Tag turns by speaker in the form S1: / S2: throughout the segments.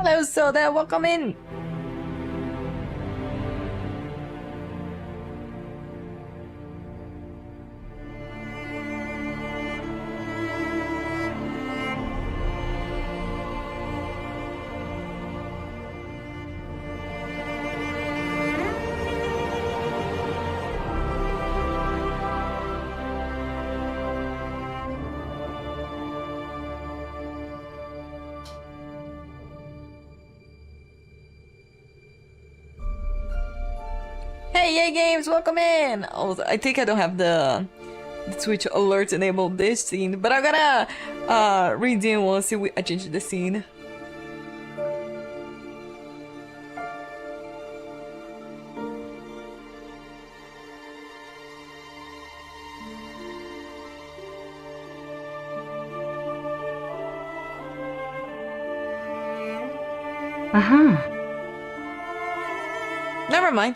S1: Hello, Soda. Welcome in. Hey, Yay Games, welcome in! Oh, I think I don't have the Twitch alert enabled this scene, but I'm gonna redeem once I change the scene. Never mind.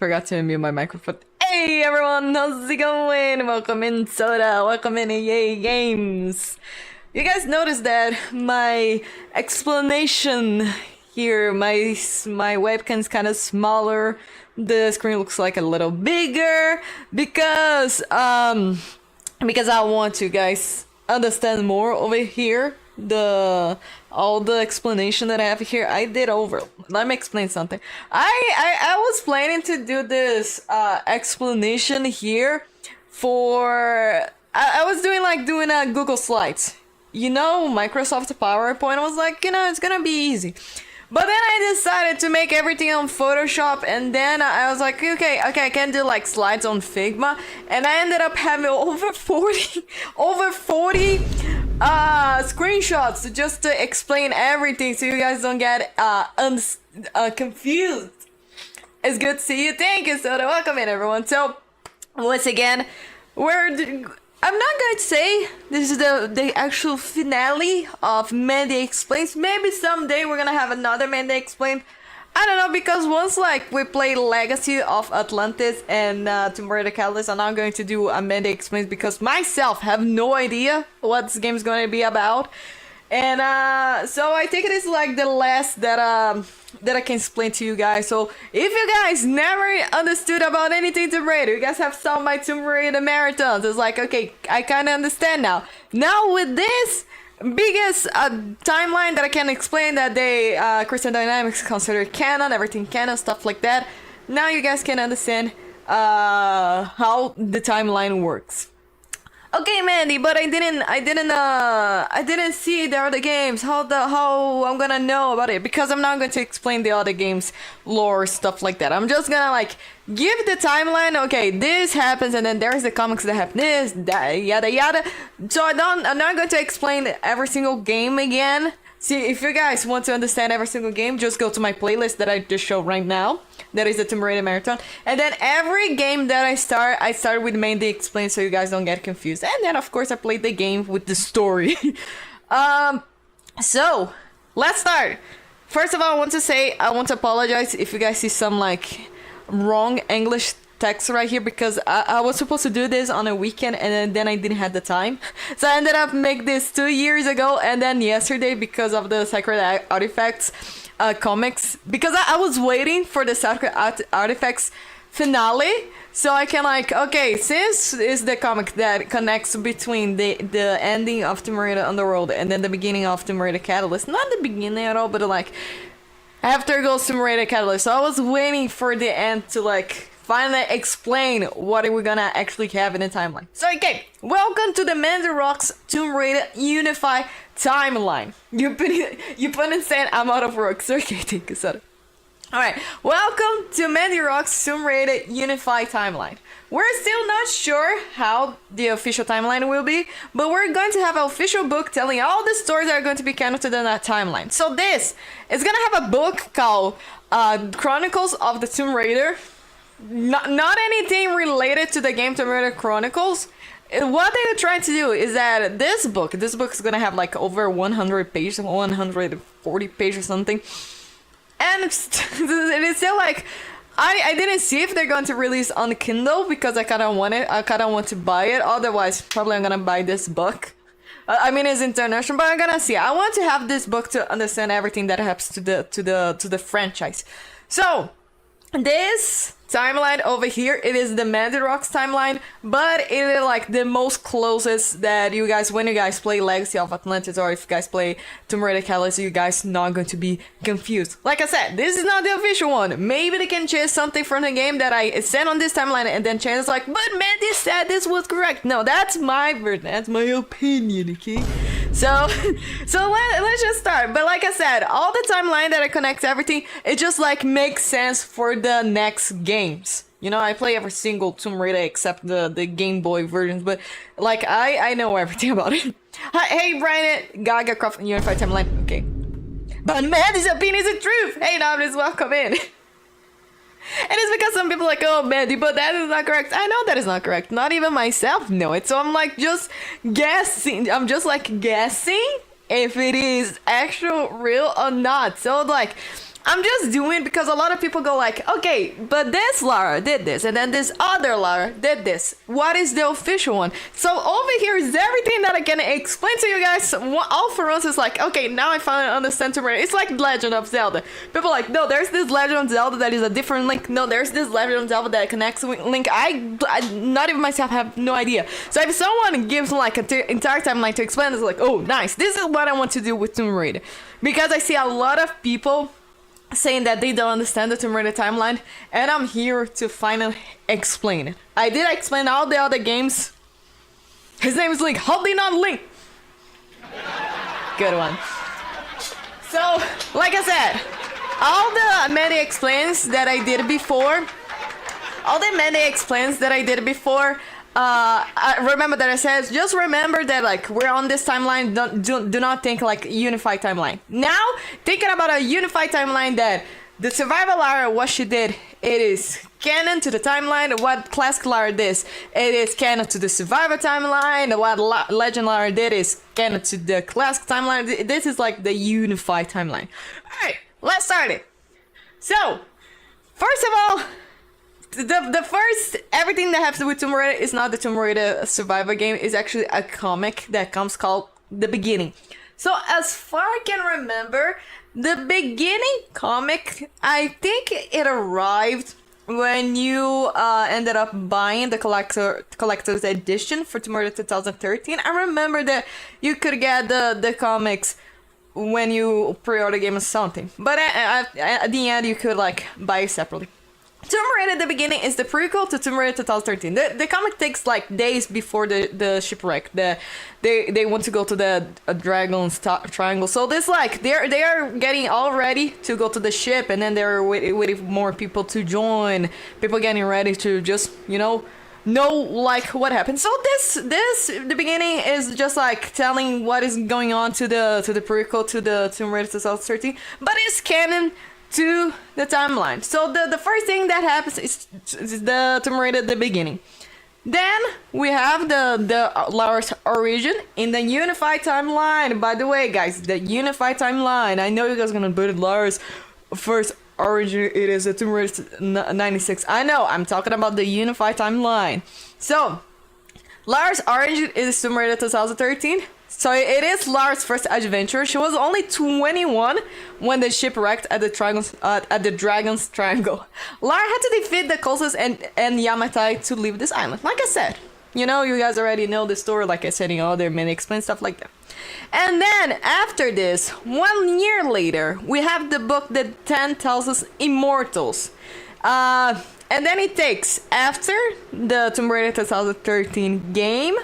S1: Forgot to mute my microphone. Hey everyone, how's it going? Welcome in Soda, welcome in Yay Games. You guys noticed that my explanation here, my webcam's kind of smaller. The screen looks like a little bigger because I want you guys understand more over here. All the explanation that I have here, I did over. Let me explain something. I was planning to do this explanation here for I was doing a Google Slides. You know, Microsoft PowerPoint. I was like, you know, it's gonna be easy. But then I decided to make everything on Photoshop, and then I was like, okay, I can do like slides on Figma, and I ended up having over 40 screenshots just to explain everything, so you guys don't get confused. It's good to see you. Thank you, Soda. Welcome in, everyone. So once again, I'm not going to say this is the actual finale of Mandy Explains. Maybe someday we're gonna have another Mandy Explain. I don't know, because once we play Legacy of Atlantis and Tomb Raider Catalyst, I'm not going to do a Mandy Explains because myself have no idea what this game is going to be about. And so I think it is like the last that I can explain to you guys. So if you guys never understood about anything Tomb Raider, you guys have saw my Tomb Raider marathons, it's like, okay, I kind of understand now. Now with this biggest timeline that I can explain that they Crystal Dynamics consider canon, everything canon, stuff like that. Now you guys can understand how the timeline works. Okay, Mandy, but I didn't see the other games. How I'm gonna know about it? Because I'm not going to explain the other games lore, stuff like that. I'm just gonna give the timeline. Okay, this happens, and then there's the comics that have this, that, yada yada. So I'm not going to explain every single game again. See, if you guys want to understand every single game, just go to my playlist that I just showed right now. That is the Tomb Raider Marathon. And then every game that I start with Mandy Explain, so you guys don't get confused. And then, of course, I played the game with the story. So, let's start. First of all, I want to apologize if you guys see some, wrong English text right here, because I was supposed to do this on a weekend, and then I didn't have the time. So I ended up making this 2 years ago, and then yesterday, because of the Sacred Artifacts comics, because I was waiting for the Sacred Artifacts finale, so I can okay, since it's the comic that connects between the ending of Tomb Raider Underworld and then the beginning of Tomb Raider Catalyst, not the beginning at all, but after goes Tomb Raider Catalyst, so I was waiting for the end to finally explain what we're gonna actually have in the timeline. So okay, welcome to the Mandy Rocks Tomb Raider Unify timeline. You put in saying I'm out of work, so okay, thank you, sorry. Alright, welcome to Mandy Rocks Tomb Raider Unify timeline. We're still not sure how the official timeline will be, but we're going to have an official book telling all the stories that are going to be connected in that timeline. So this is gonna have a book called Chronicles of the Tomb Raider. Not anything related to the game Tomb Raider Chronicles. What they are trying to do is that this book is gonna have over 100 pages, 140 pages or something. And it is still I didn't see if they're going to release on Kindle, because I kind of want to buy it. Otherwise, probably I'm gonna buy this book. I mean, it's international, but I'm gonna see. I want to have this book to understand everything that happens to the franchise. So this timeline over here, it is the Mandy Rocks timeline, but it is the most closest that you guys, when you guys play Legacy of Atlantis, or if you guys play Tomb Raider Catalyst, you guys not going to be confused. Like I said, this is not the official one. Maybe they can change something from the game that I sent on this timeline, and then change but Mandy said this was correct. No, that's my version, that's my opinion, okay? So let's just start. But like I said, all the timeline that I connect everything, it just makes sense for the next games. You know, I play every single Tomb Raider except the Game Boy versions, but I know everything about it. Hey Brian, Gaga, Croft, Unified Timeline. Okay. But Mandy's opinion is the truth. Hey Novice, welcome in. And it's because some people are oh Mandy, but that is not correct. I know that is not correct. Not even myself know it. So I'm just guessing. I'm just guessing if it is actual real or not. So I'm just doing because a lot of people go like, okay, but this Lara did this, and then this other Lara did this. What is the official one? So over here is everything that I can explain to you guys. All for us is like, okay, now I finally understand Tomb Raider. It's like Legend of Zelda. People are like, no, there's this Legend of Zelda that is a different Link. No, there's this Legend of Zelda that connects with Link. I not even myself have no idea. So if someone gives like an entire timeline to explain, it's like, oh, nice. This is what I want to do with Tomb Raider. Because I see a lot of people saying that they don't understand the Tomb Raider timeline, and I'm here to finally explain it. I did explain all the other games. His name is Link. Holding on Link. Good one. So, like I said, all the many explains that I did before, I remember that I said, just remember that like we're on this timeline. Do not think like unified timeline. Now, thinking about a unified timeline, that the survivor Lara, what she did, it is canon to the timeline. What classic Lara did, it is canon to the survivor timeline. What legend Lara did is canon to the classic timeline. This is like the unified timeline. Alright, let's start it. So, first of all, the first, everything that has to do with Tomb Raider is not the Tomb Raider survivor game. It's actually a comic that comes called The Beginning. So as far I can remember, the Beginning comic, I think it arrived when you ended up buying the collector's edition for Tomb Raider 2013. I remember that you could get the comics when you pre-order game or something. But at the end, you could like buy it separately. Tomb Raider The Beginning is the prequel to Tomb Raider 2013. The comic takes like days before the shipwreck. They want to go to the Dragon's Triangle. So this like they are getting all ready to go to the ship, and then they're waiting for more people to join. People getting ready to just know like what happened. So this The Beginning is just like telling what is going on to the prequel to the Tomb Raider 2013, but it's canon to the timeline. So the first thing that happens is the Tomb Raider The Beginning. Then we have the Lara's origin in the unified timeline. By the way, guys, the unified timeline. I know you guys are gonna put Lara's first origin. It is a Tomb Raider 96. I know. I'm talking about the unified timeline. So Lara's origin is Tomb Raider 2013. So it is Lara's first adventure. She was only 21 when the ship wrecked at the Dragon's Triangle. Lara had to defeat the Colossus and Yamatai to leave this island. Like I said, you guys already know the story. Like I said, there are many explain stuff like that. And then after this, 1 year later, we have the book that 10 tells us Immortals. And then it takes after the Tomb Raider 2013 game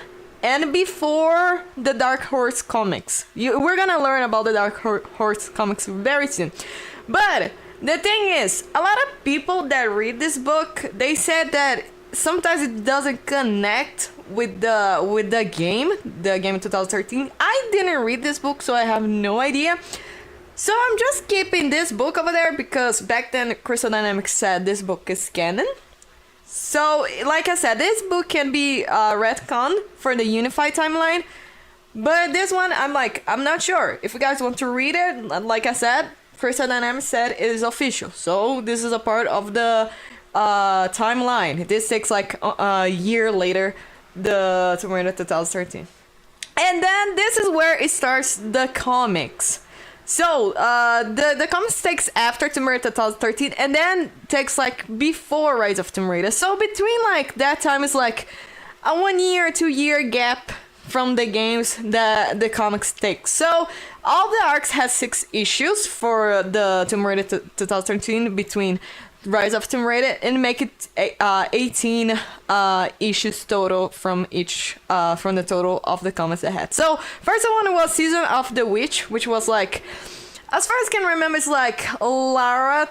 S1: and before the Dark Horse comics. We're gonna learn about the Dark Horse comics very soon. But the thing is, a lot of people that read this book, they said that sometimes it doesn't connect with the game in 2013. I didn't read this book, so I have no idea. So I'm just keeping this book over there because back then Crystal Dynamics said this book is canon. So, like I said, this book can be retconned for the unified timeline, but this one, I'm not sure. If you guys want to read it, like I said, Crystal Dynamics said it is official. So, this is a part of the timeline. This takes like a year later, the Tomb Raider 2013. And then this is where it starts the comics. So, the comics takes after Tomb Raider 2013 and then takes like before Rise of Tomb Raider. So between like that time is like a 1 year, 2 year gap from the games that the comics take. So all the arcs has 6 issues for the Tomb Raider 2013 between Rise of Tomb Raider and make it 18 issues total from each from the total of the comics they had. So first one was Season of the Witch, which was like, as far as I can remember, it's like Lara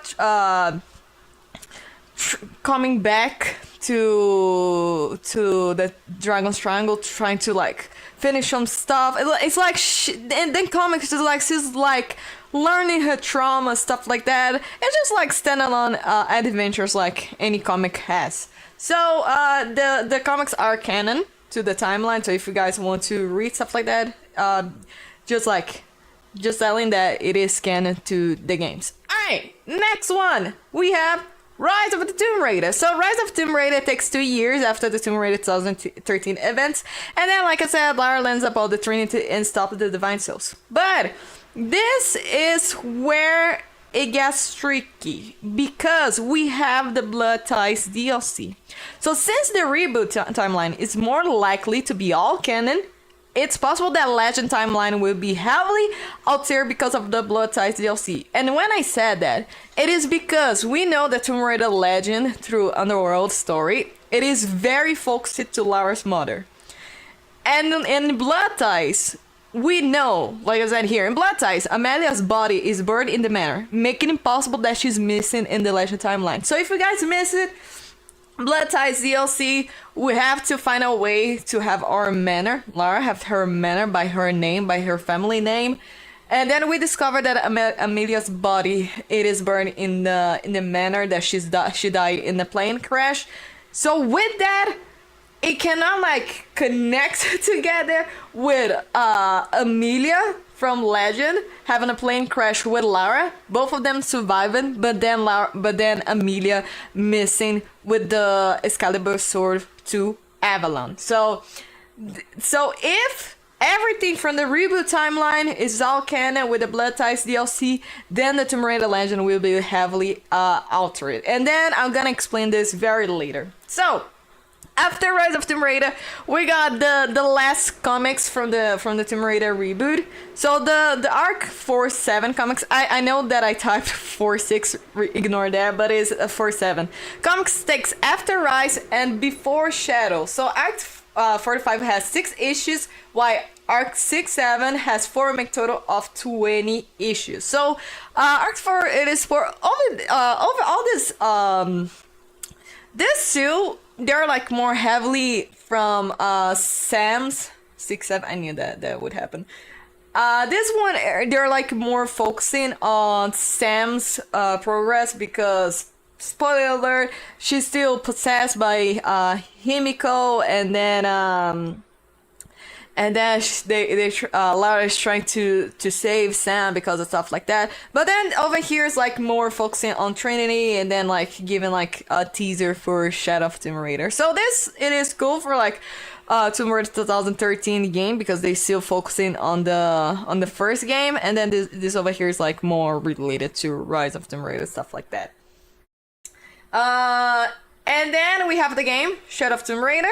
S1: coming back to the Dragon's Triangle, trying to like finish some stuff. It's like and then comics is like she's like learning her trauma, stuff like that. It's just like standalone adventures like any comic has. So the comics are canon to the timeline. So if you guys want to read stuff like that, just telling that it is canon to the games. Alright. right, next one we have Rise of the Tomb Raider. So Rise of Tomb Raider takes 2 years after the Tomb Raider 2013 events, and then, like I said, Lara lands upon the Trinity and stops the Divine Souls. But this is where it gets tricky, because we have the Blood Ties DLC. So since the reboot timeline is more likely to be all canon, it's possible that Legend timeline will be heavily altered because of the Blood Ties DLC. And when I said that, it is because we know that Tomb Raider Legend, through Underworld story, it is very focused to Lara's mother. And in Blood Ties, we know, like I said here, in Blood Ties, Amelia's body is buried in the manor, making it possible that she's missing in the Legend timeline. So if you guys miss it, Blood Ties DLC, we have to find a way to have our manor, Lara have her manor by her name, by her family name. And then we discovered that Amelia's body, it is burned in the manor that she died in the plane crash. So with that, it cannot like connect together with Amelia from Legend having a plane crash with Lara, both of them surviving, but then Amelia missing with the Excalibur sword to Avalon. So if everything from the reboot timeline is all canon with the Blood Ties DLC, then the Tomb Raider Legend will be heavily altered. And then I'm gonna explain this very later. So after Rise of Tomb Raider, we got the last comics from the Tomb Raider reboot. So the arc 4-7 comics, I know that I typed 4-6, ignore that, but it's 4-7. Comics takes after Rise and before Shadow. So arc 45 has 6 issues, while arc 6-7 has 4, make total of 20 issues. So arc 4, it is for over all this two, they're like more heavily from Sam's 6-7. I knew that would happen. This one, they're like more focusing on Sam's progress, because spoiler alert, she's still possessed by Himiko, and then Lara is trying to save Sam because of stuff like that. But then over here is like more focusing on Trinity, and then like giving like a teaser for Shadow of Tomb Raider. So it is cool for like Tomb Raider 2013 game, because they still focusing on the first game, and then this over here is like more related to Rise of Tomb Raider, stuff like that. And then we have the game Shadow of Tomb Raider.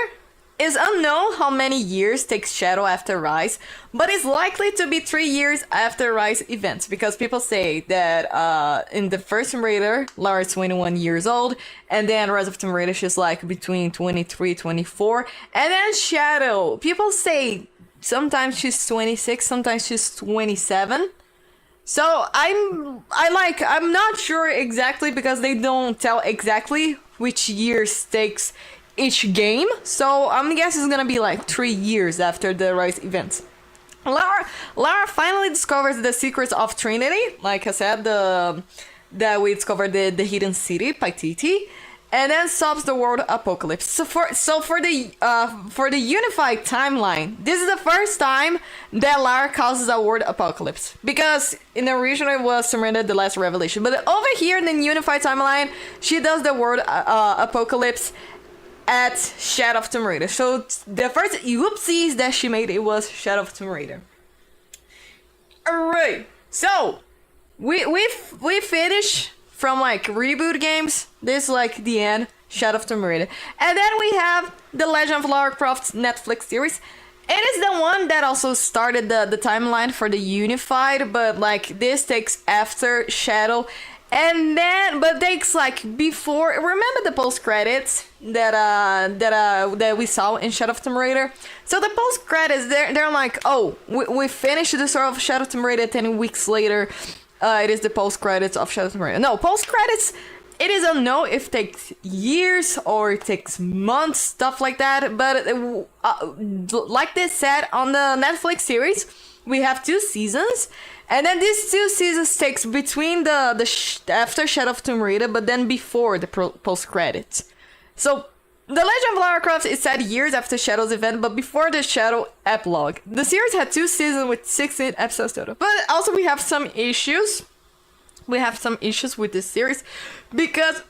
S1: It's unknown how many years takes Shadow after Rise, but it's likely to be 3 years after Rise events, because people say that in the first Tomb Raider, Lara is 21 years old, and then Rise of Tomb Raider, she's like between 23, 24, and then Shadow, people say sometimes she's 26, sometimes she's 27. So I'm not sure exactly, because they don't tell exactly which years takes each game, so I'm guessing it's gonna be like 3 years after the Rise events. Lara finally discovers the secrets of Trinity, like I said, that we discovered the hidden city, Paititi, and then solves the world apocalypse. So for the unified timeline, this is the first time that Lara causes a world apocalypse, because in the original it was Tomb Raider: The Last Revelation, but over here in the unified timeline, she does the world apocalypse at Shadow of Tomb Raider. So the first whoopsies that she made, it was Shadow of Tomb Raider. Alright, so we finish from like reboot games. This is like the end, Shadow of Tomb Raider. And then we have the Legend of Lara Croft Netflix series. It is the one that also started the timeline for the unified, but like this takes after Shadow. And then, but takes like before. Remember the post credits that we saw in Shadow of Tomb Raider? So the post credits, they're like, oh, we finished the story of Shadow of Tomb Raider. 10 weeks later, it is the post credits of Shadow of Tomb Raider. No, post credits. It is unknown if it takes years or it takes months, stuff like that. But like they said on the Netflix series, we have 2 seasons. And then these 2 seasons takes between the after Shadow of Tomb Raider, but then before the post credits. So the Legend of Lara Croft is set years after Shadow's event, but before the Shadow epilogue. The series had 2 seasons with 16 episodes total. But also we have some issues we have some issues with this series because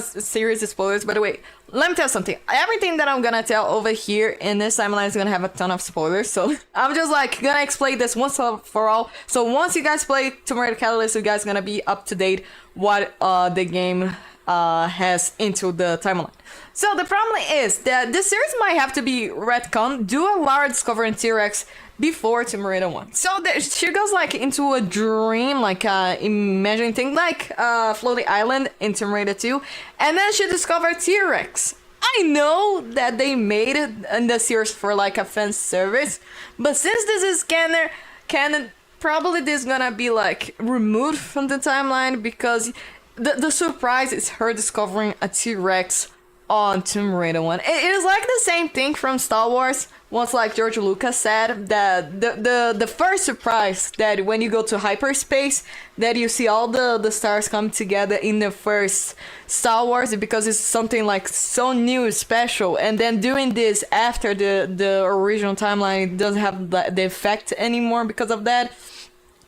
S1: series spoilers, by the way. Let me tell you something. Everything that I'm gonna tell over here in this timeline is gonna have a ton of spoilers, so I'm just like gonna explain this once for all. So once you guys play Tomb Raider Catalyst, you guys gonna be up to date what the game has into the timeline. So the problem is that this series might have to be retconned due to Lara discovering T-Rex before Tomb Raider 1. So she goes like into a dream, like imagining thing like Floating Island in Tomb Raider 2, and then she discovered T-Rex. I know that they made it in the series for like a fan service, but since this is canon, probably this is gonna be like removed from the timeline because the surprise is her discovering a T-Rex on Tomb Raider 1. It is like the same thing from Star Wars. Once, like George Lucas said, that the first surprise that when you go to hyperspace, that you see all the stars come together in the first Star Wars because it's something like so new, special, and then doing this after the original timeline doesn't have the effect anymore because of that.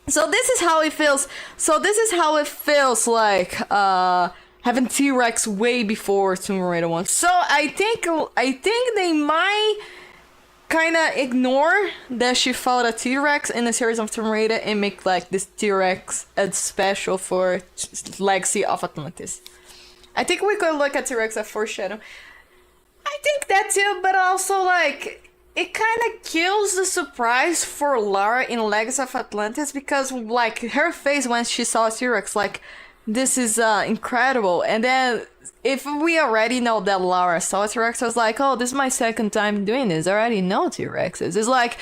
S1: So this is how it feels. So this is how it feels like having T-Rex way before Tomb Raider 1. So I think they might kind of ignore that she fought a T-Rex in the series of Tomb Raider and make like this T-Rex as special for Legacy of Atlantis. I think we could look at T-Rex as foreshadow. I think that too, but also like it kind of kills the surprise for Lara in Legacy of Atlantis because like her face when she saw T-Rex, like this is incredible, and then if we already know that Lara saw T-Rex, I was like, oh, this is my second time doing this. I already know T-Rexes. It's like,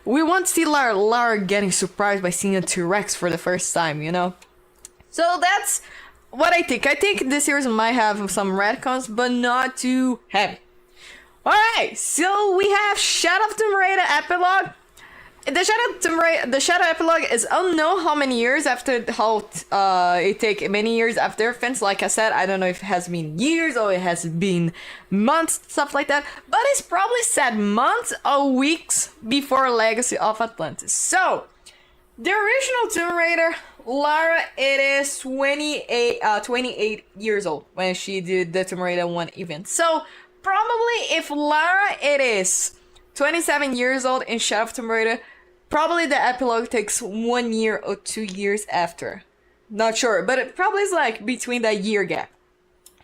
S1: we want to see Lara getting surprised by seeing a T-Rex for the first time, you know? So that's what I think. I think this series might have some retcons, but not too heavy. Alright, so we have Shadow of Tomb Raider Epilogue. The Shadow Epilogue is unknown how many years after it take many years after events. Like I said, I don't know if it has been years or it has been months, stuff like that. But it's probably said months or weeks before Legacy of Atlantis. So, the original Tomb Raider, Lara, it is 28 years old when she did the Tomb Raider 1 event. So, probably if Lara, it is 27 years old in Shadow of Tomb Raider, probably the epilogue takes 1 year or 2 years after. Not sure, but it probably is like between that year gap.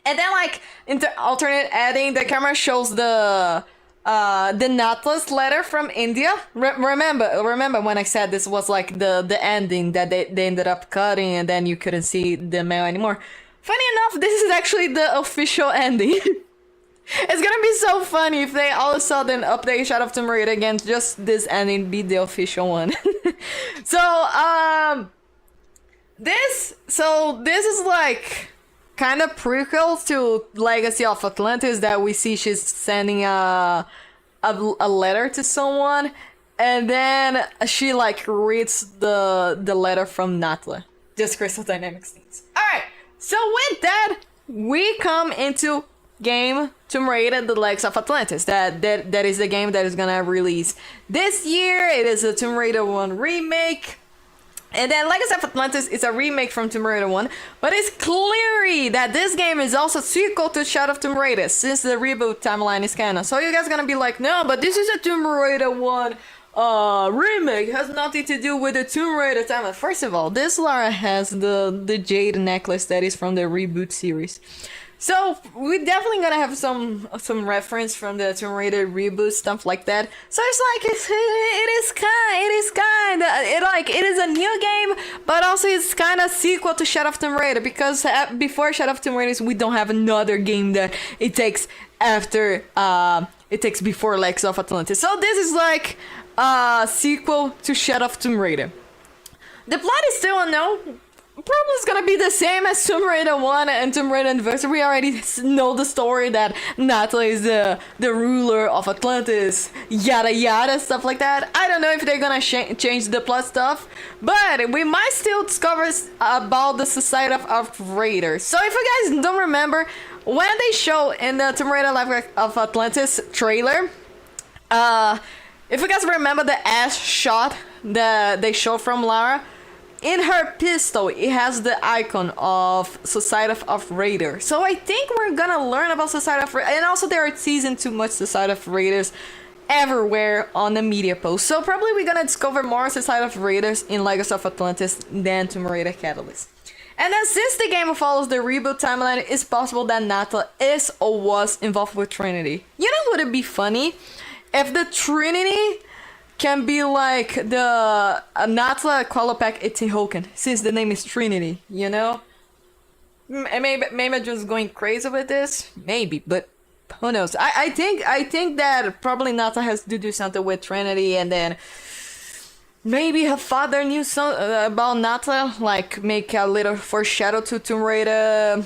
S1: And then like in the alternate ending, the camera shows the Natla's letter from India. Remember when I said this was like the ending that they ended up cutting and then you couldn't see the mail anymore. Funny enough, this is actually the official ending. It's gonna be so funny if they all of a sudden update Shadow of Tomb Raider again, just this ending be the official one. This is like kind of prequel to Legacy of Atlantis that we see she's sending a letter to someone, and then she like reads the letter from Natla. Just Crystal Dynamics things. Alright, so with that, we come into game Tomb Raider The Legacy of Atlantis. That is the game that is gonna release this year. It is a Tomb Raider 1 remake. And then Legacy of Atlantis is a remake from Tomb Raider 1, but it's clear that this game is also a sequel to Shadow of Tomb Raider, since the reboot timeline is canon. So you guys are gonna be like, no, but this is a Tomb Raider 1 remake, it has nothing to do with the Tomb Raider timeline. First of all, this Lara has the jade necklace that is from the reboot series. So we're definitely gonna have some reference from the Tomb Raider reboot, stuff like that. So it's like it is a new game, but also it's kind of sequel to Shadow of Tomb Raider, because before Shadow of Tomb Raider we don't have another game that it takes after it takes before Legacy of Atlantis. So this is like a sequel to Shadow of Tomb Raider. The plot is still unknown. Probably it's gonna be the same as Tomb Raider 1 and Tomb Raider Anniversary. We already know the story that Natla is the ruler of Atlantis, yada yada, stuff like that. I don't know if they're gonna change the plot stuff, but we might still discover about the Society of Raiders. So if you guys don't remember, when they show in the Tomb Raider Life of Atlantis trailer, if you guys remember the ass shot that they showed from Lara, in her pistol, it has the icon of Society of Raiders. So I think we're gonna learn about Society of Raiders. And also there are season too much Society of Raiders everywhere on the media post. So probably we're gonna discover more Society of Raiders in Legacy of Atlantis than Tomb Raider Catalyst. And then since the game follows the reboot timeline, it's possible that Natla is or was involved with Trinity. You know what would be funny? If the Trinity can be like the Natla Qualopec Etihoken, since the name is Trinity, you know? Maybe I'm just going crazy with this. Maybe, but who knows? I think that probably Natla has to do something with Trinity, and then maybe her father knew about Natla, like make a little foreshadow to Tomb Raider,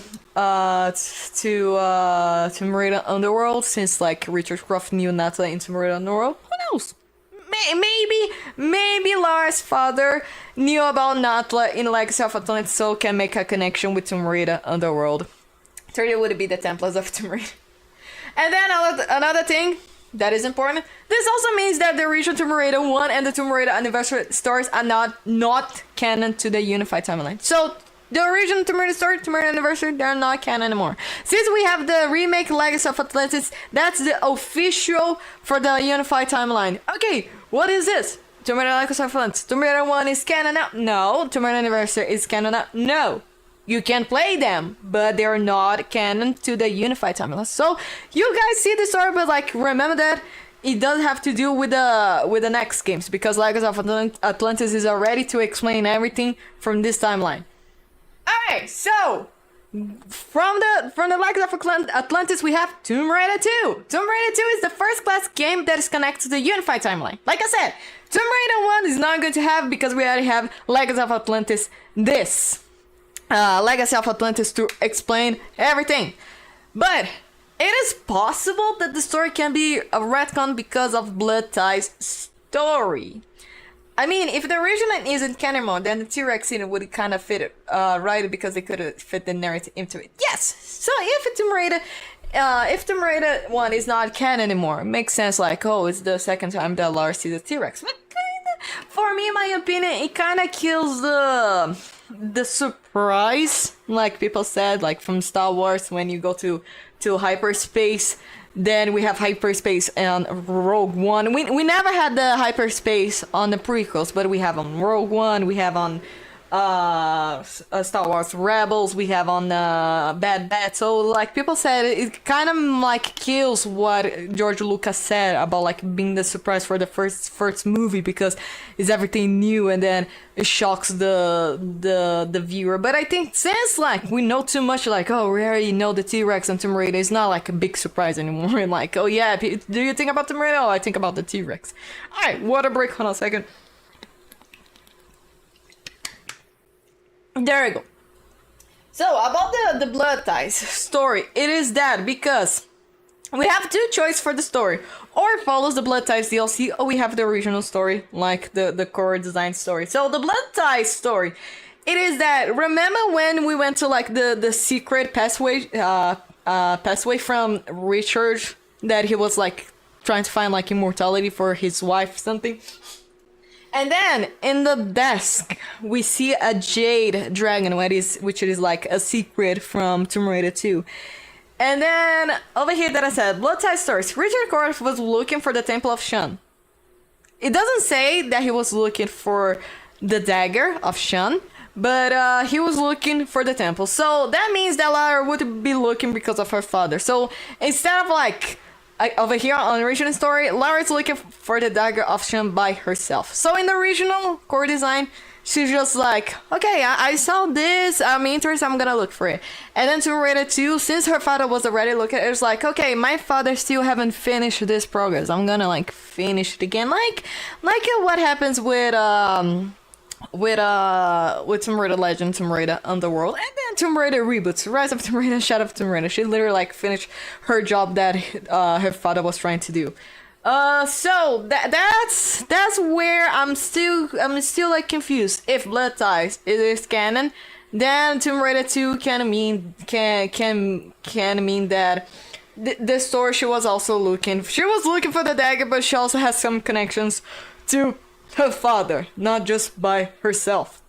S1: Tomb Raider Underworld, since like Richard Croft knew Natla in Tomb Raider Underworld. Who knows? Maybe Lara's father knew about Natla in Legacy of Atlantis, so can make a connection with Tomb Raider Underworld. 30 would be the Templars of Tomb Raider. And then another thing that is important. This also means that the original Tomb Raider 1 and the Tomb Raider Anniversary stories are not canon to the Unified Timeline. So the original Tomb Raider story, Tomb Raider Anniversary, they're not canon anymore. Since we have the remake Legacy of Atlantis, that's the official for the Unified Timeline. Okay, what is this? Tomb Raider Legacy of Atlantis. Tomb Raider 1 is canon now? No. Tomb Raider Anniversary is canon now? No. You can play them, but they're not canon to the Unified Timeline. So you guys see the story, but like remember that it does have to do with the next games, because Legacy of Atlantis is already to explain everything from this timeline. Alright, so from the Legacy of Atlantis, we have Tomb Raider 2. Tomb Raider 2 is the first class game that is connected to the Unified Timeline. Like I said, Tomb Raider 1 is not going to have, because we already have Legacy of Atlantis Legacy of Atlantis to explain everything. But it is possible that the story can be a retcon because of Blood Ties' story. I mean, if the original isn't canon anymore, then the T-Rex scene would kind of fit it, right? Because they could fit the narrative into it. Yes! So if Tomb Raider 1 is not canon anymore, it makes sense, like, oh, it's the second time that Lara sees the T-Rex. But kinda, for me, in my opinion, it kind of kills the surprise, like people said, like from Star Wars, when you go to hyperspace. Then we have hyperspace and Rogue One. We never had the hyperspace on the prequels, but we have on Rogue One, we have on Star Wars Rebels, we have on Bad Batch. So like people said, it kind of like kills what George Lucas said about like being the surprise for the first movie, because it's everything new and then it shocks the viewer. But I think since like we know too much, like, oh, we already know the T-Rex and Tomb Raider, it's not like a big surprise anymore. And like, oh yeah, do you think about Tomb Raider? Oh, I think about the T-Rex. Alright, water break, hold on a second. There we go. So about the Blood Ties story, it is that because we have two choices for the story: or it follows the Blood Ties DLC, or we have the original story, like the core design story. So the Blood Ties story, it is that, remember when we went to like the secret passway from Richard, that he was like trying to find like immortality for his wife, something. And then in the desk, we see a jade dragon, which is like a secret from Tomb Raider 2. And then over here that I said, Blood Ties stories. Richard Croft was looking for the Temple of Shun. It doesn't say that he was looking for the dagger of Shun, but he was looking for the temple. So that means that Lara would be looking because of her father. So instead of like over here on the original story, Lara is looking for the dagger of Shun by herself. So in the original core design, she's just like, okay, I saw this, I'm interested, I'm gonna look for it. And then Tomb Raider 2, since her father was already looking, it was like, okay, my father still haven't finished this progress, I'm gonna like finish it again. Like what happens with Tomb Raider Legend, Tomb Raider Underworld, and then Tomb Raider reboots, Rise of Tomb Raider, Shadow of Tomb Raider. She literally like finished her job that her father was trying to do. So that's where I'm still like confused. If Blood Ties is canon, then Tomb Raider 2 can mean that the story she was looking for the dagger, but she also has some connections to her father, not just by herself.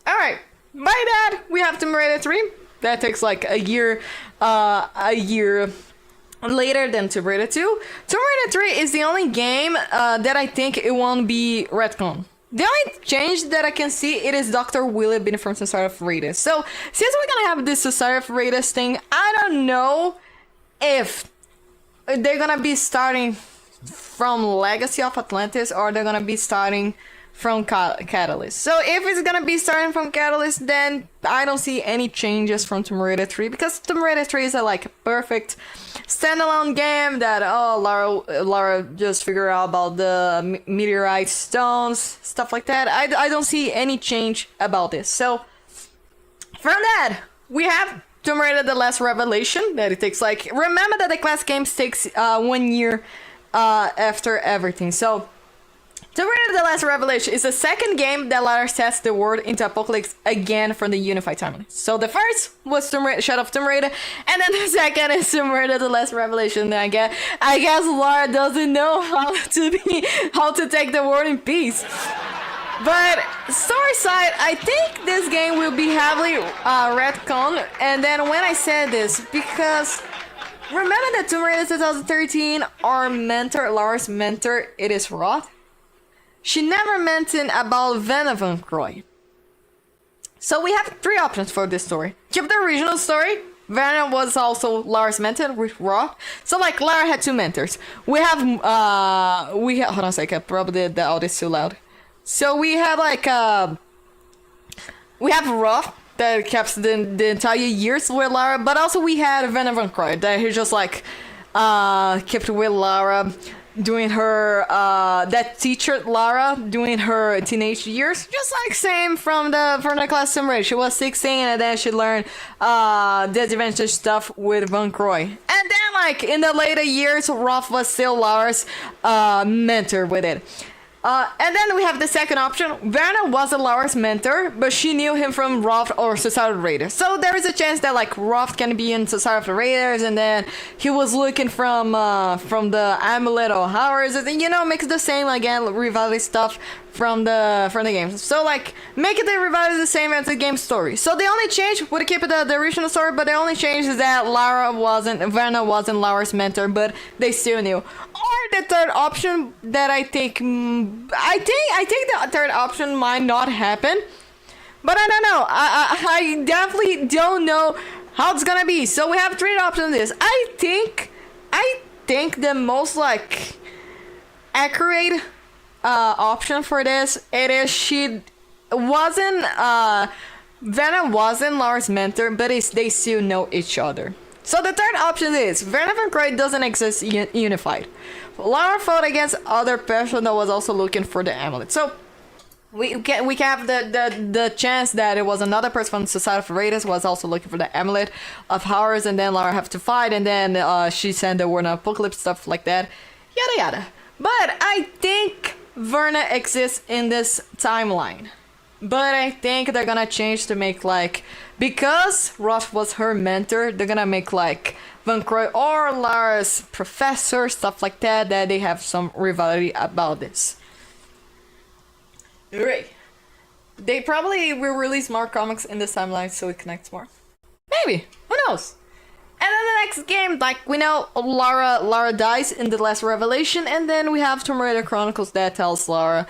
S1: All right. By that, we have Tomb Raider 3. That takes like a year later than Tomb Raider 2. Tomb Raider 3 is the only game that I think it won't be retcon. The only change that I can see it is Dr. Willie being from Society of Raiders. So since we're gonna have this Society of Raiders thing, I don't know if they're gonna be starting from Legacy of Atlantis or they're gonna be starting from Catalyst. So if it's gonna be starting from Catalyst, then I don't see any changes from Tomb Raider 3 because Tomb Raider 3 is a like perfect standalone game that Lara just figured out about the meteorite stones, stuff like that. I don't see any change about this. So from that, we have Tomb Raider: The Last Revelation that it takes like, remember that the classic games takes 1 year after everything. So Tomb Raider: The Last Revelation is the second game that Lara sets the world into apocalypse again from the unified timeline. So the first was Shadow of Tomb Raider, and then the second is Tomb Raider: The Last Revelation. I guess Lara doesn't know how to take the world in peace. But story side, I think this game will be heavily retcon. And then when I said this, because remember that Tomb Raider 2013, our mentor, Lara's mentor, it is Roth. She never mentioned about Vanna Van Croy. So we have three options for this story. Keep the original story. Vanna was also Lara's mentor with Roth. So like Lara had two mentors. We have hold on a second, probably the audio is too loud. So we have like we have Roth that kept the entire years with Lara, but also we had Vanna Van Croy that he just like kept with Lara doing her that teacher Lara doing her teenage years, just like same from the class Tomb Raider. She was 16 and then she learned the adventure stuff with Van Croy, and then like in the later years Roth was still Lara's mentor with it. And then we have the second option. Vanna wasn't Lara's mentor, but she knew him from Croft or Society of Raiders. So there is a chance that like Croft can be in Society of the Raiders, and then he was looking from the Amulet or Howard, and you know, makes the same again revival stuff from the games. So like make it the revival the same as the game story. So the only change would keep it the original story, but the only change is that Vanna wasn't Lara's mentor, but they still knew. Or the third option that I think the third option might not happen, but I don't know. I definitely don't know how it's gonna be. So we have three options. This I think the most like accurate option for this, it is she wasn't Vanna wasn't Lara's mentor, but they still know each other. So the third option is Vanna Van Croy doesn't exist unified. Lara fought against other person that was also looking for the amulet. So we have the chance that it was another person from Society of Raiders was also looking for the amulet of Howard, and then Lara have to fight, and then she sent the word on apocalypse, stuff like that, yada yada. But I think Verna exists in this timeline. But I think they're gonna change to make like, because Roth was her mentor, they're gonna make like Van Croy or Lara's professor, stuff like that, that they have some rivalry about this. Right. They probably will release more comics in this timeline so it connects more. Maybe. Who knows? And then the next game, like we know, Lara dies in The Last Revelation, and then we have Tomb Raider Chronicles that tells Lara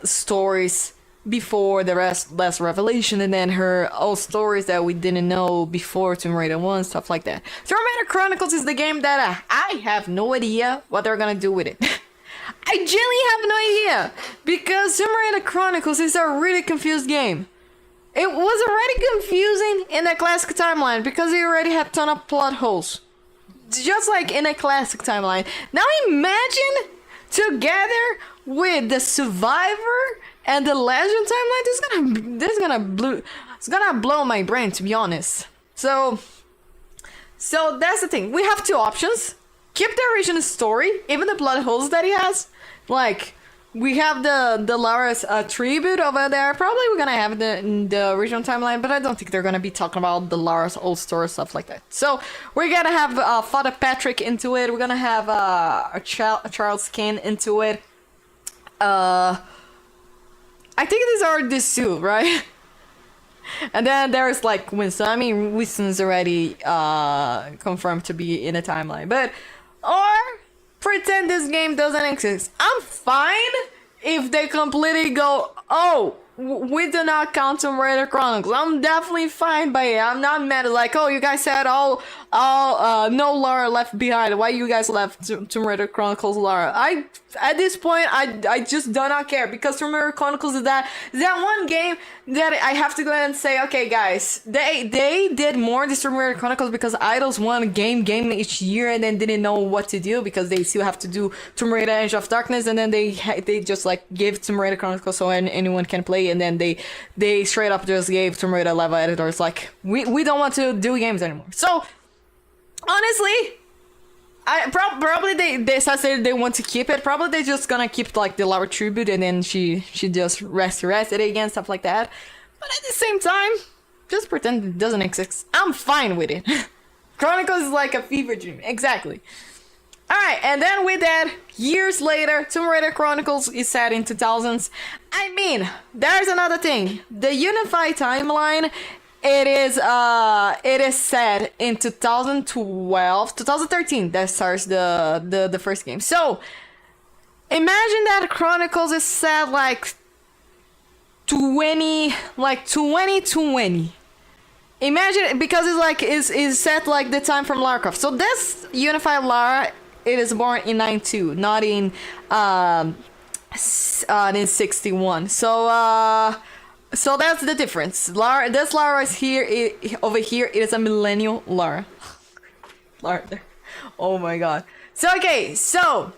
S1: stories before the Last Revelation, and then her old stories that we didn't know before Tomb Raider 1, stuff like that. Tomb Raider Chronicles is the game that I have no idea what they're gonna do with it. I genuinely have no idea, because Tomb Raider Chronicles is a really confused game. It was already confusing in the classic timeline because it already had a ton of plot holes. Just like in a classic timeline. Now imagine together with the Survivor and the Legend timeline, it's gonna blow my brain, to be honest. So that's the thing. We have two options. Keep the original story, even the plot holes that he has. Like, we have the Lara's tribute over there. Probably we're gonna have the original timeline, but I don't think they're gonna be talking about the Lara's old story, stuff like that. So we're gonna have Father Patrick into it. We're gonna have a Charles Kane into it. I think these are these two, right? And then there's like Winston. I mean, Winston's already confirmed to be in a timeline, but or pretend this game doesn't exist. I'm fine if they completely go, oh, we do not count Tomb Raider Chronicles. I'm definitely fine by it. I'm not mad. Like, oh, you guys said no Lara left behind. Why you guys left Tomb Raider Chronicles Lara? At this point, I just do not care, because Tomb Raider Chronicles is that one game that I have to go ahead and say, okay, guys, they did more this Tomb Raider Chronicles because Idols won game each year and then didn't know what to do because they still have to do Tomb Raider Age of Darkness, and then they just like give Tomb Raider Chronicles so anyone can play, and then they straight up just gave Tomb Raider level editors like we don't want to do games anymore. So honestly, probably they said they want to keep it. Probably they're just gonna keep like the Lara tribute, and then she just resurrected it again, stuff like that. But at the same time, just pretend it doesn't exist. I'm fine with it. Chronicles is like a fever dream, exactly. All right, and then with that, years later, Tomb Raider Chronicles is set in 2000s. I mean, there's another thing. The unified timeline. It is set in 2013. That starts the first game. So imagine that Chronicles is set like 2020. Imagine, because it's like is set like the time from Lara Croft. So this unified Lara, it is born in 92, not in 61. So that's the difference. This Lara is here. Over here, it is a millennial Lara. Lara. Oh my god. So okay. So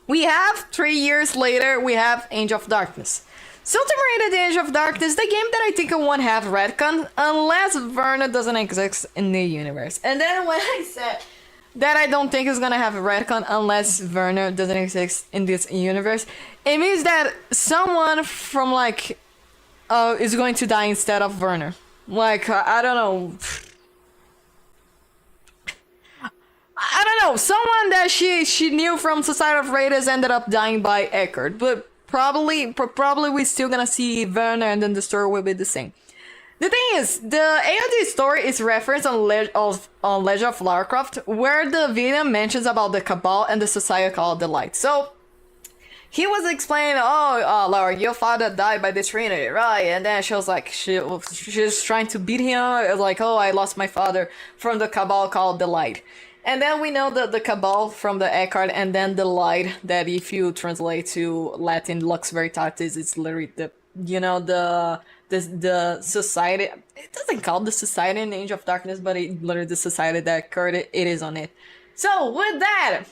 S1: we have 3 years later. We have Age of Darkness. So Tomb Raider: The Age of Darkness, the game that I think it won't have retcon unless Werner doesn't exist in the universe. And then when I said that I don't think it's gonna have a retcon unless Werner doesn't exist in this universe, it means that someone from like is going to die instead of Werner. Like I don't know. Someone that she knew from Society of Raiders ended up dying by Eckert, but probably we're still gonna see Werner, and then the story will be the same. The thing is, the AOD story is referenced on Legend of Lara Croft, where the video mentions about the Cabal and the Society called the Light. So he was explaining, Lara, your father died by the Trinity, right? And then she was like, she's trying to beat him. It was like, oh, I lost my father from the Cabal called the Light. And then we know the Cabal from the Eckhart, and then the Light, that if you translate to Latin, Lux Veritatis, it's literally the society. It doesn't call the society in Age of Darkness, but it literally the society that occurred, it is on it. So with that,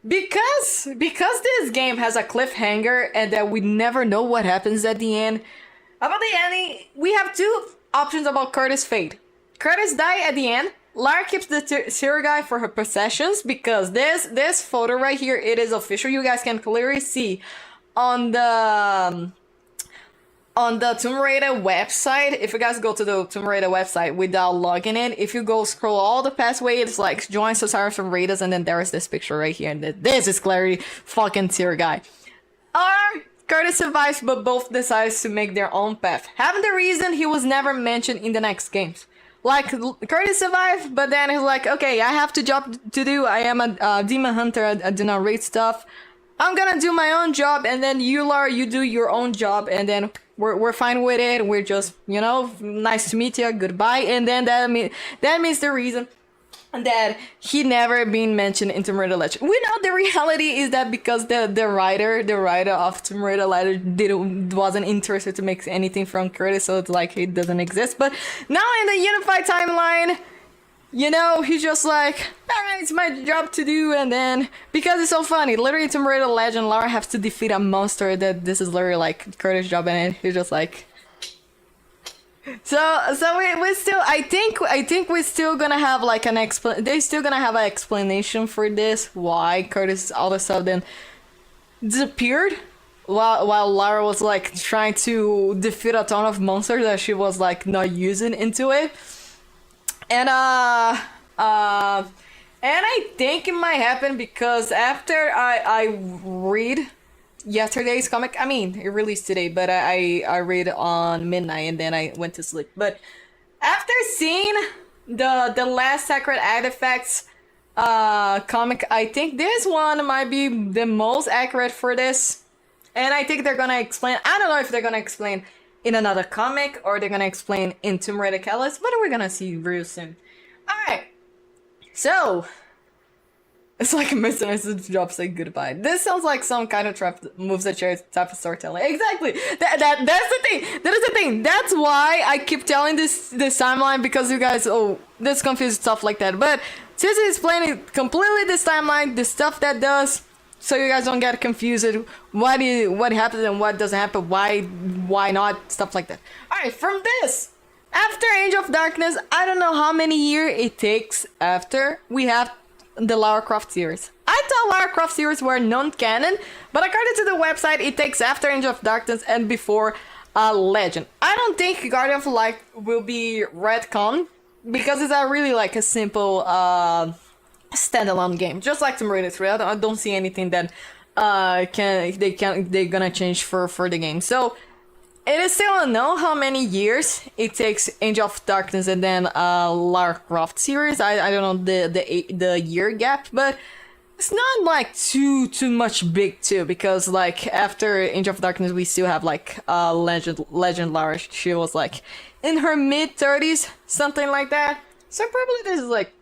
S1: because this game has a cliffhanger and that we never know what happens at the end, about the ending, we have two options about Curtis' fate. Curtis died at the end. Lara keeps the serial guy for her possessions, because this photo right here, it is official. You guys can clearly see on the Tomb Raider website. If you guys go to the Tomb Raider website without logging in, if you go scroll all the pathway, it's like join Society of Raiders, and then there is this picture right here, and this is clearly fucking serial guy. Or Curtis survives, but both decides to make their own path. Having the reason he was never mentioned in the next games. Like, Curtis survived, but then he's like, okay, I have a job to do. I am a demon hunter. I do not raid stuff. I'm gonna do my own job, and then you, Lara, you do your own job, and then we're fine with it. We're just, nice to meet you, goodbye. And then that means the reason that he never been mentioned in Tomb Raider Legend. We know the reality is that because the writer of Tomb Raider Legend wasn't interested to make anything from Curtis, so it's like it doesn't exist. But now in the unified timeline, he's just like, alright, it's my job to do. And then, because it's so funny, literally Tomb Raider Legend, Lara has to defeat a monster that this is literally like Curtis' job, and he's just like, so we still, I think we're still gonna have like they're still gonna have an explanation for this, why Curtis all of a sudden disappeared while Lara was like trying to defeat a ton of monsters that she was like not using into it. And I think it might happen because after I read yesterday's comic. I mean, it released today, but I read on midnight and then I went to sleep. But after seeing the last Sacred Artifacts comic, I think this one might be the most accurate for this. And I think they're gonna explain. I don't know if they're gonna explain in another comic or they're gonna explain in Tomb Raider Catalyst, but we're gonna see real soon. Alright. So it's like a message job saying goodbye. This sounds like some kind of trap moves a chair type of storytelling. Exactly. That's the thing. That is the thing. That's why I keep telling this timeline, because you guys this confused stuff like that. But since it's explaining completely this timeline, the stuff that does, so you guys don't get confused what happens and what doesn't happen, why not, stuff like that. Alright, from this, after Age of Darkness, I don't know how many years it takes after we have the Lara Croft series. I thought Lara Croft series were non-canon, but according to the website, it takes after Age of Darkness and before Legend. I don't think Guardian of Light will be retcon, because it's really like a simple standalone game, just like Tomb Raider 3. I don't see anything that they're gonna change for the game. So it is still unknown how many years it takes Age of Darkness and then Lara Croft series. I don't know the year gap, but it's not like too much big too, because like after Age of Darkness we still have like Legend Lara. She was like in her mid-30s, something like that. So probably this is like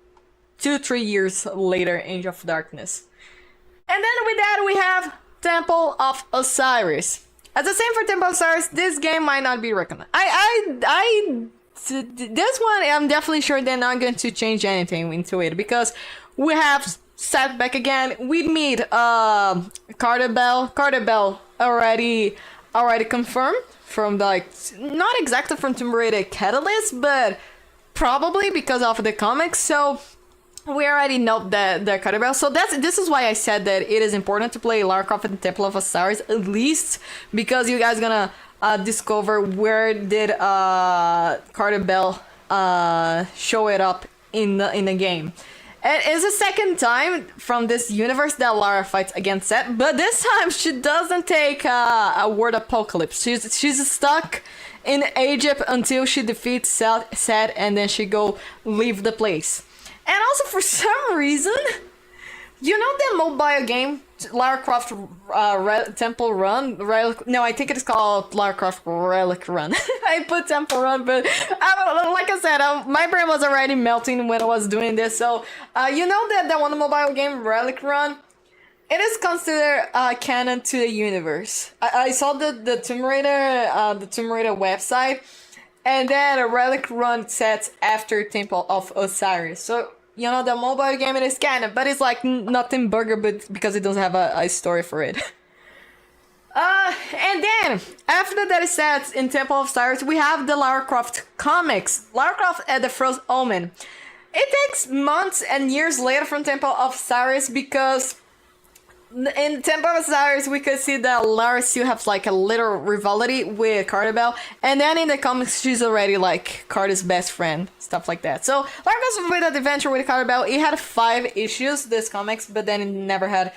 S1: 2-3 years later, Age of Darkness. And then with that we have Temple of Osiris. As the same for Temple of Osiris, this game might not be recommended. This one, I'm definitely sure they're not going to change anything into it, because we have set back again. We meet Carter Bell. Carter Bell already confirmed from like, not exactly from Tomb Raider Catalyst, but probably because of the comics. So we already know that Carter Bell. So this is why I said that it is important to play Lara Croft and Temple of Osiris, at least because you guys gonna discover where did Carter Bell show it up in the game. And it's the second time from this universe that Lara fights against Set, but this time she doesn't take a word apocalypse. She's stuck in Egypt until she defeats Set, and then she go leave the place. And also, for some reason, you know the mobile game, Lara Croft Temple Run? No, I think it's called Lara Croft Relic Run. I put Temple Run, but like I said, my brain was already melting when I was doing this. So, you know that one mobile game, Relic Run? It is considered canon to the universe. I saw the Tomb Raider website, and then a Relic Run sets after Temple of Osiris. So, you know, the mobile game, it is canon, but it's like nothing burger, but because it doesn't have a story for it. And then, after that is set in Temple of Osiris, we have the Lara Croft comics. Lara Croft at the Frozen Omen. It takes months and years later from Temple of Osiris, because in Temple of Osiris, we could see that Lara still has like a little rivalry with Carter Bell, and then in the comics, she's already like Carter's best friend, stuff like that. So Lara goes with an adventure with Carter Bell. It had 5 issues, this comics, but then it never had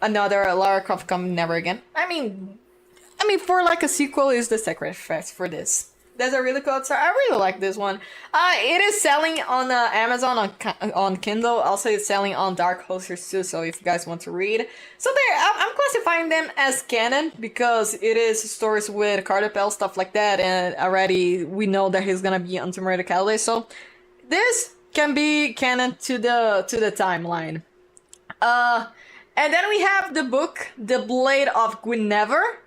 S1: another Lara Croft comic, never again. I mean, for like a sequel, is the sacrifice for this. That's a really cool story. I really like this one. It is selling on Amazon on Kindle. Also, it's selling on Dark Horse too. So if you guys want to read, so I'm classifying them as canon because it is stories with Carter Bell, stuff like that, and already we know that he's gonna be on Tomb Raider Catalyst. So this can be canon to the timeline. And then we have the book, The Blade of Guinevere.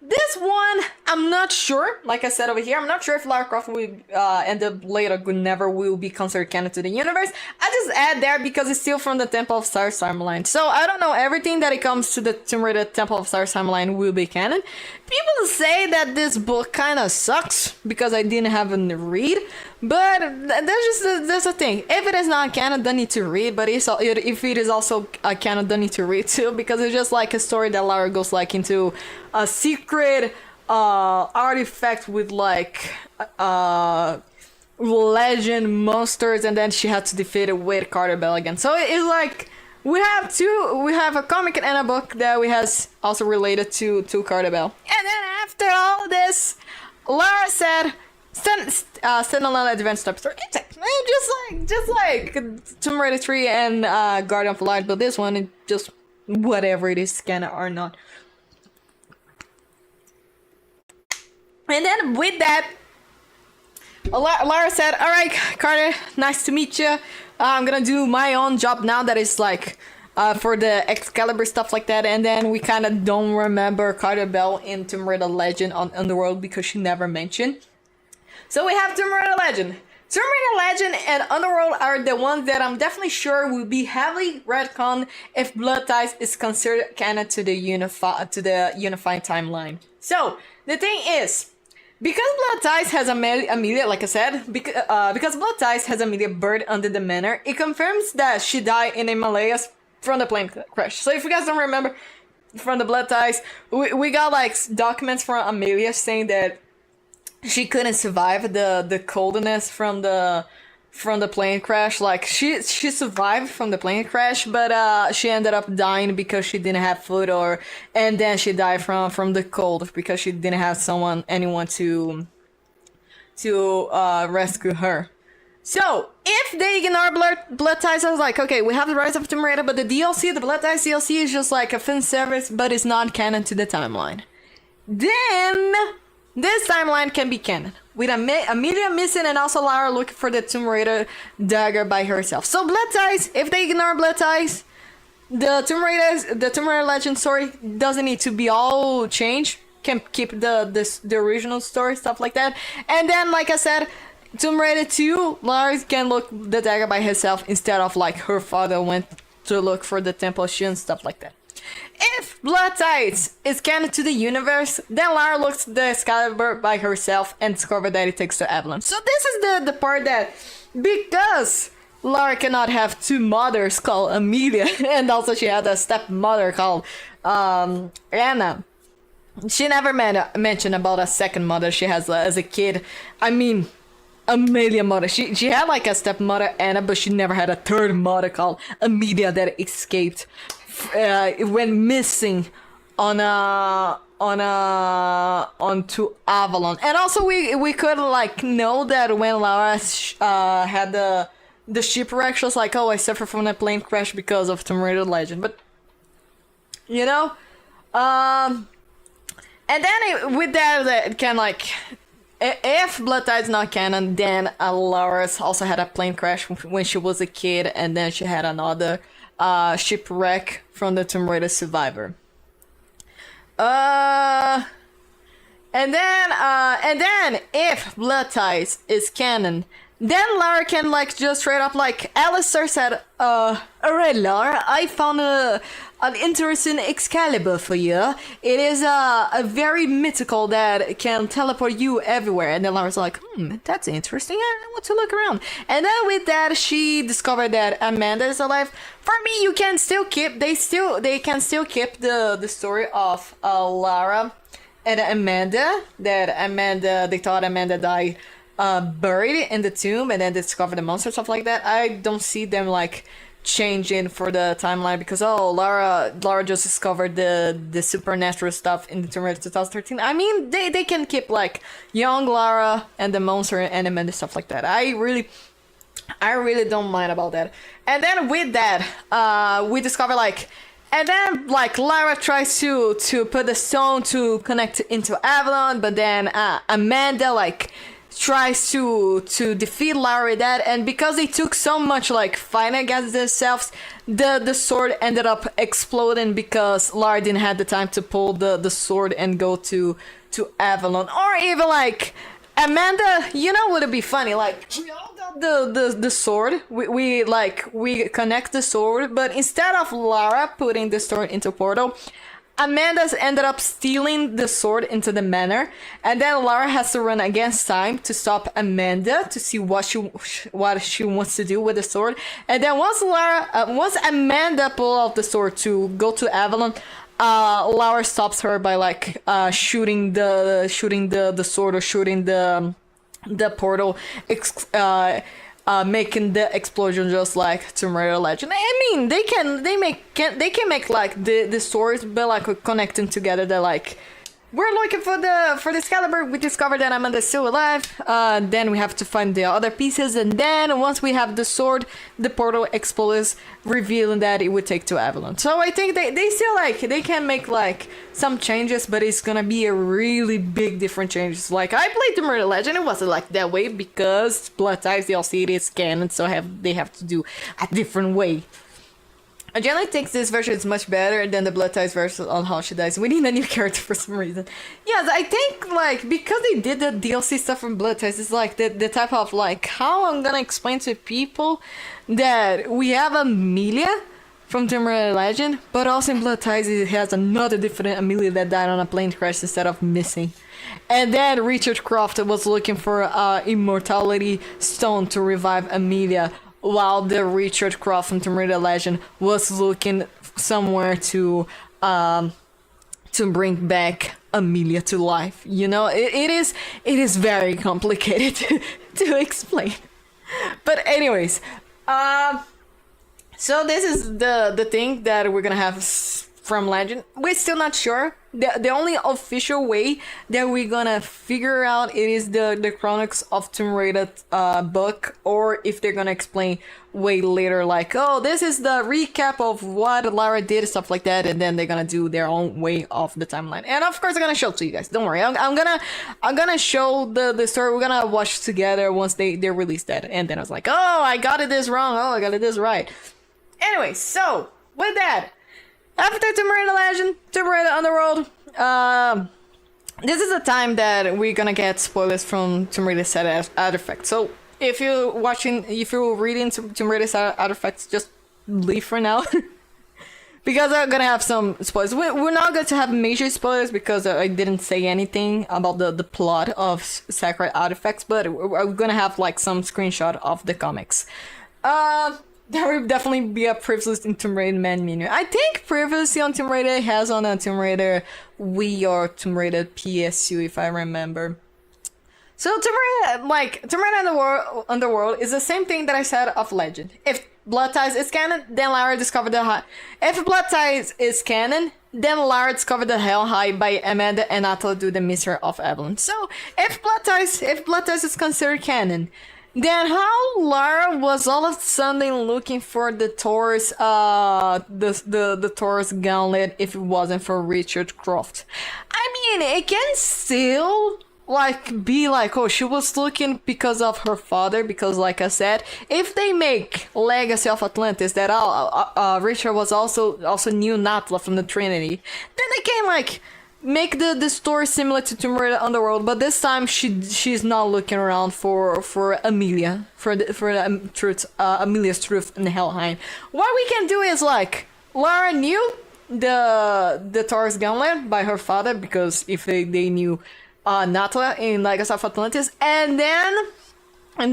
S1: This one, I'm not sure. Like I said over here, I'm not sure if Lara Croft will, and the Blade of Guinevere will be considered canon to the universe. I just add there because it's still from the Temple of Osiris timeline. So I don't know, everything that it comes to the Tomb Raider Temple of Osiris timeline will be canon. People say that this book kind of sucks because I didn't have a read. But there's a thing. If it is not canon, don't need to read. But if it is also a canon, don't need to read too, because it's just like a story that Lara goes like into a secret artifact with like legend monsters, and then she had to defeat it with Carter Bell again. So it's like We have a comic and a book that we has also related to Carter Bell. And then after all this, Lara said, standalone advanced type story. Just like Tomb Raider 3 and Guardian of the Light, but this one is just whatever it is, canon or not. And then with that, Lara said, "Alright, Carter, nice to meet you. I'm gonna do my own job now that is like for the Excalibur stuff like that." And then we kind of don't remember Carter Bell in Tomb Raider Legend on Underworld because she never mentioned. So we have Tomb Raider Legend. Tomb Raider Legend and Underworld are the ones that I'm definitely sure will be heavily retconned if Blood Ties is considered canon to the unifying timeline. So the thing is, because Blood Ties has Amelia, like I said, because Blood Ties has Amelia buried under the manor, it confirms that she died in the Himalayas from the plane crash. So if you guys don't remember from the Blood Ties, we got like documents from Amelia saying that she couldn't survive the coldness from the plane crash. Like she survived from the plane crash, but she ended up dying because she didn't have food, and then she died from the cold because she didn't have anyone to rescue her. So if they ignore Blood Ties, I was like, okay, we have the Rise of Tomb Raider, but the DLC, the Blood Ties DLC, is just like a fan service, but it's not canon to the timeline. Then this timeline can be canon, with Amelia missing and also Lara looking for the Tomb Raider dagger by herself. So Blood Ties, if they ignore Blood Ties, the Tomb Raider Legend story doesn't need to be all changed. Can keep the original story, stuff like that. And then, like I said, Tomb Raider 2, Lara can look the dagger by herself instead of like her father went to look for the Temple of Shun, stuff like that. If Blood Ties is canon to the universe, then Lara looks the Excalibur by herself and discovers that it takes to Avalon. So this is the part that, because Lara cannot have two mothers called Amelia, and also she had a stepmother called Anna, she never mentioned about a second mother she has as a kid. I mean, Amelia mother. She had like a stepmother Anna, but she never had a third mother called Amelia that escaped. Went missing onto Avalon. And also we could like know that when Lara had the shipwreck, she was like, oh, I suffer from a plane crash because of Tomb Raider Legend. But you know, and then with that it can like, if Blood Ties not canon, then Lara's also had a plane crash when she was a kid, and then she had another shipwreck from the Tomb Raider survivor. And then if Blood Ties is canon, then Lara can like just straight up like Alistair said, alright Lara, I found an interesting Excalibur for you. It is a very mythical that can teleport you everywhere. And then Lara's like, that's interesting. I want to look around. And then with that, she discovered that Amanda is alive. For me, you can still keep, they can still keep the story of Lara and Amanda. They thought Amanda died buried in the tomb and then discovered the monster, stuff like that. I don't see them like changing for the timeline because Lara just discovered the supernatural stuff in the Tomb Raider 2013. I mean, they can keep like young Lara and the monster and Amanda, stuff like that. I really don't mind about that. And then with that, we discover like, and then like Lara tries to put the stone to connect into Avalon, but then Amanda like tries to defeat Lara with that, and because they took so much like fighting against themselves, the sword ended up exploding because Lara didn't have the time to pull the sword and go to Avalon. Or even like Amanda, you know, would it be funny, like we all got the sword, we connect the sword, but instead of Lara putting the sword into portal, Amanda's ended up stealing the sword into the manor, and then Lara has to run against time to stop Amanda to see what she wants to do with the sword. And then once Amanda pull out the sword to go to Avalon, Lara stops her by like shooting the sword or shooting the portal, making the explosion just like Tomb Raider Legend. I mean, they can make like the stories, but like connecting together. They're like, we're looking for this caliber. We discovered that Amanda's still alive. Then we have to find the other pieces, and then once we have the sword, the portal explodes, revealing that it would take to Avalon. So I think they still like they can make like some changes, but it's gonna be a really big different changes. Like I played Tomb Raider Legend, it wasn't like that way because Blood Ties DLC it is canon, so they have to do a different way. I generally think this version is much better than the Blood Ties version on how she dies. We need a new character for some reason. Yes, I think, like, because they did the DLC stuff from Blood Ties, it's like the type of, like, how I'm gonna explain to people that we have Amelia from Tomb Raider Legend, but also in Blood Ties it has another different Amelia that died on a plane crash instead of missing. And then Richard Croft was looking for immortality stone to revive Amelia, while the Richard Croft from Tomb Raider Legend was looking somewhere to bring back Amelia to life. You know, it is very complicated to explain. But anyways, so this is the thing that we're gonna have from Legend. We're still not sure. The only official way that we're gonna figure out it is the Chronicles of Tomb Raider book, or if they're gonna explain way later, like, oh, this is the recap of what Lara did, stuff like that, and then they're gonna do their own way of the timeline. And of course, I'm gonna show it to you guys. Don't worry, I'm gonna show the story. We're gonna watch together once they release that. And then I was like, oh, I got it this wrong. Oh, I got it this right. Anyway, so with that. After Tomb Raider Legend, Tomb Raider Underworld, this is the time that we're gonna get spoilers from Tomb Raider Set Artifacts. So if you're reading Tomb Raider Set Artifacts, just leave for now. Because I'm gonna have some spoilers. We're not going to have major spoilers because I didn't say anything about the plot of Sacred Artifacts, but we're gonna have like some screenshot of the comics. There will definitely be a privilege in Tomb Raider Man menu. I think previously on Tomb Raider has on a Tomb Raider Wii or Tomb Raider PSU, if I remember. So Tomb Raider Underworld is the same thing that I said of Legend. If Blood Ties is canon, then Lara discovered the If Blood Ties is canon, then Lara discovered the Hell High by Amanda and Atla do the Mystery of Avalon. So if Blood Ties is considered canon, then how Lara was all of a sudden looking for the Taurus, the Taurus gauntlet if it wasn't for Richard Croft? I mean, it can still like be like, oh, she was looking because of her father, because like I said, if they make Legacy of Atlantis that Richard was also knew Natla from the Trinity, then they can like make the story similar to Tomb Raider Underworld, but this time she's not looking around for Amelia, for truth, Amelia's truth in Helheim. What we can do is like Lara knew the Taurus gauntlet by her father, because if they knew Natla in Legacy of Atlantis, and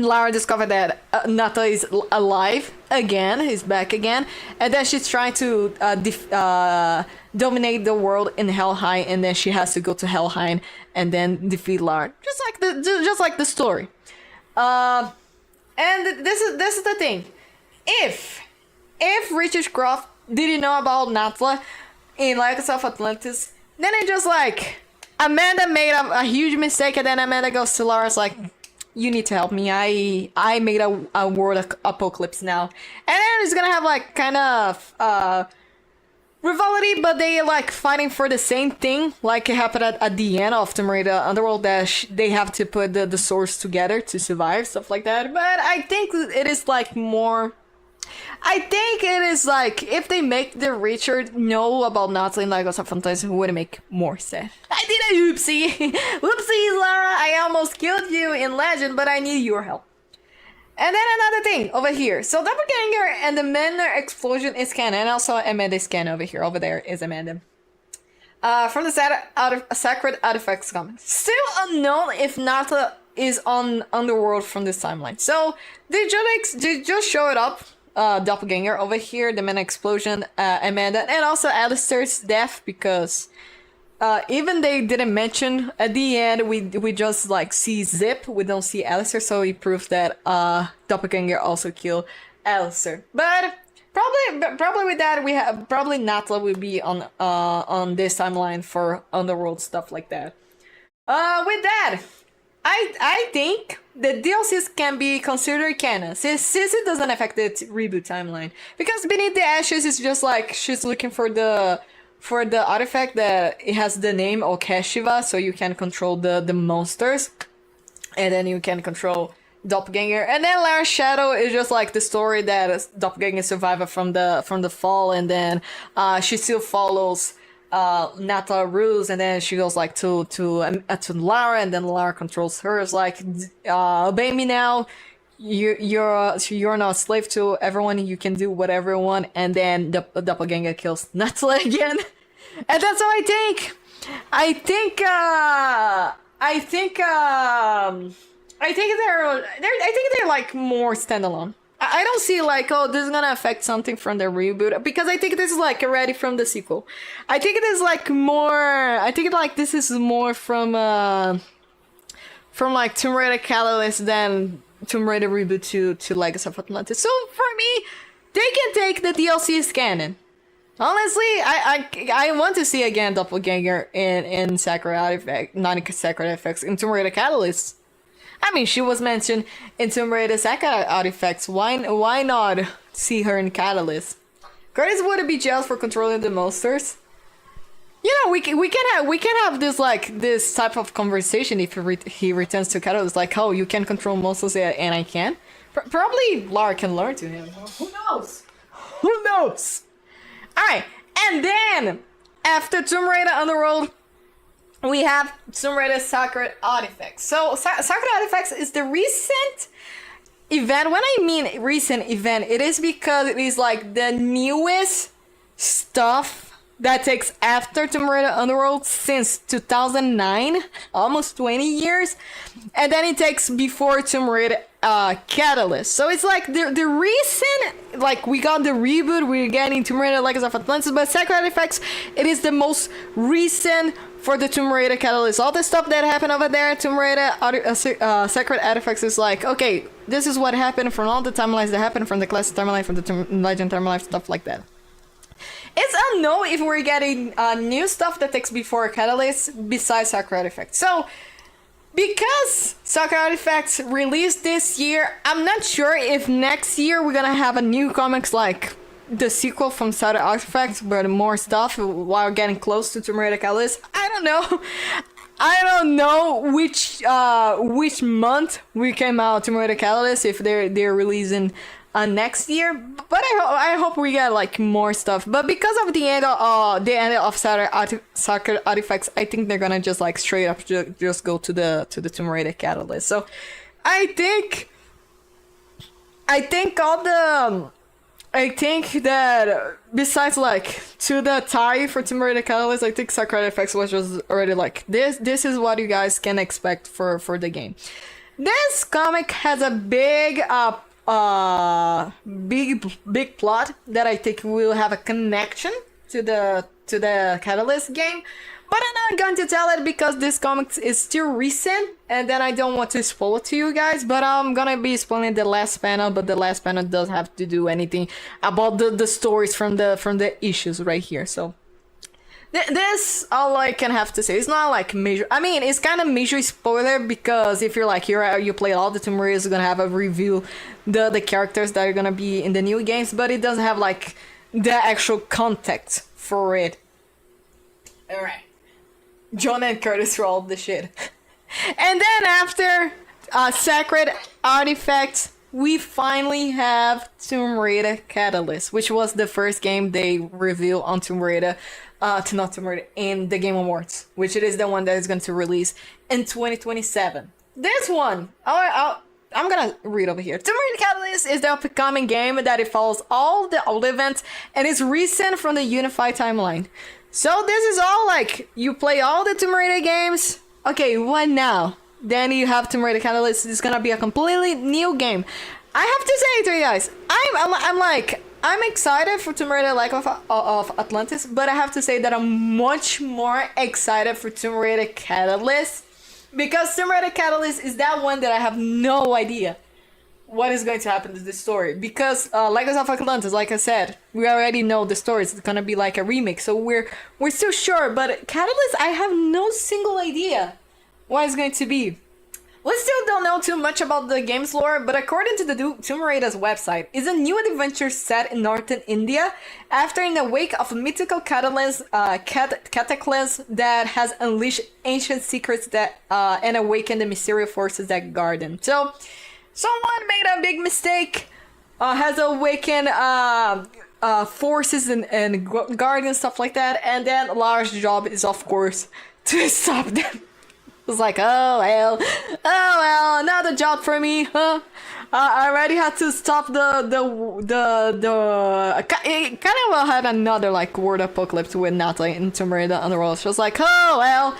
S1: Lara discovered that Natla is alive again, he's back again, and then she's trying to dominate the world in Helheim, and then she has to go to Helheim and then defeat Lara, just like the story. And this is the thing: if Richard Croft didn't know about Natla in Legacy of Atlantis, then it just like Amanda made a huge mistake, and then Amanda goes to Lara's like, you need to help me. I made a world apocalypse now. And then it's gonna have like kind of rivalry, but they like fighting for the same thing, like it happened at the end of Tomb Raider Underworld, that they have to put the swords together to survive, stuff like that. But I think it is like more... I think it is like, if they make the Richard know about Natla in Legacy of Atlantis, it would make more sense. I did a oopsie! Whoopsie, Lara! I almost killed you in Legend, but I need your help. And then another thing over here. So Doppelganger and the Manor explosion is canon, and also Amanda is canon over here. Over there is Amanda. From the Sacred Artifacts comics. Still unknown if Natla is on Underworld from this timeline. So they just show it up. Doppelganger over here, the Manor explosion, Amanda, and also Alistair's death, because even they didn't mention at the end, we just like see Zip, we don't see Alistair, so it proves that Doppelganger also killed Alistair. But probably with that we have probably Natla will be on this timeline for Underworld stuff like that. With that, I think the DLCs can be considered canon since it doesn't affect the reboot timeline, because Beneath the Ashes is just like she's looking for the artifact that it has the name Okeshiva, so you can control the monsters, and then you can control Doppelganger. And then Lara's Shadow is just like the story that Doppelganger survived from the fall, and then she still follows Nata rules, and then she goes like to Lara, and then Lara controls her. It's like obey me now. You're not a slave to everyone. You can do whatever you want. And then the Doppelganger kills Natla again, and that's how I think. I think they're like more standalone. I don't see like, oh, this is gonna affect something from the reboot, because I think this is like already from the sequel. I think it is like more. I think like this is more from like Tomb Raider Catalyst than Tomb Raider reboot to Legacy of Atlantis. So for me, they can take the DLC as canon. Honestly, I want to see again Doppelganger in Sacred Artifact, not Sacred Artifacts, in Tomb Raider Catalyst. I mean, she was mentioned in Tomb Raider Sacred Artifacts. Why not see her in Catalyst? Curtis would be jealous for controlling the monsters. You know, we can have this type of conversation if he returns to Catalyst. Like, oh, you can control monsters and I can. Probably Lara can learn to him. Who knows? Who knows? All right, and then after Tomb Raider Underworld, we have Tomb Raider Sacred Artifacts. So Sacred Artifacts is the recent event. When I mean recent event, it is because it is like the newest stuff that takes after Tomb Raider Underworld since 2009, almost 20 years, and then it takes before Tomb Raider Catalyst. So it's like the recent, like we got the reboot, we're getting Tomb Raider Legacy of Atlantis, but Sacred Artifacts, it is the most recent for the Tomb Raider Catalyst. All the stuff that happened over there, Tomb Raider Sacred Artifacts is like, okay, this is what happened from all the timelines that happened from the classic timeline, from the Legend timeline, stuff like that. It's unknown if we're getting new stuff that takes before Catalyst besides Sacred Artifacts. So, because Sacred Artifacts released this year, I'm not sure if next year we're gonna have a new comics like the sequel from Sacred Artifacts, but more stuff while getting close to Tomb Raider Catalyst. I don't know. I don't know which month we came out Tomb Raider Catalyst, if they're releasing next year, but I hope we get like more stuff. But because of the end of Sacred Artifacts, I think they're gonna just like straight up just go to the Tomb Raider Catalyst. So I think that besides like to the tie for Tomb Raider Catalyst, I think Sacred Artifacts was just already like this is what you guys can expect for the game. This comic has a big big plot that I think will have a connection to the Catalyst game, but I'm not going to tell it because this comic is still recent, and then I don't want to spoil it to you guys. But I'm gonna be spoiling the last panel, but the last panel doesn't have to do anything about the stories from the issues right here. So this all I can have to say. It's not like major. I mean, it's kind of major spoiler because if you're like you play all the Tomb Raiders, you're gonna have a review the characters that are gonna be in the new games, but it doesn't have like the actual context for it. All right, John and Curtis for all the shit, and then after Sacred Artifacts, we finally have Tomb Raider Catalyst, which was the first game they revealed on Tomb Raider. Not Tomb Raider, in the Game Awards, which it is the one that is going to release in 2027. This one, I'm gonna read over here. Tomb Raider Catalyst is the upcoming game that it follows all the old events and is recent from the Unified timeline. So this is all like, you play all the Tomb Raider games, okay, what now? Then you have Tomb Raider Catalyst. It's gonna be a completely new game. I have to say to you guys, I'm excited for Tomb Raider Like of Atlantis, but I have to say that I'm much more excited for Tomb Raider Catalyst, because Tomb Raider Catalyst is that one that I have no idea what is going to happen to this story. Because Legacy of Atlantis, like I said, we already know the story. It's gonna be like a remake, so we're still sure. But Catalyst, I have no single idea what it's going to be. We still don't know too much about the game's lore, but according to the Tomb Raider's website, it's a new adventure set in northern India after in the wake of a mythical cataclysm that has unleashed ancient secrets that and awakened the mysterious forces that guard them. So, someone made a big mistake, has awakened forces and guardians, stuff like that, and then Lara's job is, of course, to stop them. It's like, oh well, another job for me, huh? I already had to stop it kind of had another like word apocalypse with Natalie in Tomb Raider Underworld. She was like, oh well,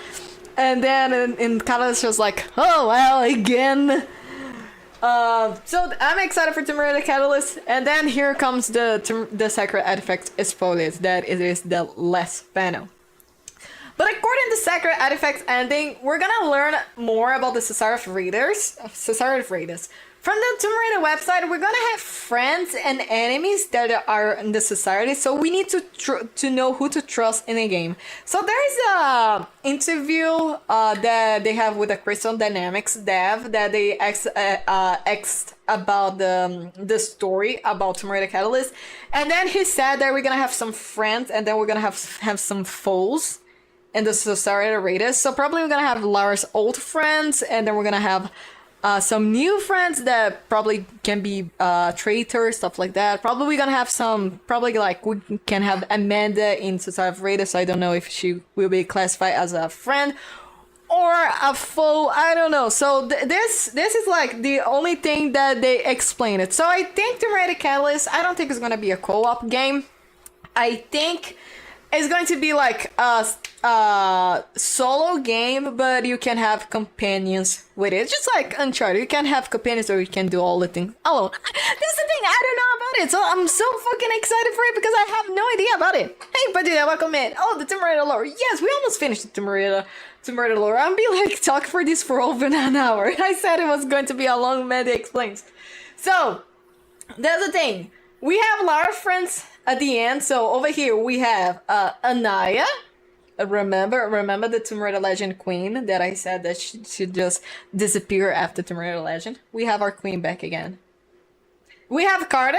S1: and then in Catalyst she was like, oh well, again. So I'm excited for Tomb Raider Catalyst, and then here comes the Sacred Artifact spoilers, that it is the last panel. But according to Sacred Artifacts ending, we're gonna learn more about the Society of Raiders. From the Tomb Raider website, we're gonna have friends and enemies that are in the society, so we need to know who to trust in the game. So there's a interview that they have with the Crystal Dynamics dev that they asked about the story about Tomb Raider Catalyst, and then he said that we're gonna have some friends and then we're gonna have some foes in the Society of Raiders. So probably we're gonna have Lara's old friends, and then we're gonna have some new friends that probably can be traitors, stuff like that. Probably we're gonna have we can have Amanda in Society of Raiders, so I don't know if she will be classified as a friend or a foe, I don't know. So this is like the only thing that they explain it. So I think Tomb Raider Catalyst, I don't think it's gonna be a co-op game. I think it's going to be like a solo game, but you can have companions with it. It's just like Uncharted. You can have companions or you can do all the things alone. That's the thing, I don't know about it. So I'm so fucking excited for it because I have no idea about it. Hey, buddy, welcome in. Oh, the Tomb Raider lore. Yes, we almost finished the Tomb Raider lore. I'm be like talking for this for over an hour. I said it was going to be a long Mandy Explains. So, that's the thing. We have Lara friends at the end. So over here we have Anaya. Remember the Tomb Raider Legend queen that I said that she should just disappear after Tomb Raider Legend. We have our queen back again. We have Carter.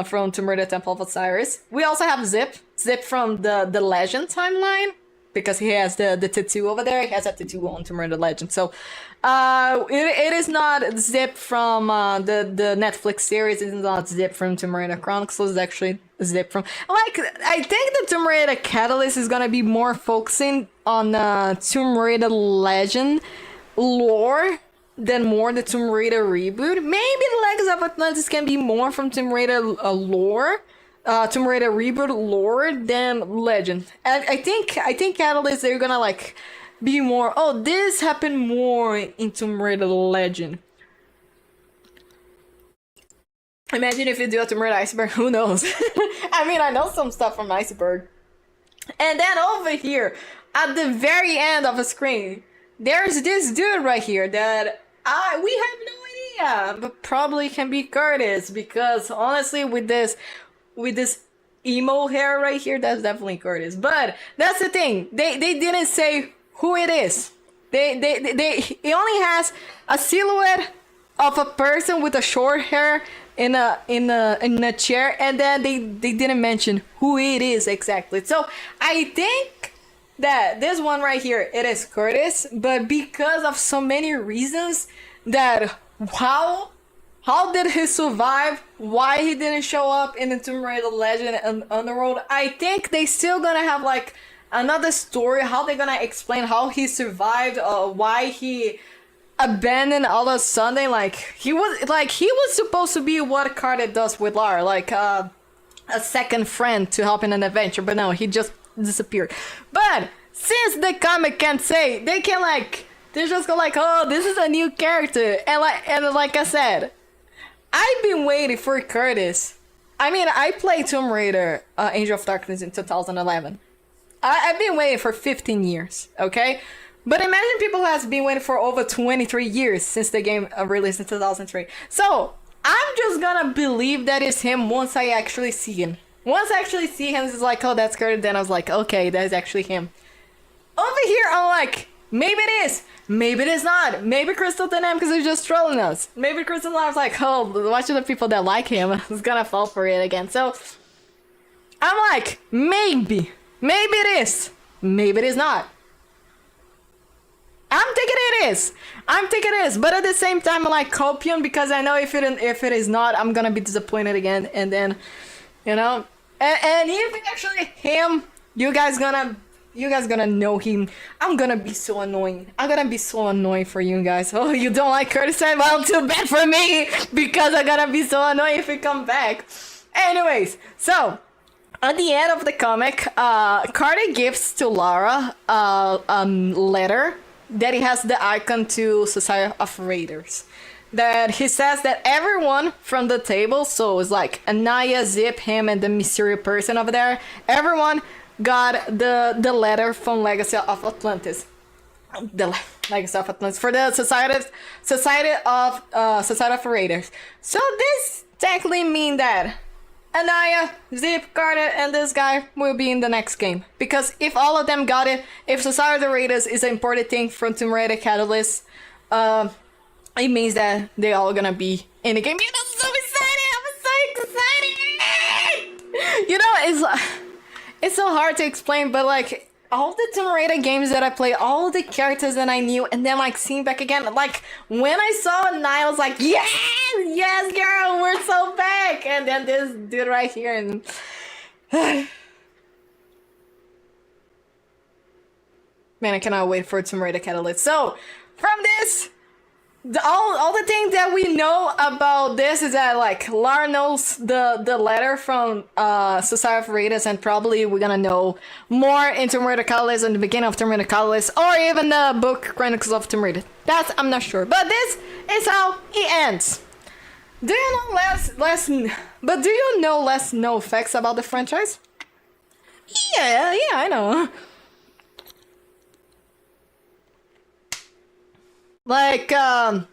S1: From Tomb Raider Temple of Osiris. We also have Zip from the Legend timeline, because he has the tattoo over there. He has a tattoo on Tomb Raider Legend. So it is not Zip from the Netflix series. It's not Zip from Tomb Raider Chronicles. It's actually Zip from... Like, I think the Tomb Raider Catalyst is gonna be more focusing on Tomb Raider Legend lore than more the Tomb Raider reboot. Maybe the Legacy of Atlantis can be more from Tomb Raider lore. Tomb Raider reboot lore than Legend. And I think Catalyst, they're gonna like be more, oh, this happened more in Tomb Raider Legend. Imagine if you do a Tomb Raider Iceberg, who knows? I mean, I know some stuff from Iceberg. And then over here, at the very end of the screen, there's this dude right here that we have no idea, but probably can be Curtis, because honestly, with this emo hair right here, that's definitely Curtis. But that's the thing, they didn't say who it is. It only has a silhouette of a person with a short hair in a chair, and then they didn't mention who it is exactly. So I think that this one right here, it is Curtis, but because of so many reasons that how did he survive? Why he didn't show up in the Tomb Raider Legend and Underworld? I think they still gonna have like another story. How they gonna explain how he survived? Why he abandoned all of a sudden? Like he was supposed to be what Carter does with Lara, like a second friend to help in an adventure. But no, he just disappeared. But since the comic can't say, they can like they just go like, oh, this is a new character, and like I said, I've been waiting for Curtis I mean, I played Tomb Raider, Angel of Darkness in 2011. I've been waiting for 15 years, okay? But imagine people who has been waiting for over 23 years since the game released in 2003. So, I'm just gonna believe that it's him once I actually see him. Once I actually see him, it's like, oh, that's Kurt. Then I was like, okay, that's actually him. Over here, I'm like, maybe it is. Maybe it is not. Maybe Crystal Dynamics is just trolling us. Maybe Crystal Dynamics like, oh, watch the people that like him is gonna fall for it again. So, I'm like, maybe. Maybe it is. Maybe it is not. I'm thinking it is. I'm thinking it is. But at the same time, I'm like copium because I know if it is not, I'm gonna be disappointed again. And then, you know, and if it's actually him, you guys gonna know him. I'm gonna be so annoying. I'm gonna be so annoying for you guys. Oh, you don't like Curtis? Well, too bad for me because I'm gonna be so annoying if he come back. Anyways, so. At the end of the comic, Carter gives to Lara a letter that he has the icon to Society of Raiders. That he says that everyone from the table, so it's like Anaya, Zip, him, and the mysterious person over there, everyone got the letter from Legacy of Atlantis. The Legacy of Atlantis for the Society of Raiders. So this technically means that Anaya, Zip, Carter, and this guy will be in the next game. Because if all of them got it, if Society of the Raiders is an important thing from Tomb Raider Catalyst, it means that they're all gonna be in the game. You know, I'm so excited! I'm so excited! You know, it's so hard to explain, but like, all the Tomb Raider games that I played, all the characters that I knew, and then like seeing back again, like when I saw Anaya, I was like, yes, yes, girl, we're so back. And then this dude right here, and man, I cannot wait for Tomb Raider Catalyst. So from this, all the things that we know about this is that like Lara knows the letter from Society of Raiders, and probably we're gonna know more in Tomb Raider Catalyst in the beginning of Tomb Raider Catalyst, or even the book Chronicles of Tomb Raider. That's I'm not sure, but this is how it ends. Do you know But do you know less no facts about the franchise? Yeah, I know. Like, I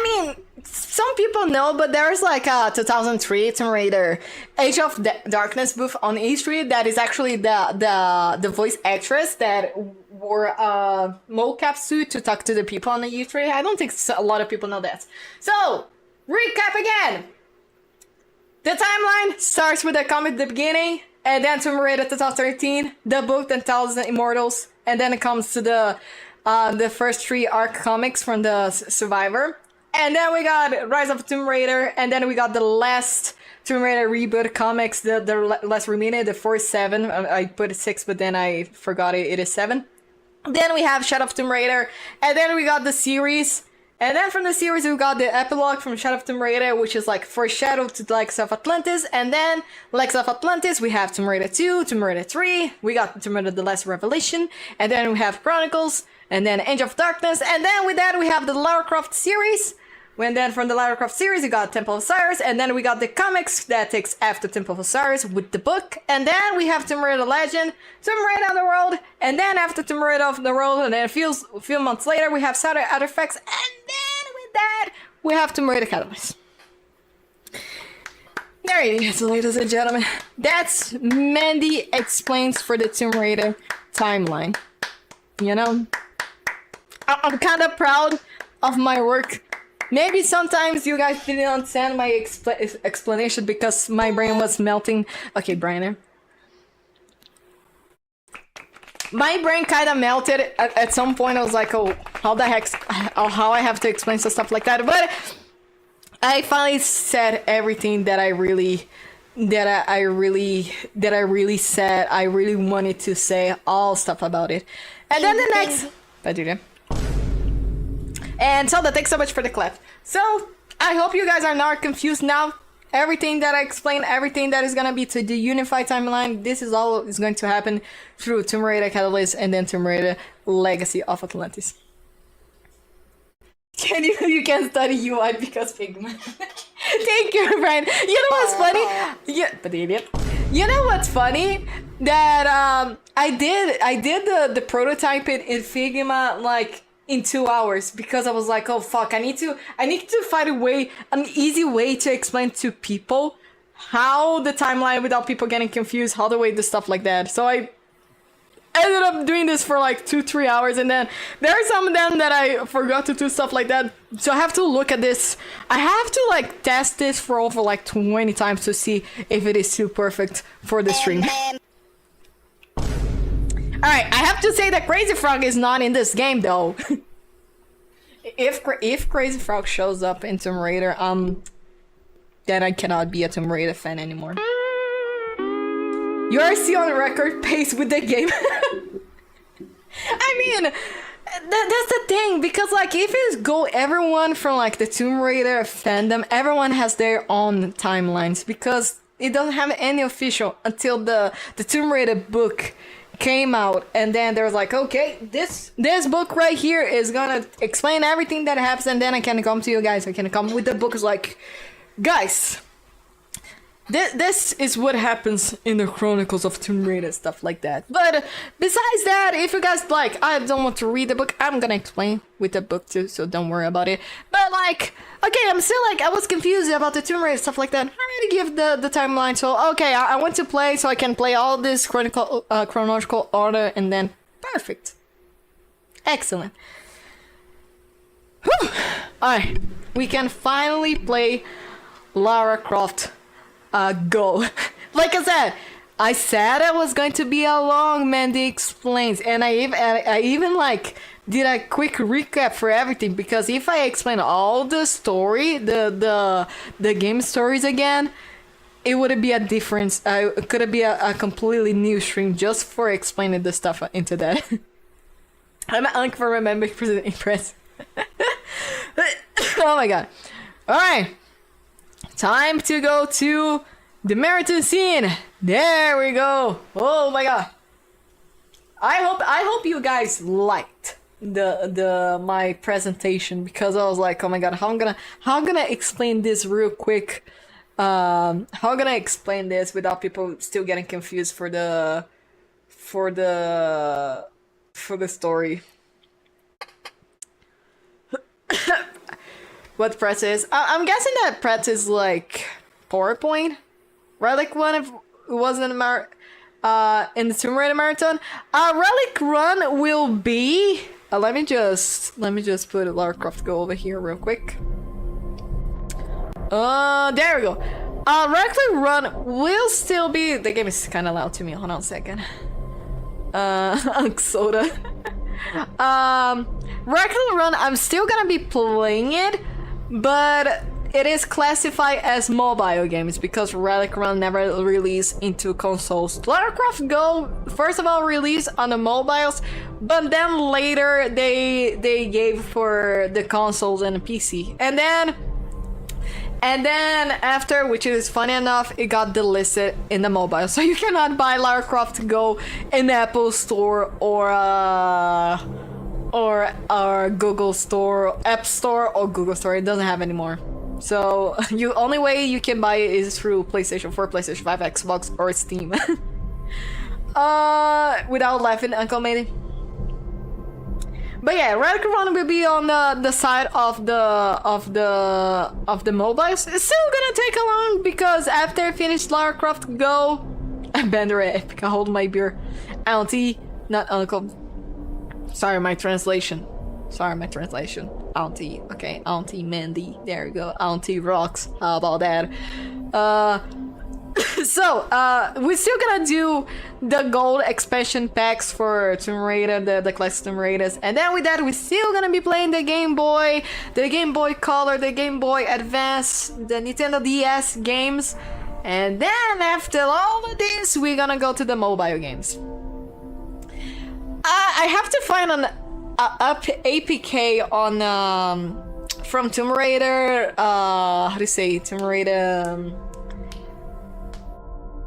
S1: mean, some people know, but there's like a 2003 Tomb Raider Age of Darkness booth on E3 that is actually the voice actress that wore a mocap suit to talk to the people on the E3. I don't think a lot of people know that. So, recap again. The timeline starts with the comic at the beginning, and then Tomb Raider 2013, the book that tells the Immortals, and then it comes to the first 3 arc comics from the Survivor. And then we got Rise of Tomb Raider, and then we got the last Tomb Raider reboot comics, the last remaining, the 4-7. I put it 6, but then I forgot it is 7. Then we have Shadow of Tomb Raider, and then we got the series. And then from the series, we got the epilogue from Shadow of Tomb Raider, which is like foreshadow to Legacy of Atlantis. And then Legacy of Atlantis, we have Tomb Raider 2, Tomb Raider 3, we got Tomb Raider The Last Revelation, and then we have Chronicles, and then Angel of Darkness, and then with that we have the Lara Croft series. And then from the Lara Croft series, we got Temple of Osiris, and then we got the comics that takes after Temple of Osiris with the book, and then we have Tomb Raider Legend, Tomb Raider Underworld, and then after Tomb Raider Underworld, and then a few months later, we have Saturday Artifacts, and then with that, we have Tomb Raider Catalyst. There it is, ladies and gentlemen. That's Mandy Explains for the Tomb Raider timeline. You know? I'm kind of proud of my work. Maybe sometimes you guys didn't understand my explanation because my brain was melting. Okay, Brian. My brain kind of melted at some point. I was like, oh, how the heck, how I have to explain some stuff like that. But I finally said everything that I really said. I really wanted to say all stuff about it. And then the next... Bye, Julia. And so thanks so much for the clap. So I hope you guys are not confused now. Everything that I explained, everything that is gonna be to the unified timeline, this is all is going to happen through Tomb Raider Catalyst and then Tomb Raider Legacy of Atlantis. You can study UI because Figma. Thank you, Brian. You know what's funny? You know what's funny? That I did the prototype in Figma like in 2 hours because I was like, oh fuck, I need to find an easy way to explain to people how the timeline without people getting confused, how the way the stuff like that. So I ended up doing this for like 2-3 hours, and then there are some of them that I forgot to do stuff like that. So I have to look at this. I have to like test this for over like 20 times to see if it is too perfect for the stream. Alright, I have to say that Crazy Frog is not in this game though. If Crazy Frog shows up in Tomb Raider, then I cannot be a Tomb Raider fan anymore. You are still on record pace with the game. I mean, that's the thing, because like if you go everyone from like the Tomb Raider fandom, everyone has their own timelines because it doesn't have any official until the Tomb Raider book came out, and then there was like, okay, this book right here is gonna explain everything that happens, and then I can come to you guys. I can come with the book is like, guys, this is what happens in the Chronicles of Tomb Raider, stuff like that. But besides that, if you guys like, I don't want to read the book, I'm gonna explain with the book too, so don't worry about it. But like, okay, I'm still like, I was confused about the Tomb Raider, stuff like that. I already give the timeline, so okay, I want to play, so I can play all this chronological order, and then perfect. Excellent. Whew. Alright, we can finally play Lara Croft. Go. Like I said it was going to be a long Mandy Explains, and I even like did a quick recap for everything, because if I explain all the story, the game stories again, it would be a difference. It could be a completely new stream just for explaining the stuff into that. I'm like for remembering impressed. Oh my god. Alright. Time to go to the marathon scene. There we go. Oh my god. I hope you guys liked my presentation, because I was like, oh my god, how I'm gonna explain this real quick. How I'm gonna explain this without people still getting confused for the story. What press is? I'm guessing that press is like PowerPoint, Relic Run if it wasn't in the Tomb Raider marathon. Relic Run will be. Let me just put Lara Croft Go over here real quick. There we go. Relic Run will still be. The game is kind of loud to me. Hold on a second. Soda. Relic Run. I'm still gonna be playing it, but it is classified as mobile games because Relic Run never released into consoles. Lara Croft Go, first of all, released on the mobiles, but then later they gave for the consoles and the PC. And then after, which is funny enough, it got delisted in the mobile. So you cannot buy Lara Croft Go in Apple Store or Google Store, App Store or Google Store. It doesn't have anymore. So only way you can buy it is through PlayStation 4, PlayStation 5, Xbox, or Steam. Without laughing, Uncle Matey. But yeah, Relic Run will be on the side of the mobiles. It's still gonna take a long, because after I finish Lara Croft Go, Bender Epic, I hold my beer. Auntie, not uncle. Sorry, my translation. Auntie, okay, Auntie Mandy. There we go. Auntie rocks. How about that? So, we're still gonna do the gold expansion packs for Tomb Raider, the classic Tomb Raiders. And then with that, we're still gonna be playing the Game Boy Color, the Game Boy Advance, the Nintendo DS games. And then after all of this, we're gonna go to the mobile games. I have to find an APK on from Tomb Raider. How do you say Tomb Raider?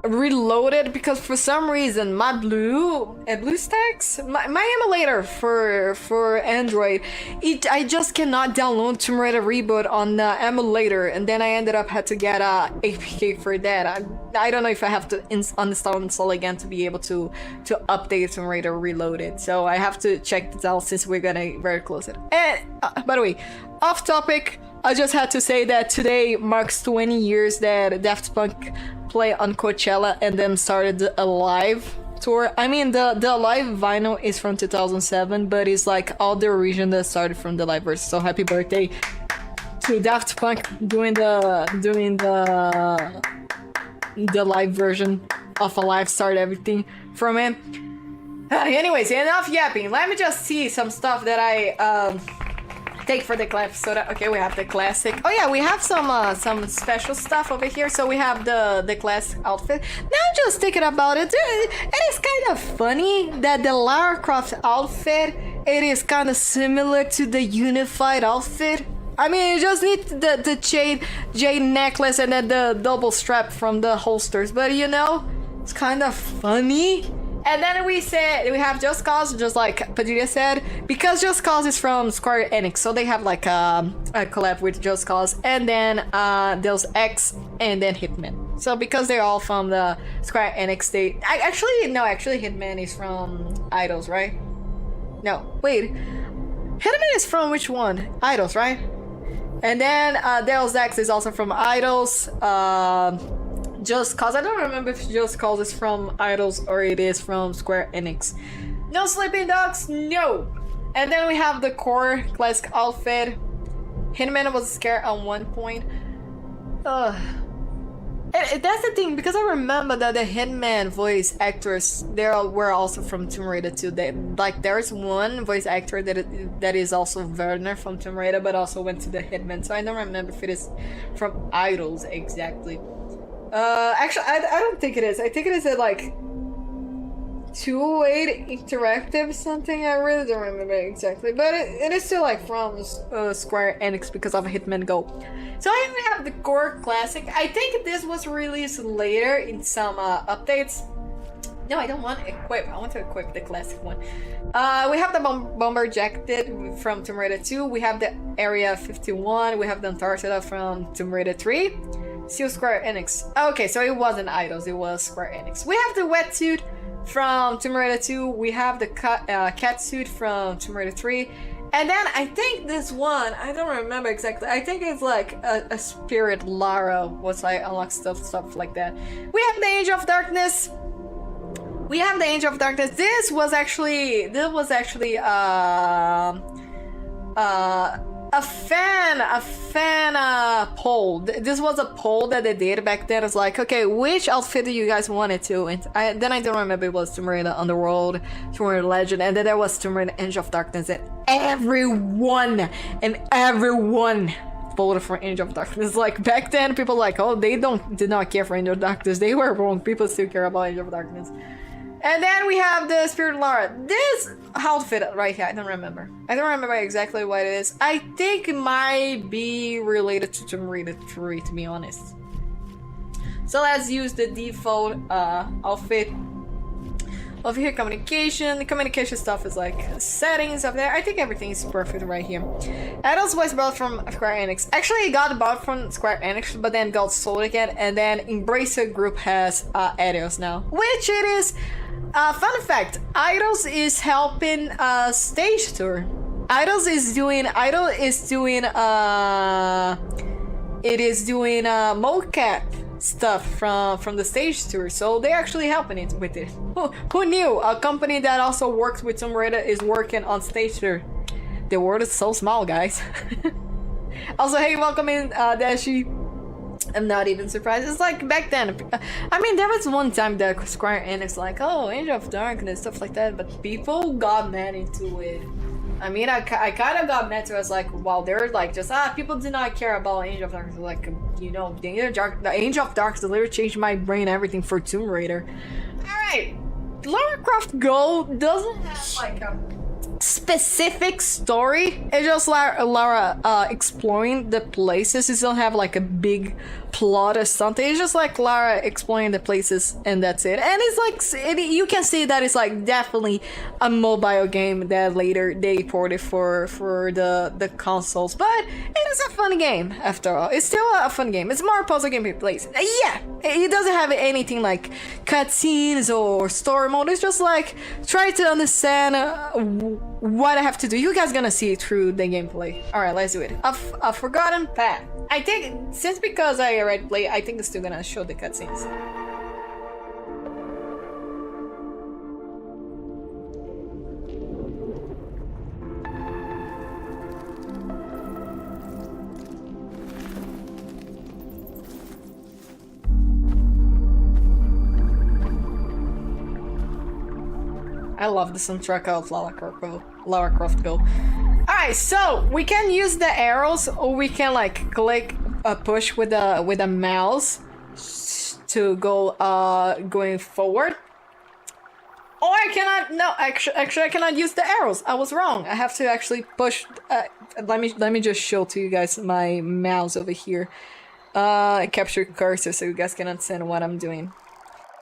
S1: Reloaded because for some reason my BlueStacks, my emulator for Android, I just cannot download Tomb Raider Reboot on the emulator, and then I ended up had to get a APK for that. I don't know if I have to install again to be able to update Tomb Raider Reloaded, so I have to check this out since we're gonna very close it. And by the way, off topic, I just had to say that today marks 20 years that Daft Punk play on Coachella and then started a live tour. I mean, the live vinyl is from 2007, but it's like all the region that started from the live version. So happy birthday to Daft Punk doing the live version of a live start everything from it. Anyways, enough yapping. Let me just see some stuff that I take for the episode. Okay, we have the classic. Oh yeah, we have some special stuff over here. So we have the classic outfit. Now just thinking about it, it is kind of funny that the Lara Croft outfit, it is kind of similar to the unified outfit. I mean, you just need the jade necklace and then the double strap from the holsters, but you know, it's kind of funny. And then we have Just Cause, just like Padilla said, because Just Cause is from Square Enix, so they have like a collab with Just Cause, and then Deus Ex, and then Hitman. So because they're all from the Square Enix, actually Hitman is from Idols, right? No, wait, Hitman is from which one? Idols, right? And then Deus Ex is also from Idols. Just Cause, I don't remember if Just Cause is from Idols or it is from Square Enix. No sleeping dogs, no. And then we have the core classic outfit. Hitman was scared at one point. That's the thing, because I remember that the Hitman voice actors, were also from Tomb Raider 2. There's one voice actor that is also Werner from Tomb Raider, but also went to the Hitman. So I don't remember if it is from Idols exactly. Actually, I don't think it is. I think it is like two-way interactive something. I really don't remember exactly, but it is still like from Square Enix because of Hitman Go. So here we have the core classic. I think this was released later in some updates. No, I don't want to equip. I want to equip the classic one. We have the bomber jacket from Tomb Raider 2. We have the Area 51. We have the Antarctica from Tomb Raider 3. Still Square Enix. Okay, so it wasn't Idols, it was Square Enix. We have the wetsuit from Tomb Raider 2. We have the cat suit from Tomb Raider 3. And then I think this one, I don't remember exactly. I think it's like a spirit Lara was like unlock stuff like that. We have the Angel of Darkness. This was actually a fan poll. This was a poll that they did back then. It's like, okay, which outfit do you guys wanted to? And I don't remember, it was Tomb Raider Underworld, Tomb Raider Legend, and then there was Tomb Raider Angel of Darkness, and everyone voted for Angel of Darkness. Like back then, people like, oh, they did not care for Angel of Darkness. They were wrong. People still care about Angel of Darkness. And then we have the Spirit Lara. This outfit right here, I don't remember exactly what it is. I think it might be related to Tomb Raider 3, to be honest. So let's use the default outfit. Over here, communication. The communication stuff is like settings up there. I think everything is perfect right here. Adults voice bought from Square Enix. Actually, it got bought from Square Enix, but then got sold again. And then Embracer Group has Adios now, which it is. Fun fact: Idols is helping stage tour. Idols is doing mocap stuff from the stage tour, so they're actually helping it with it. Who knew? A company that also works with Tomb Raider is working on stage tour. The world is so small, guys. Also, hey, welcome in, Dashi. I'm not even surprised. It's like back then. I mean, there was one time that Square Enix like, oh, Angel of Darkness, stuff like that, but people got mad into it. I mean, I kind of got mad to it. I was like, wow, they're like just, people do not care about Angel of Darkness. Like, you know, the Angel of Darkness literally changed my brain, everything for Tomb Raider. Alright, Lara Croft Go doesn't have like specific story. It's just Lara exploring the places. It don't have like a big plot or something. It's just like Lara exploring the places and that's it. And it's like you can see that it's like definitely a mobile game that later they ported for the consoles. But it is a fun game after all. It's still a fun game. It's more a puzzle game plays. Yeah, it doesn't have anything like cutscenes or story mode. It's just like try to understand what I have to do. You guys gonna see it through the gameplay. All right, let's do it. I've forgotten path. I think since because I already played, I think it's still gonna show the cutscenes. I love the soundtrack of Lara Croft Go. Alright, so we can use the arrows or we can like click push with a mouse to go going forward. Or I cannot, no, actually I cannot use the arrows. I was wrong. I have to actually push, let me just show to you guys my mouse over here. Capture cursor so you guys can understand what I'm doing.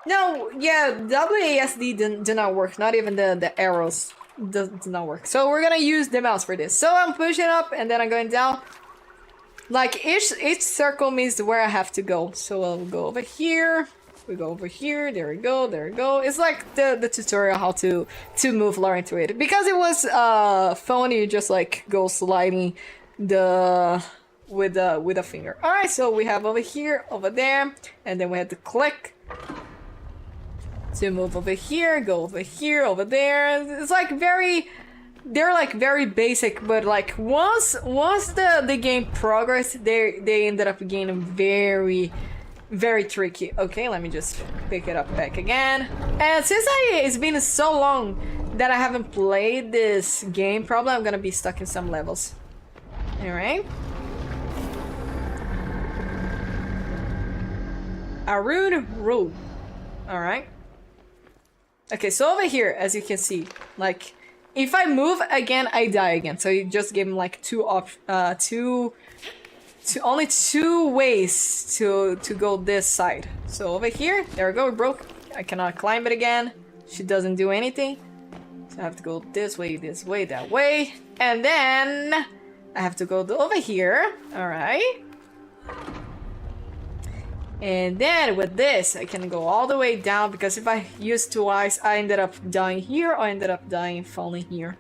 S1: No, yeah, WASD do not work. Not even the arrows do not work. So we're gonna use the mouse for this. So I'm pushing up and then I'm going down. Like each circle means where I have to go. So I'll go over here. We go over here. There we go. There we go. It's like the tutorial how to move Lara into it. Because it was phone, you just like go sliding with a finger. All right. So we have over here, over there, and then we have to click to move over here, go over here, over there. It's like they're like very basic, but like once the game progressed, they ended up getting very tricky. Okay, let me just pick it up back again. And since it's been so long that I haven't played this game, probably I'm gonna be stuck in some levels. All right. Arud Road. All right. Okay, so over here, as you can see, like, if I move again, I die again. So you just give him like only two ways to go this side. So over here, there we go, we're broke. I cannot climb it again. She doesn't do anything. So I have to go this way, that way. And then I have to go over here, all right? And then with this, I can go all the way down because if I use twice, I ended up dying here or I ended up dying falling here.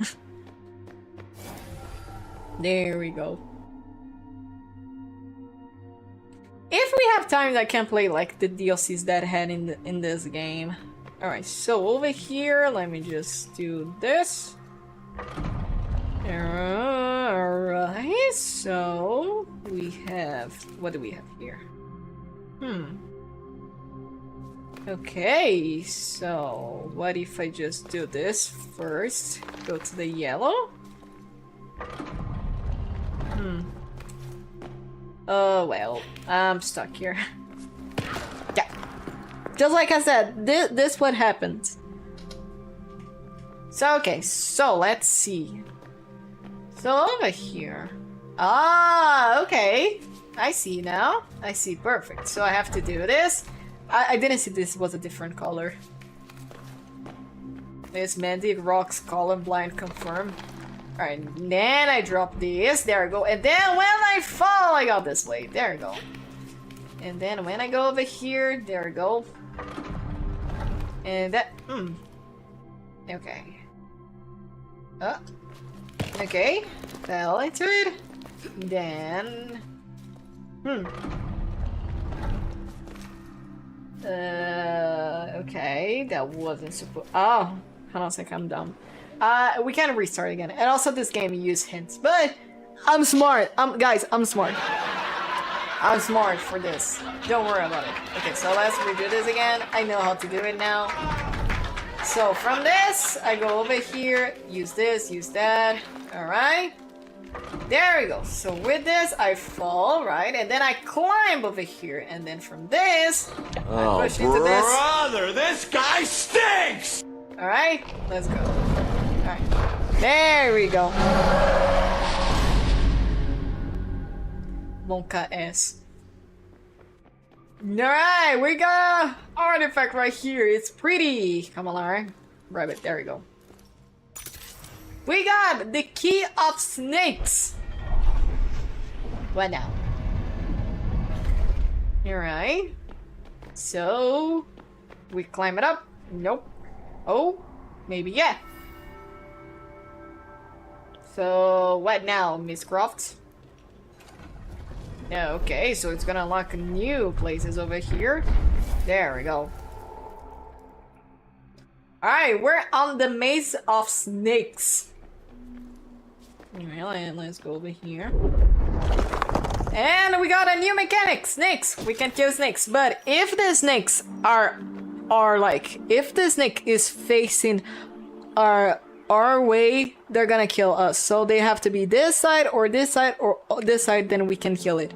S1: There we go. If we have time, I can play like the DLCs that I had in this game. Alright, so over here, let me just do this. Alright, so we have, what do we have here? Okay, so what if I just do this first? Go to the yellow? Oh well, I'm stuck here. Yeah. Just like I said, this what happens. So okay, so let's see. So over here. Ah, okay. I see now. I see, perfect. So I have to do this. I didn't see this was a different color. This Mandy rocks column blind confirm. Alright, then I drop this. There we go. And then when I fall, I go this way. There we go. And then when I go over here, there we go. And that. Okay. Okay. Fell into it. Then. Okay, that wasn't supposed. Oh, hold on a second, I'm dumb. We can restart again. And also, this game use hints, but I'm smart. Guys, I'm smart. I'm smart for this. Don't worry about it. Okay, so let's redo this again. I know how to do it now. So from this, I go over here, use this, use that. All right. There we go. So with this, I fall, right? And then I climb over here. And then from this, I push into this.
S2: Brother, this guy stinks!
S1: Alright, let's go. Alright. There we go. Monka S. Alright, we got an artifact right here. It's pretty. Come on, Lara. Grab it. There we go. We got the key of snakes. What now? Alright. So, we climb it up. Nope. Oh, maybe yeah. So, what now, Miss Croft? Okay, so it's gonna unlock new places over here. There we go. Alright, we're on the Maze of Snakes. Alright, let's go over here. And we got a new mechanic! Snakes! We can kill snakes, but if the snakes are like, if the snake is facing our way, they're gonna kill us. So they have to be this side or this side, then we can kill it.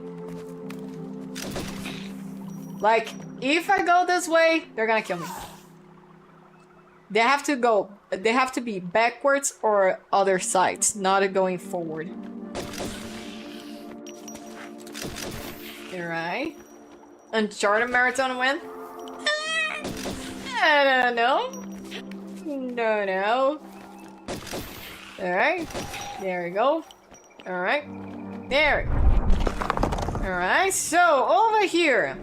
S1: Like, if I go this way, they're gonna kill me. They have to be backwards or other sides, not going forward. Alright. Uncharted Marathon win? I don't know. No. Alright. There we go. Alright. There. Alright, so over here.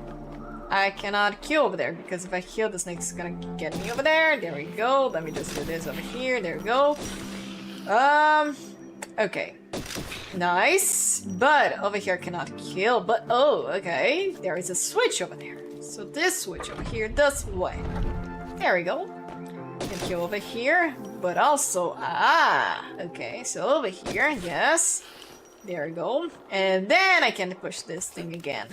S1: I cannot kill over there because if I kill, the snake's gonna get me over there. There we go. Let me just do this over here. There we go. Okay. Nice. But over here I cannot kill. But oh, okay. There is a switch over there. So this switch over here does what? There we go. Can kill over here. But also, okay. So over here, yes. There we go. And then I can push this thing again.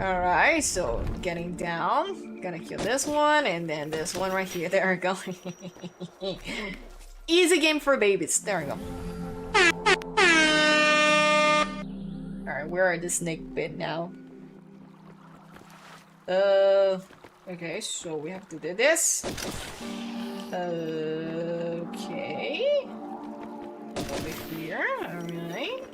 S1: Alright, so getting down. Gonna kill this one and then this one right here. There we go. Easy game for babies. There we go. Alright, where are the snake pit now? Okay, so we have to do this. Okay. Over here, alright.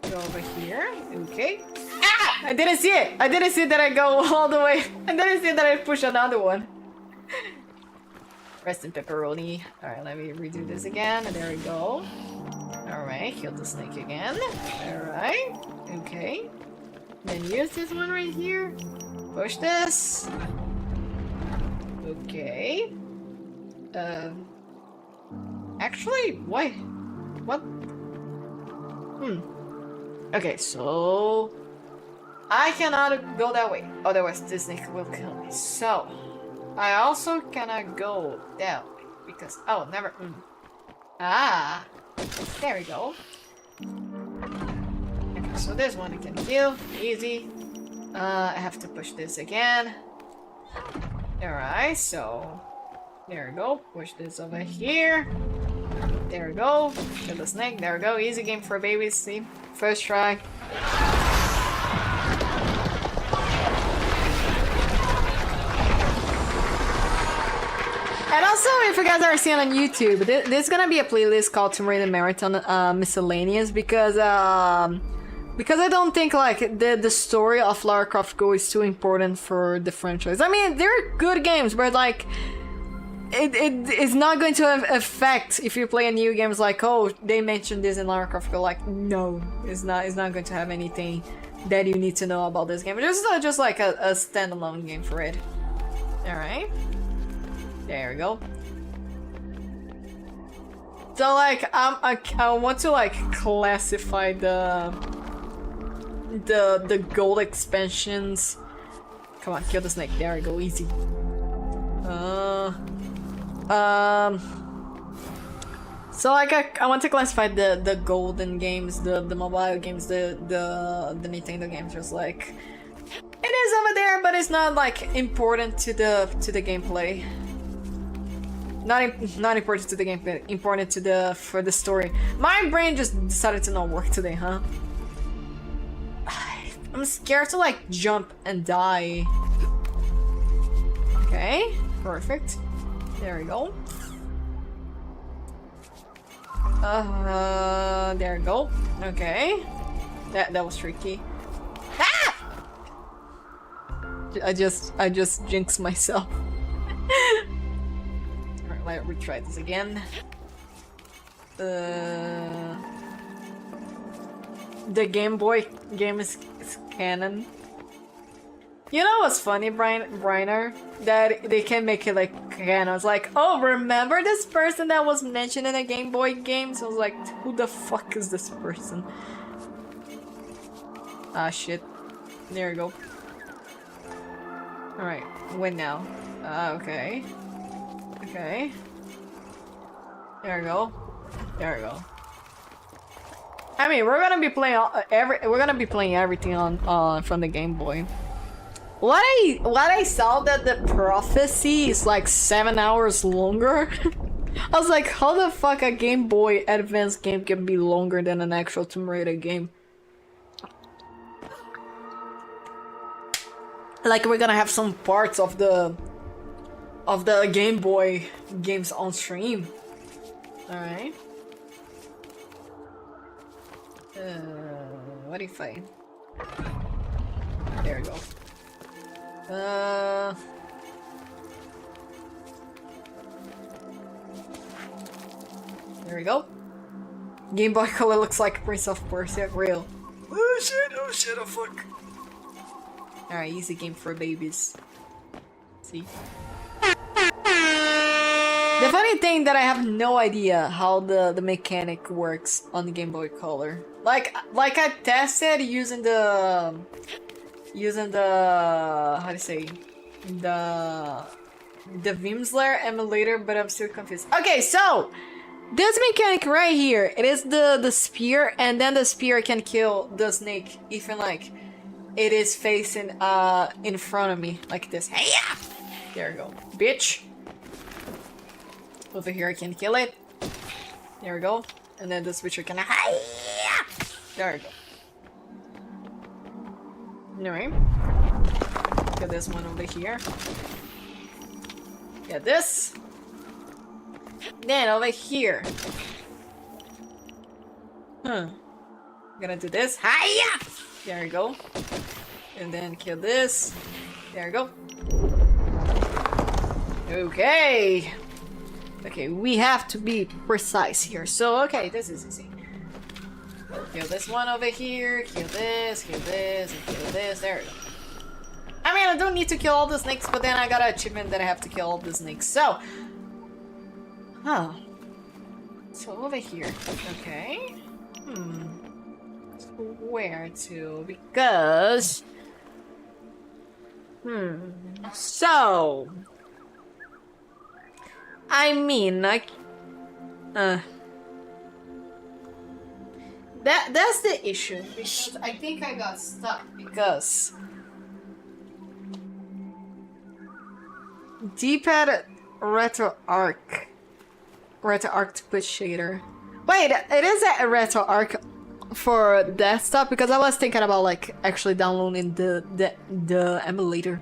S1: Go over here, okay. Ah! I didn't see it! I didn't see that I go all the way. I didn't see that I push another one. Rest in pepperoni. Alright, let me redo this again. There we go. Alright, kill the snake again. Alright, okay. Then use this one right here. Push this. Okay. Actually, why? What? Okay, so I cannot go that way, otherwise this snake will kill me. So I also cannot go that way because never. There we go. Okay, so this one I can kill easy. I have to push this again. Alright, so there we go. Push this over here. There we go. Kill the snake. There we go. Easy game for babies. See? First try. And also, if you guys are seeing on YouTube, there's gonna be a playlist called Tomb Raider Marathon Miscellaneous because I don't think like the story of Lara Croft Go is too important for the franchise. I mean, they're good games, but like it's not going to affect if you play a new games like, oh, they mentioned this in Lara Croft Go. Like, no, it's not going to have anything that you need to know about this game. It's just like a standalone game for it. All right, there we go. So like I want to like classify the gold expansions. Come on, kill the snake. There we go, easy. So like I want to classify the golden games, the mobile games, the Nintendo games. Just like it is over there, but it's not like important to the gameplay. Not important to the gameplay. Important to for the story. My brain just decided to not work today, huh? I'm scared to like jump and die. Okay, perfect. There we go. There we go. Okay. That was tricky. Ah! I just jinxed myself. Alright, let's retry this again. The Game Boy game is canon. You know what's funny, Briner? That they can make it like canon. It's like, oh, remember this person that was mentioned in a Game Boy game? So I was like, who the fuck is this person? Ah, shit. There we go. Alright, win now. Okay. Okay. There we go. There we go. I mean, we're gonna be playing everything on from the Game Boy. What I saw that the prophecy is like 7 hours longer. I was like, how the fuck a Game Boy Advance game can be longer than an actual Tomb Raider game? Like we're gonna have some parts of the Game Boy games on stream. Alright. What if I... There we go. There we go. Game Boy Color looks like Prince of Persia, real. Oh shit, oh fuck. Alright, easy game for babies. See? The funny thing that I have no idea how the mechanic works on the Game Boy Color. Like I tested using the how do you say the Vimsler emulator, but I'm still confused. Okay, so this mechanic right here, it is the spear, and then the spear can kill the snake if like it is facing in front of me like this. Hey, yeah! There we go, bitch. Over here I can kill it. There we go. And then the switcher can... There we go. Anyway. Get this one over here. Get this. Then over here. I'm gonna do this. Hiya! There we go. And then kill this. There we go. Okay. Okay, we have to be precise here. So, okay, this is easy. Kill this one over here, kill this, and kill this. There we go. I mean, I don't need to kill all the snakes, but then I got an achievement that I have to kill all the snakes. So, so over here. Okay. So where to? Because... So... I mean, like, that's the issue, because I think I got stuck because D-pad retro arc to push shader. Wait, it is a retro arc for desktop, because I was thinking about like actually downloading the emulator.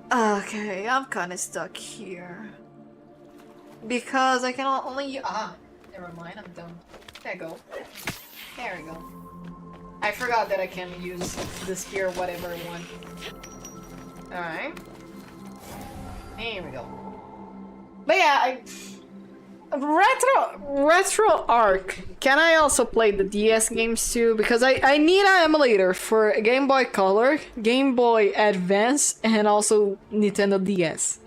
S1: Okay, I'm kind of stuck here. Because I can only... never mind, I'm done. There we go. There we go. I forgot that I can use the spear whatever I want. Alright. There we go. But yeah, Retro Arc. Can I also play the DS games too? Because I need an emulator for Game Boy Color, Game Boy Advance, and also Nintendo DS.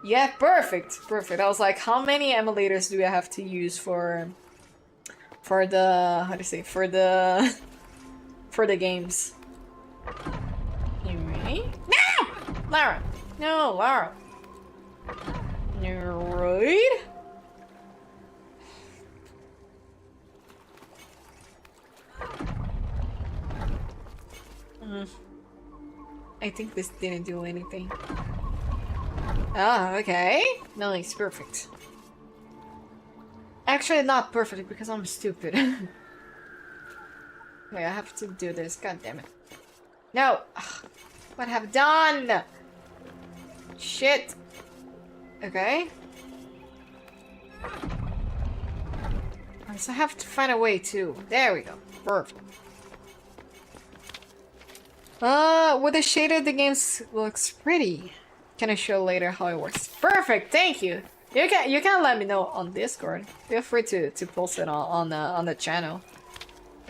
S1: Yeah, perfect. I was like, how many emulators do I have to use for the, how do you say, for the games? Anyway. No! Lara! No, Lara! Alright. I think this didn't do anything. Ah, okay. Nice, perfect. Actually, not perfect because I'm stupid. Wait, I have to do this. God damn it. No! Ugh, what have I done? Shit. Okay. Alright, so I have to find a way too. There we go. Perfect. With the shader, the game looks pretty. Can I show later how it works? Perfect, thank you. You can let me know on Discord. Feel free to post it on the channel.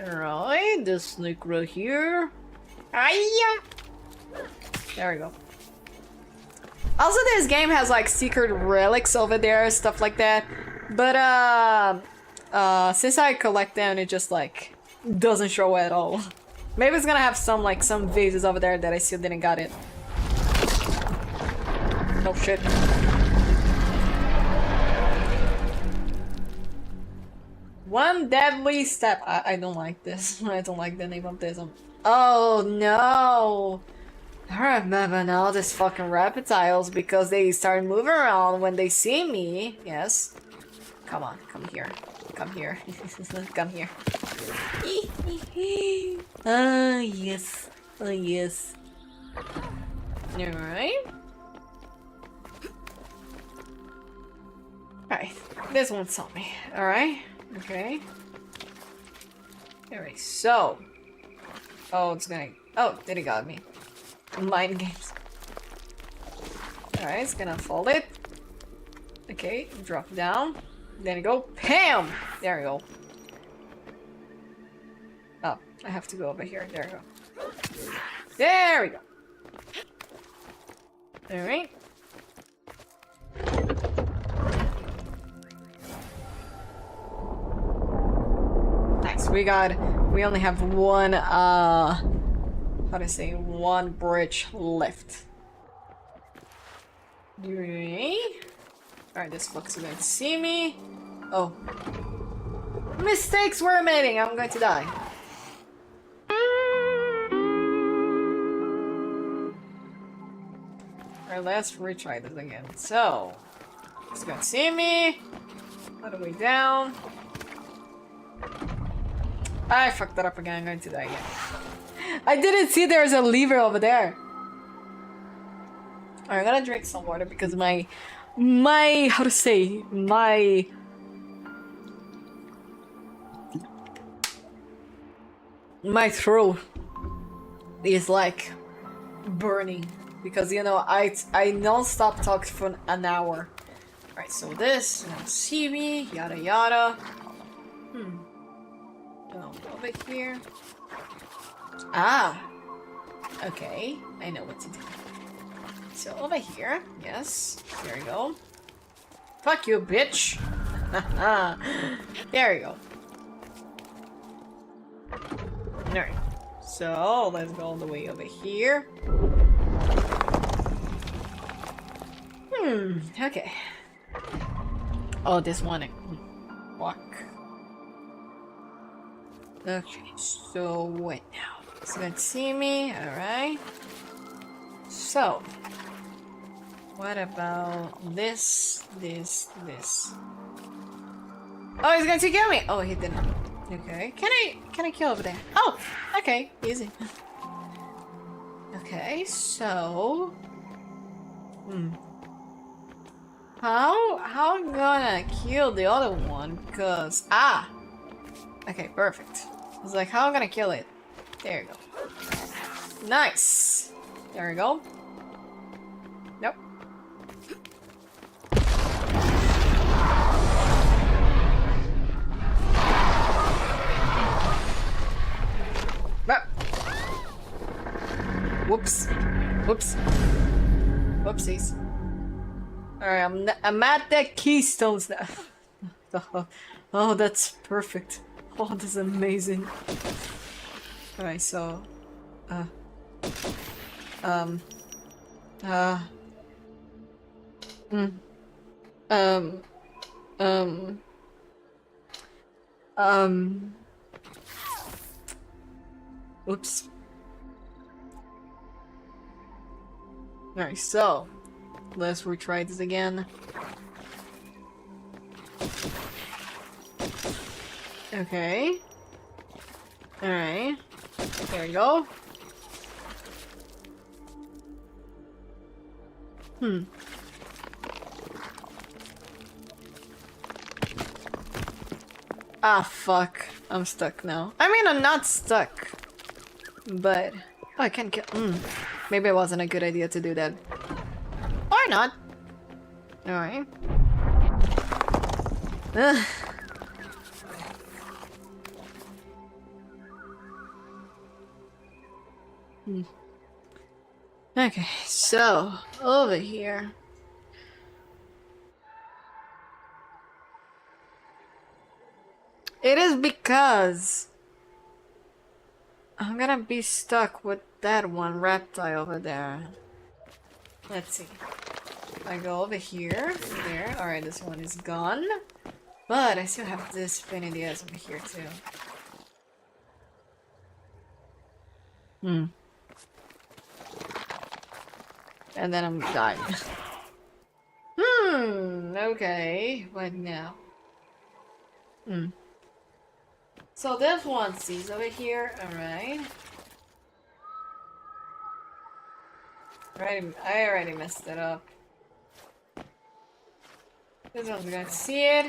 S1: Alright, this snake right here. Hiya! There we go. Also, this game has like secret relics over there, stuff like that. But since I collect them, it just like doesn't show at all. Maybe it's gonna have some vases over there that I still didn't got it. No shit. One deadly step. I don't like this. I don't like the name of this. Oh no! I remember now these fucking reptiles because they start moving around when they see me. Yes. Come on, come here. Come here. Come here. Ah, yes. Oh, yes. Alright. Alright. This won't saw me. Alright. Okay. Alright, so. Oh, it's gonna. Oh, then it got me. Mind games. Alright, it's gonna fold it. Okay, drop it down. Then you go. Bam! There we go. Oh, I have to go over here. There we go. There we go. Alright. Nice. We only have one, how to say, one bridge left. Alright, this fuck's going to see me. Oh. Mistakes were made! I'm going to die. Alright, let's retry this again. So, it's going to see me. All the way down. I fucked that up again. I'm going to die again. I didn't see there's a lever over there. Alright, I'm gonna drink some water because my how to say, my throat is like burning because you know I non-stop talk for an hour. Alright, so this, see me, yada yada. Over here. Ah! Okay, I know what to do. So over here, yes, there we go. Fuck you, bitch! There we go. Alright, so let's go all the way over here. Okay. Oh, this one. Fuck. Okay, so what now? It's gonna see me, alright. So, what about this? Oh, he's going to kill me! Oh, he didn't. Okay, can I kill over there? Oh, okay, easy. Okay, so... How I'm gonna kill the other one? Because... Ah! Okay, perfect. I was like, how am I gonna kill it? There you go. Nice! There we go. Nope. Ah. Whoops. Whoops. Whoopsies. Alright, I'm at the keystones now. Oh, that's perfect. Oh, that's amazing. Alright, so... Oops. Alright, so... Let's retry this again. Okay. Alright. There we go. Ah, fuck. I'm stuck now. I mean, I'm not stuck. But... Oh, I can't kill... Maybe it wasn't a good idea to do that. Or not. Alright. Ugh. Okay, so... Over here... It is because I'm gonna be stuck with that one reptile over there. Let's see. I go over here, there. Alright, this one is gone. But I still have this pain in the ass over here too. And then I'm dying. Okay. What now? So this one sees over here, alright. I already messed it up. This one's gonna see it.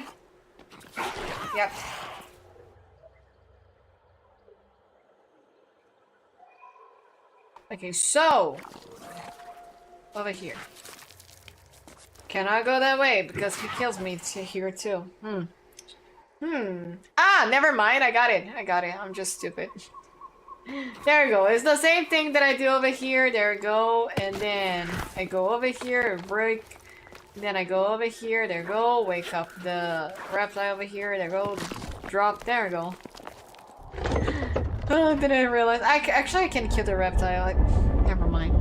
S1: Yep. Okay, so over here. Cannot go that way because he kills me here too. Ah, never mind. I got it. I'm just stupid. There we go. It's the same thing that I do over here. There we go. And then I go over here, break. Then I go over here. There we go. Wake up the reptile over here. There we go. Drop. There we go. Oh, didn't realize. Actually, I can kill the reptile. Never mind.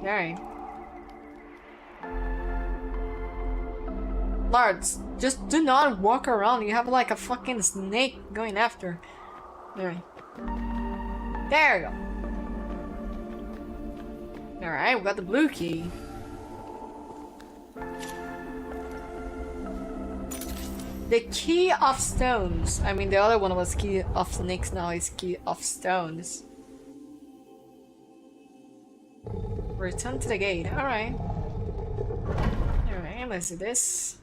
S1: Alright. Lards, just do not walk around. You have like a fucking snake going after. Alright. There we go. Alright, we got the blue key. The key of stones. I mean, the other one was key of snakes, now is key of stones. Return to the gate. Alright. Alright, let's do this.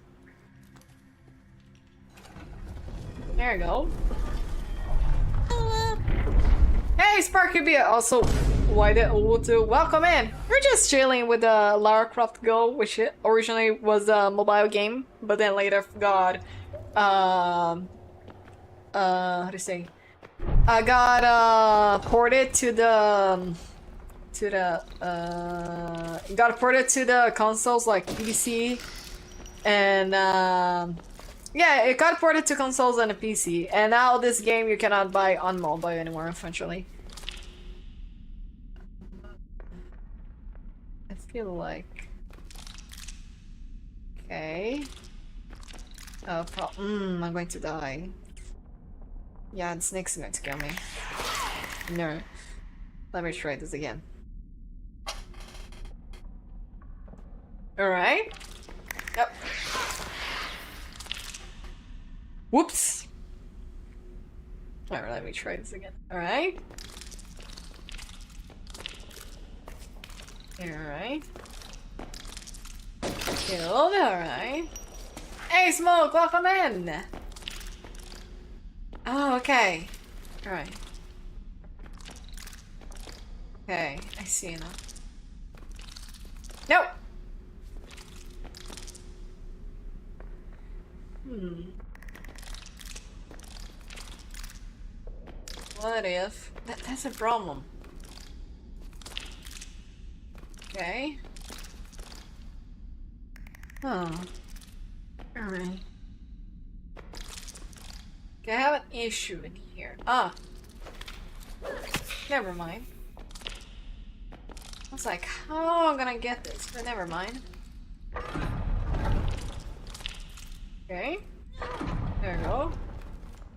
S1: There we go. Hey, Sparky B! Also, why the welcome in! We're just chilling with the Lara Croft Go, which originally was a mobile game, but then later got how to say? I got ported to the got ported to the consoles like PC and yeah, it got ported to consoles and a PC, and now this game you cannot buy on mobile anymore, unfortunately. I feel like... Okay... Oh, I'm going to die. Yeah, the snake's going to kill me. No. Let me try this again. Alright. Yep. Whoops! Alright, let me try this again. Alright. Alright. Killed, alright. Hey, Smoke, welcome in! Oh, okay. Alright. Okay, I see now. Nope! What if... That's a problem. Okay. Oh. Alright. Okay, I have an issue in here. Ah! Never mind. I was like, how am I gonna get this? But never mind. Okay. There we go.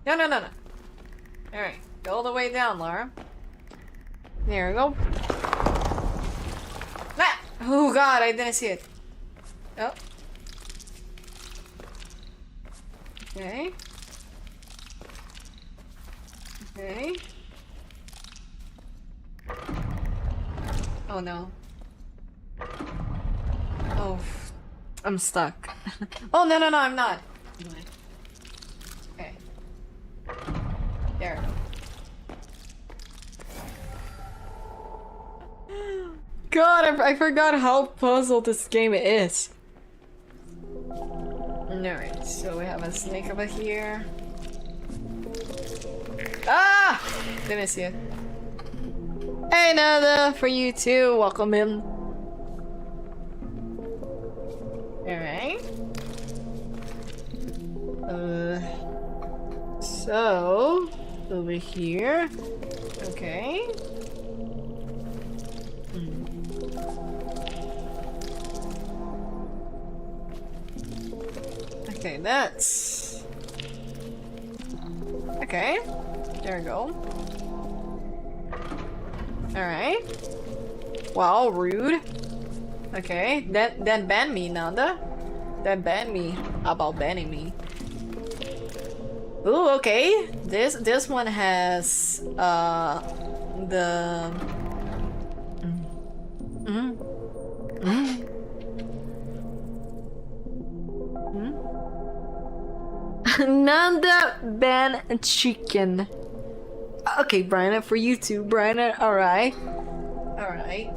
S1: No, no, no, no. Alright. Go all the way down, Lara. There we go. Ah! Oh god, I didn't see it. Oh. Okay. Okay. Oh no. Oh. I'm stuck. Oh no, no, no, I'm not. Okay. There. God, I forgot how puzzled this game is. Alright, so we have a snake over here. Ah! Didn't see it. Hey, Nada, for you too. Welcome in. Alright. So over here. Okay. Okay, that's... Okay, there we go. Alright. Wow, rude. Okay, then ban me, Nanda. Then ban me. About banning me. Ooh, okay. This one has the Nanda ban chicken. Okay, Brian, for you too, Brian. Alright. Alright.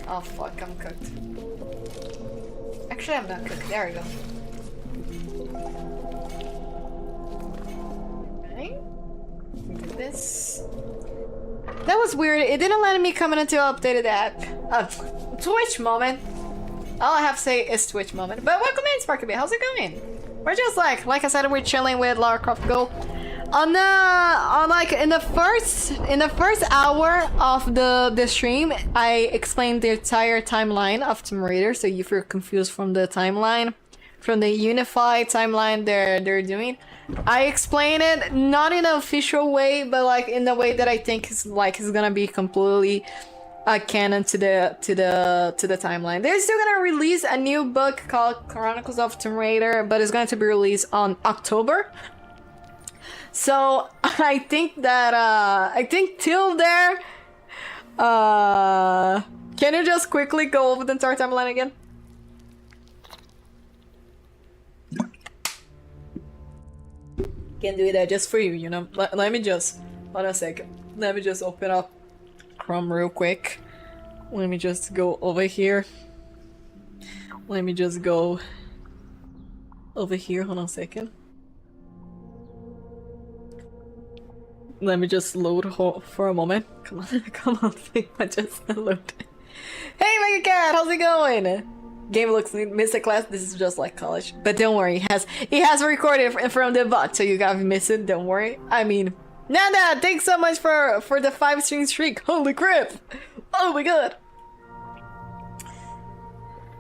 S1: Oh fuck, I'm cooked. Actually, I'm not cooked. There we go. Okay. Do this. That was weird. It didn't let me come in until I updated the app. Twitch moment. All I have to say is Twitch moment. But welcome in, Sparky. How's it going? We're just like I said, we're chilling with Lara Croft Go. On like in the first hour of the stream, I explained the entire timeline of Tomb Raider. So if you're confused from the timeline, from the unified timeline they're doing, I explain it not in an official way, but like in the way that I think is gonna be completely canon to the timeline. They're still gonna release a new book called Chronicles of Tomb Raider, but it's going to be released on October. So I think that till there, can you just quickly go over the entire timeline again? Can do that just for you, you know. Let me just hold on a second. Let me just open up Chrome real quick. Let me just go over here. Let me just go over here. Hold on a second. Let me just load for a moment. Come on, come on, I just load. Hey, Mega Cat, how's it going? Game looks missed a class. This is just like college, but don't worry. It has recorded from the bot, so you gotta miss it. Don't worry. I mean, Nanda, thanks so much for the 5-string streak. Holy crap! Oh my god!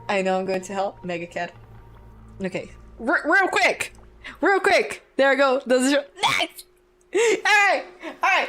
S1: I know I'm going to help Mega Cat. Okay, real quick. There I go. Does it nice. All right.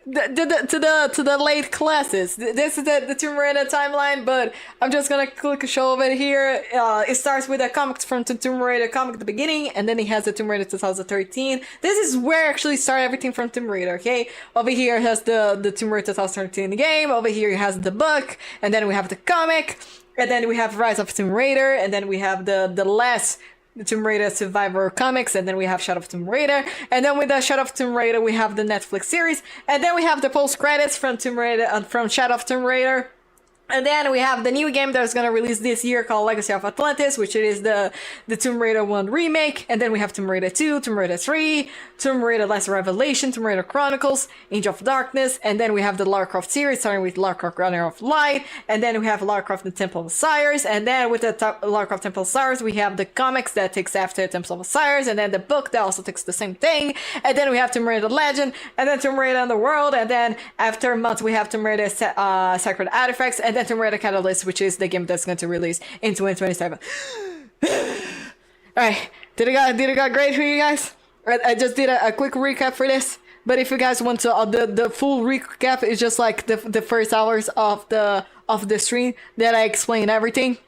S1: To the late classes. This is the Tomb Raider timeline, but I'm just gonna click a show over here. It starts with the comics from the Tomb Raider comic at the beginning, and then it has the Tomb Raider 2013. This is where actually started everything from Tomb Raider. Okay, over here it has the Tomb Raider 2013 game. Over here it has the book, and then we have the comic, and then we have Rise of Tomb Raider, and then we have the last Tomb Raider Survivor comics, and then we have Shadow of Tomb Raider, and then with the Shadow of Tomb Raider we have the Netflix series, and then we have the post credits from Tomb Raider from Shadow of Tomb Raider. And then we have the new game that's gonna release this year called Legacy of Atlantis, which is the Tomb Raider 1 remake. And then we have Tomb Raider 2, Tomb Raider 3, Tomb Raider Last Revelation, Tomb Raider Chronicles, Age of Darkness, and then we have the Lara Croft series starting with Lara Croft Runner of Light, and then we have Lara Croft the Temple of Osiris, and then with the Lara Croft Temple of Osiris we have the comics that takes after Temple of Osiris, and then the book that also takes the same thing, and then we have Tomb Raider Legend, and then Tomb Raider Underworld, and then after months we have Tomb Raider Sacred Artifacts, and then Tomb Raider Catalyst, which is the game that's going to release in 2027. Alright, did it got great for you guys? I just did a quick recap for this, but if you guys want to the full recap is just like the first hours of the stream that I explain everything.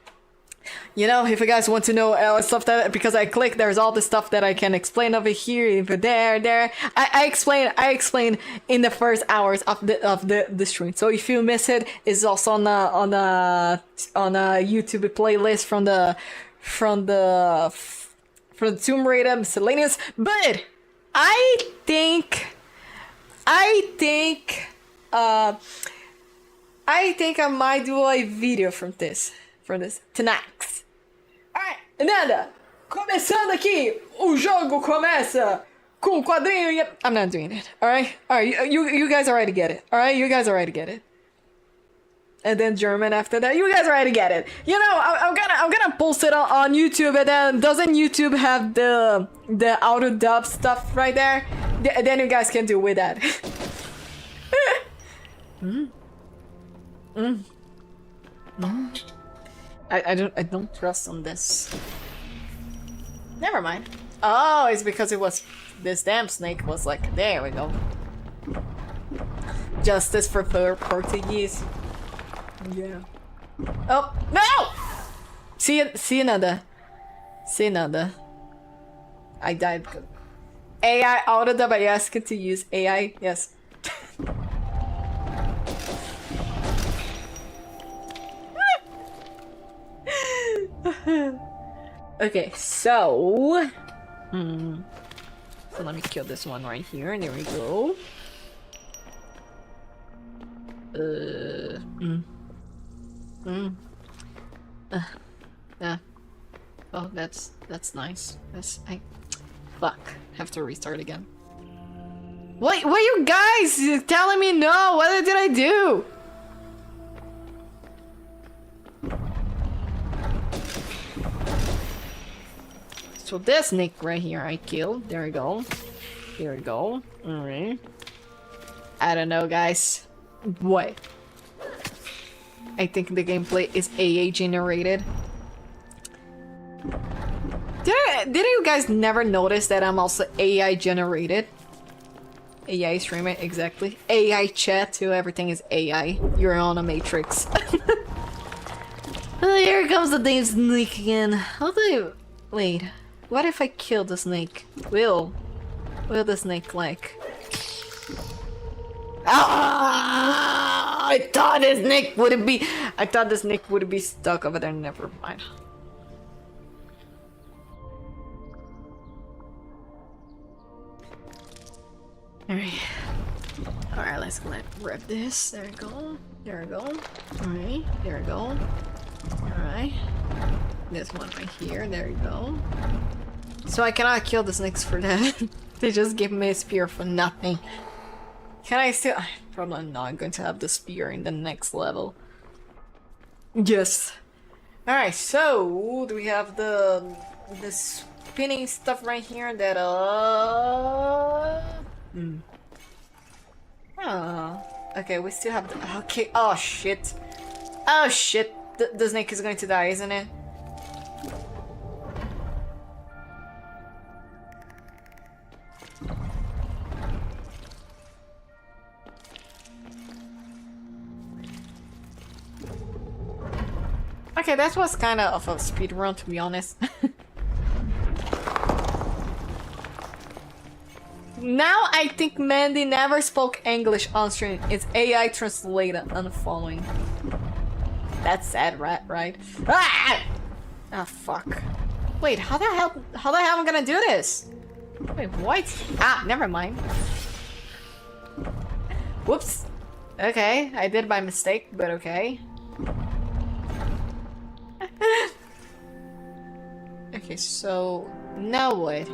S1: You know, if you guys want to know stuff that, because I click, there's all the stuff that I can explain over here, over there. I explain in the first hours of the stream. So if you miss it, it's also on a YouTube playlist from for the Tomb Raider miscellaneous, but I think I might do a video from this tonight. Alright, nada. Começando aqui, o jogo começa com quadrinho. Yep, I'm not doing it. Alright, you guys already get it. Alright, you guys already get it. And then German after that. You guys already get it. You know, I'm gonna post it on YouTube, and then doesn't YouTube have the auto dub stuff right there? Then you guys can do with that. I don't trust on this. Never mind. Oh, it's because it was this damn snake was like, there we go. Justice for Portuguese. Yeah. Oh no! See nada. I died. AI auto dub. I asked it to use AI. Yes. Okay, so so let me kill this one right here. There we go. Oh, that's nice. Fuck. Have to restart again. What you guys telling me no? What did I do? So this snake right here I killed. There we go. Here we go. Alright. I don't know, guys. What? I think the gameplay is AA generated. Did you guys never notice that I'm also AI generated? AI streamer, exactly. AI chat too, everything is AI. You're on a matrix. Oh, here comes the damn snake again. How do you... Wait, what if I kill the snake? Will the snake like... Ah! I thought this snake would be... I thought the snake would be stuck over there. Never mind. Alright, let's grab this. There we go. Alright, there we go. Alright. This one right here. There we go. So I cannot kill the snakes for that. They just give me a spear for nothing. Can I still... I'm probably not going to have the spear in the next level. Yes. Alright, so... Do we have the spinning stuff right here that... Oh. Okay, we still have the... Okay, oh shit. Oh shit. The snake is going to die, isn't it? Okay, that was kind of a speed run, to be honest. Now I think Mandy never spoke English on stream. It's AI translator unfollowing. That's sad, right? Ah! Ah, fuck. Wait, how the hell am I gonna do this? Wait, what? Ah, never mind. Whoops. Okay, I did by mistake, but okay. Okay, so now what?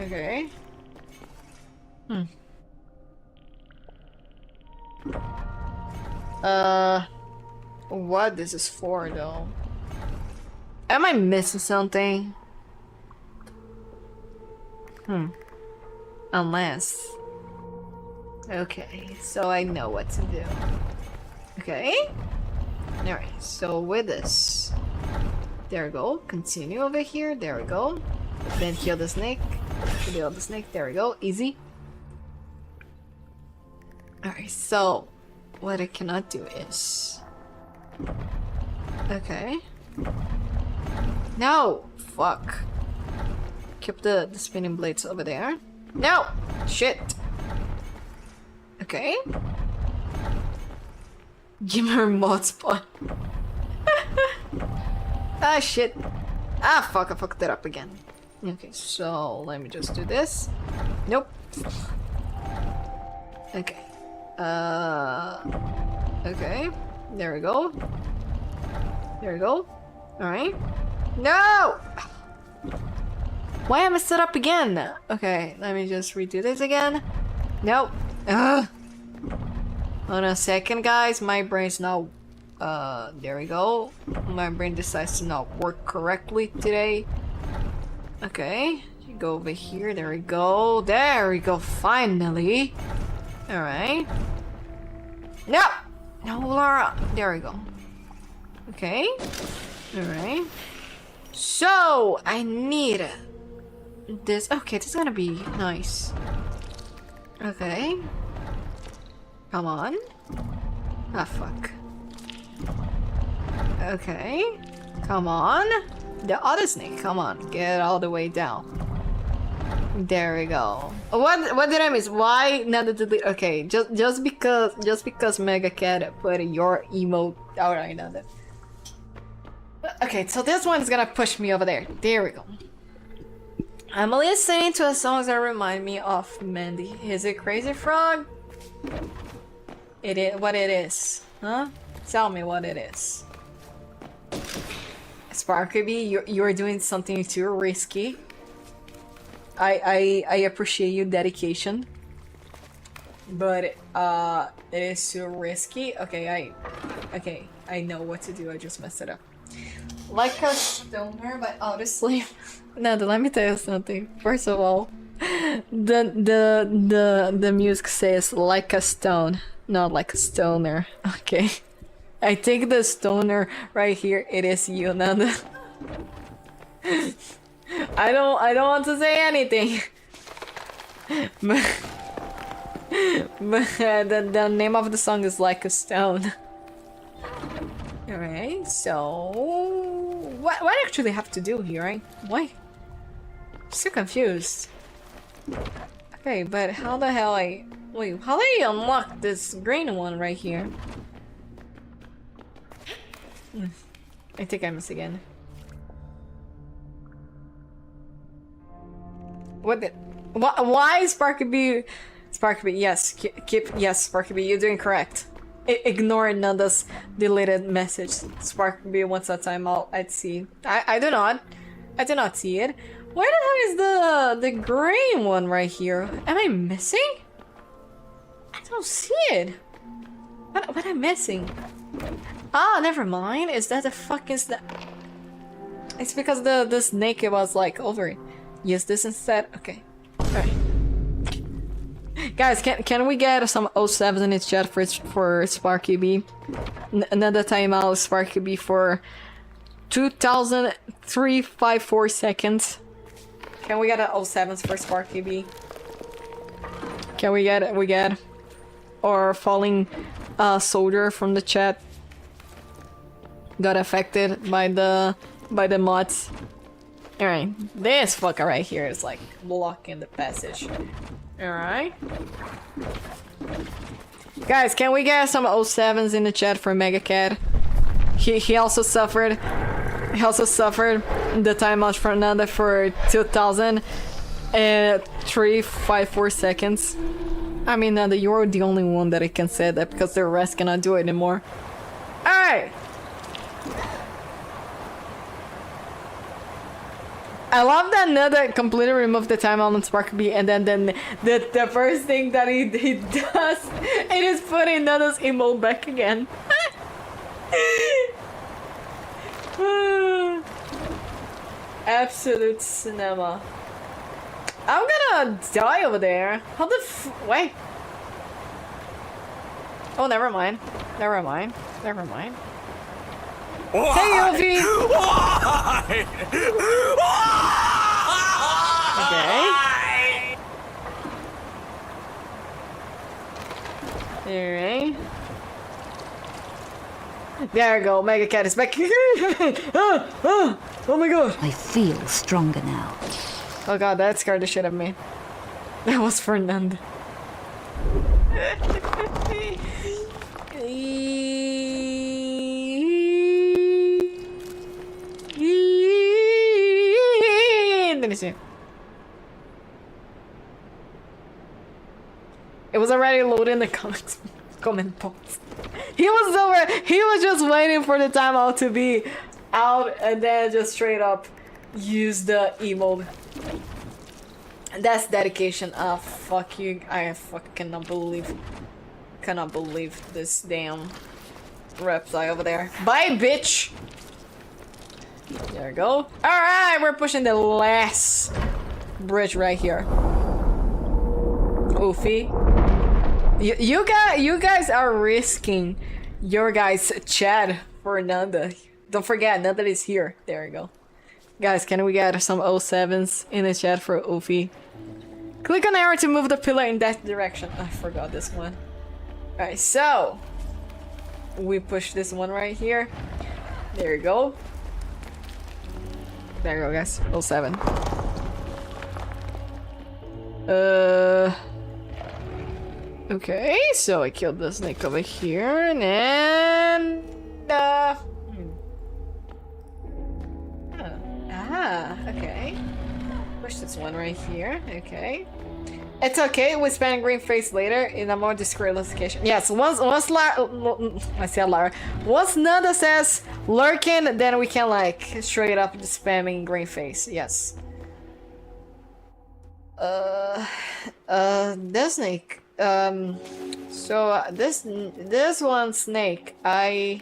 S1: Okay. What this is for though? Am I missing something? Unless... Okay, so I know what to do. Okay? Alright, so with this... There we go. Continue over here. There we go. Then kill the snake. Kill the snake. There we go. Easy. Alright, so... What I cannot do is... Okay. No! Fuck. Keep the spinning blades over there. No! Shit! Okay. Give her mod spot. Ah, shit. Ah, fuck, I fucked it up again. Okay, so let me just do this. Nope. Okay. Okay. There we go. There we go. Alright. No! Why am I set up again? Okay, let me just redo this again. Nope. Ugh. Hold on a second, guys. My brain's not... there we go. My brain decides to not work correctly today. Okay. You go over here. There we go. There we go. Finally. Alright. No! No, Lara. There we go. Okay. Alright. So, I need this. Okay, this is gonna be nice. Okay. Come on. Ah, fuck. Okay. Come on. The other snake. Come on. Get all the way down. There we go. What did I miss? Why not the delete? Okay, just because Mega Cat put your emote. Alright, now that. Okay, so this one's gonna push me over there. There we go. I'm listening to songs that remind me of Mandy. Is it Crazy Frog? It is what it is, huh? Tell me what it is. Sparky, you're doing something too risky. I appreciate your dedication, but it is too risky. Okay, I know what to do. I just messed it up. Like a Stoner by Odyssey. No, let me tell you something. First of all, the music says like a stone, not like a stoner. Okay, I think the stoner right here. It is you, Nanda. I don't want to say anything. but the name of the song is Like a Stone. Alright, so what I actually have to do here, right? Why? I'm so confused. Okay, but how the hell wait, how do I unlock this green one right here? I think I missed again. Why Sparky B? Yes, yes, Sparky B, you're doing correct. Ignore Nanda's deleted message. Sparky B wants a timeout. I'd see. I do not see it. Where the hell is the green one right here? Am I missing? I don't see it. What am I missing? Ah, never mind. Is that the fuck is that? It's because the snake was like over it. Use this instead. Okay. Alright. Guys, can we get some 07s in its chat for Sparky B? Another timeout Sparky B for 2,354 seconds. Can we get an 07s for Sparky B? Can we get or falling soldier from the chat got affected by the mods. Alright, this fucker right here is like blocking the passage. Alright. Guys, can we get some 07s in the chat for Mega Cat? He also suffered the timeout for Nanda for 2,354 seconds. I mean, Nanda, you're the only one that I can say that because the rest cannot do it anymore. Alright! I love that Nanda completely removed the timeout on Sparky and then the first thing that he does it is putting Nanda's emote back again. Absolute cinema. I'm gonna die over there. How the wait. Oh, never mind. Never mind. Never mind.
S2: Why?
S1: Hey, Yuffie!
S2: Why?
S1: Okay. Alright. There we go. Mega Cat is back. Oh my god.
S3: I feel stronger now.
S1: Oh god, that scared the shit out of me. That was Fernand. see. It was already loaded in the comments. Comment box. He was just waiting for the timeout to be out and then just straight up use the emote. That's dedication. Ah, fuck you. I fucking cannot believe this damn reptile over there. Bye, bitch. There we go. Alright, we're pushing the last bridge right here. Oofy. You guys are risking your guys' chat for Nanda. Don't forget, Nanda is here. There we go. Guys, can we get some 07s in the chat for Oofy? Click on arrow to move the pillar in that direction. I forgot this one. Alright, so we push this one right here. There you go. There you go, guys. 07. Okay, so I killed the snake over here, and then okay. Push this one right here. Okay. It's okay. We spend green face later in a more discreet location. Yes, once I said Lara. Once Nanda says lurking, then we can like straight up just spamming green face. Yes. This snake. So this one snake. Never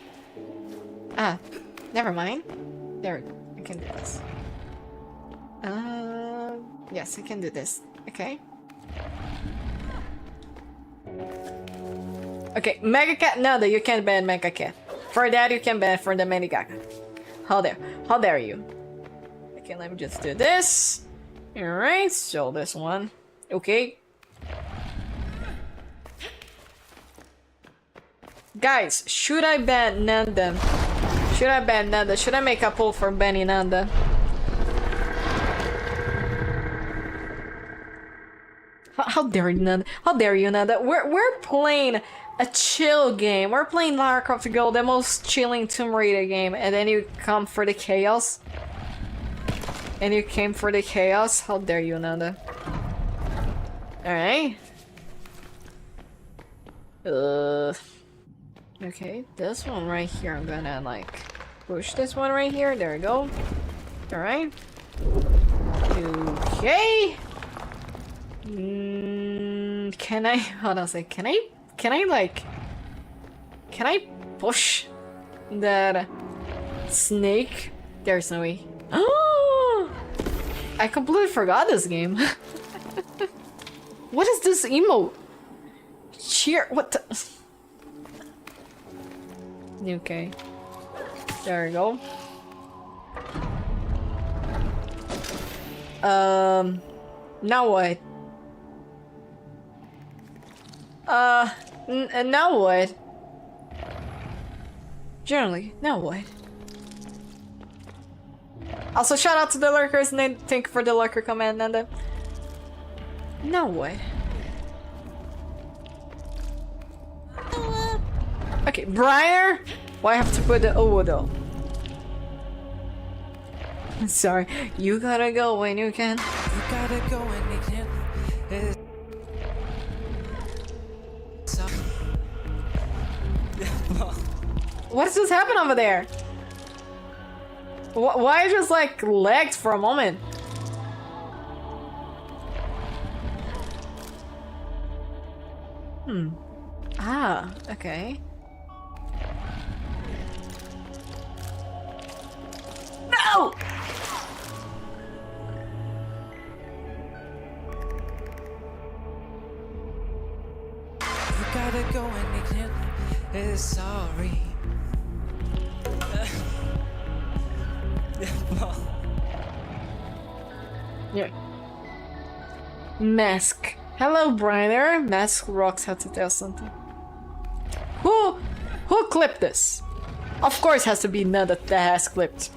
S1: mind. There, I can do this. Yes, I can do this. Okay. Okay, Mega Cat. No, you can't ban Mega Cat. For that, you can ban for the Mini Gaga. How dare you? Okay, let me just do this. Alright, so this one. Okay. Guys, should I ban Nanda? Should I ban Nanda? Should I make a poll for banning Nanda? How dare you, Nanda? How dare you, Nanda? We're playing a chill game. We're playing Lara Croft Go, the most chilling Tomb Raider game, and then you come for the chaos. And you came for the chaos. How dare you, Nanda? Alright. Okay, this one right here, I'm gonna like push this one right here. There we go. Alright. Okay. Can I hold on a sec, can I push that snake? There's no way. Oh, I completely forgot this game. What is this emote? Cheer, what the? Okay. There we go. Now what? Now what? Generally, now what? Also, shout out to the lurkers, and thank you for the lurker command, Nanda. Now what? Okay, Briar? Why I have to put the O though? Sorry, you gotta go when you can.
S4: You gotta go when you can.
S1: What just happened over there? Why I just like lagged for a moment? Ah, okay. No!
S4: You gotta go when you can. Sorry.
S1: Yeah. Mask. Hello, brother. Mask rocks had to tell something. Who clipped this? Of course, it has to be Ned that has clipped.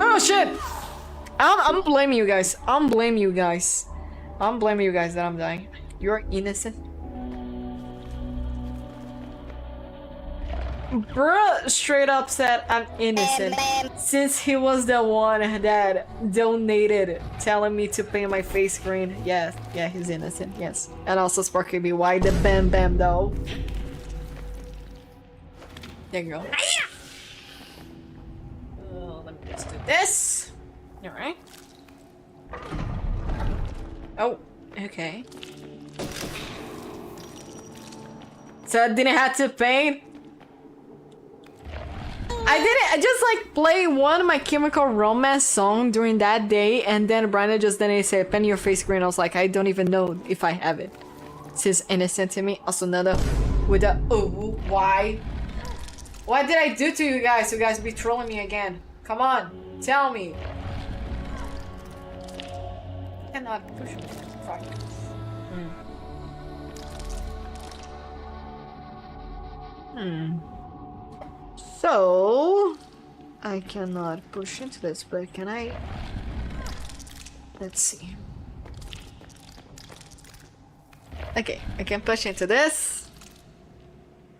S1: Oh shit! I'm blaming you guys. I'm blaming you guys that I'm dying. You're innocent. Bro straight up said I'm innocent since he was the one that donated telling me to paint my face green. Yes, yeah, he's innocent, yes. And also Sparky B, why the bam bam though? There you go. Let me just do this. Alright. Oh, okay. So I didn't have to paint? I just like play one of My Chemical Romance song during that day, and then Brian just then he said, "Pen your face green." I was like, I don't even know if I have it. This is innocent to me. Also another with a why? What did I do to you guys? You guys be trolling me again. Come on, tell me. I cannot push me. Fuck. So I cannot push into this, but can I? Let's see. Okay, I can push into this.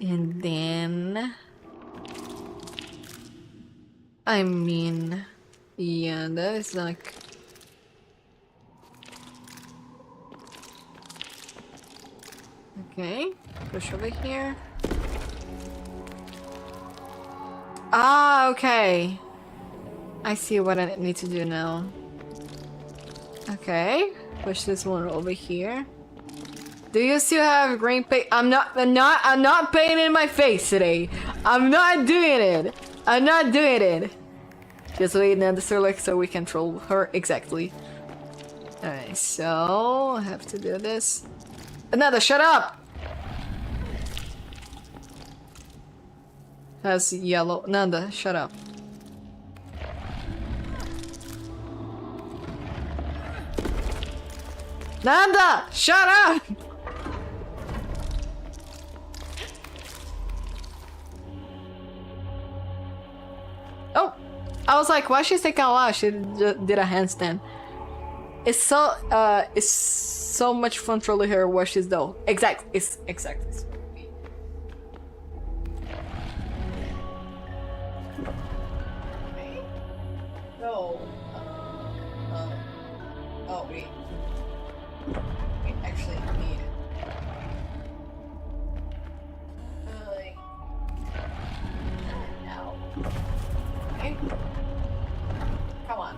S1: And then I mean, yeah, that is like okay, push over here. Ah, okay. I see what I need to do now. Okay, push this one over here. Do you still have green paint? I'm not painting my face today. I'm not doing it. I'm not doing it. Just wait now the select so we can troll her exactly. Alright, so I have to do this. Another, shut up! Has yellow. Nanda, shut up. Nanda, shut up! Oh, I was like, why she's taking a while? She did a handstand. It's so much fun trolling her where she's though. Exactly, it's exactly. No. Oh wait. We actually need. No. Okay. Come on.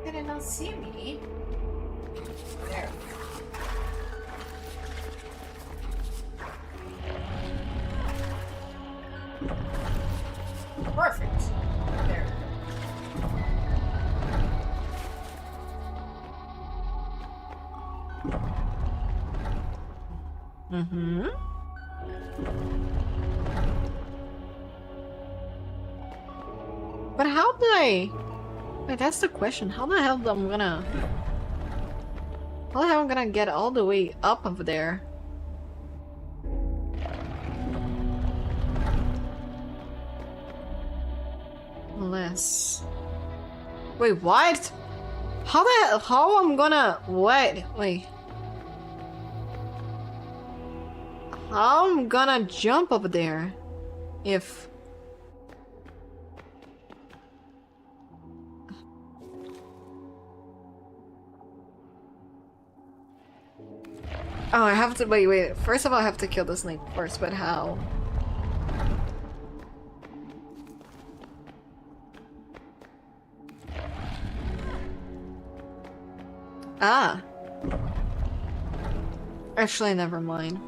S1: Did it not see me? There. Perfect. There. Mm-hmm. But how do I... Wait, that's the question. How the hell am I gonna... How the hell am I gonna get all the way up over there? Unless... Wait, what? How the hell? How I'm gonna... What? Wait. How I'm gonna jump up there? If... Oh, I have to- wait. First of all, I have to kill the snake first, but how? Ah. Actually, never mind.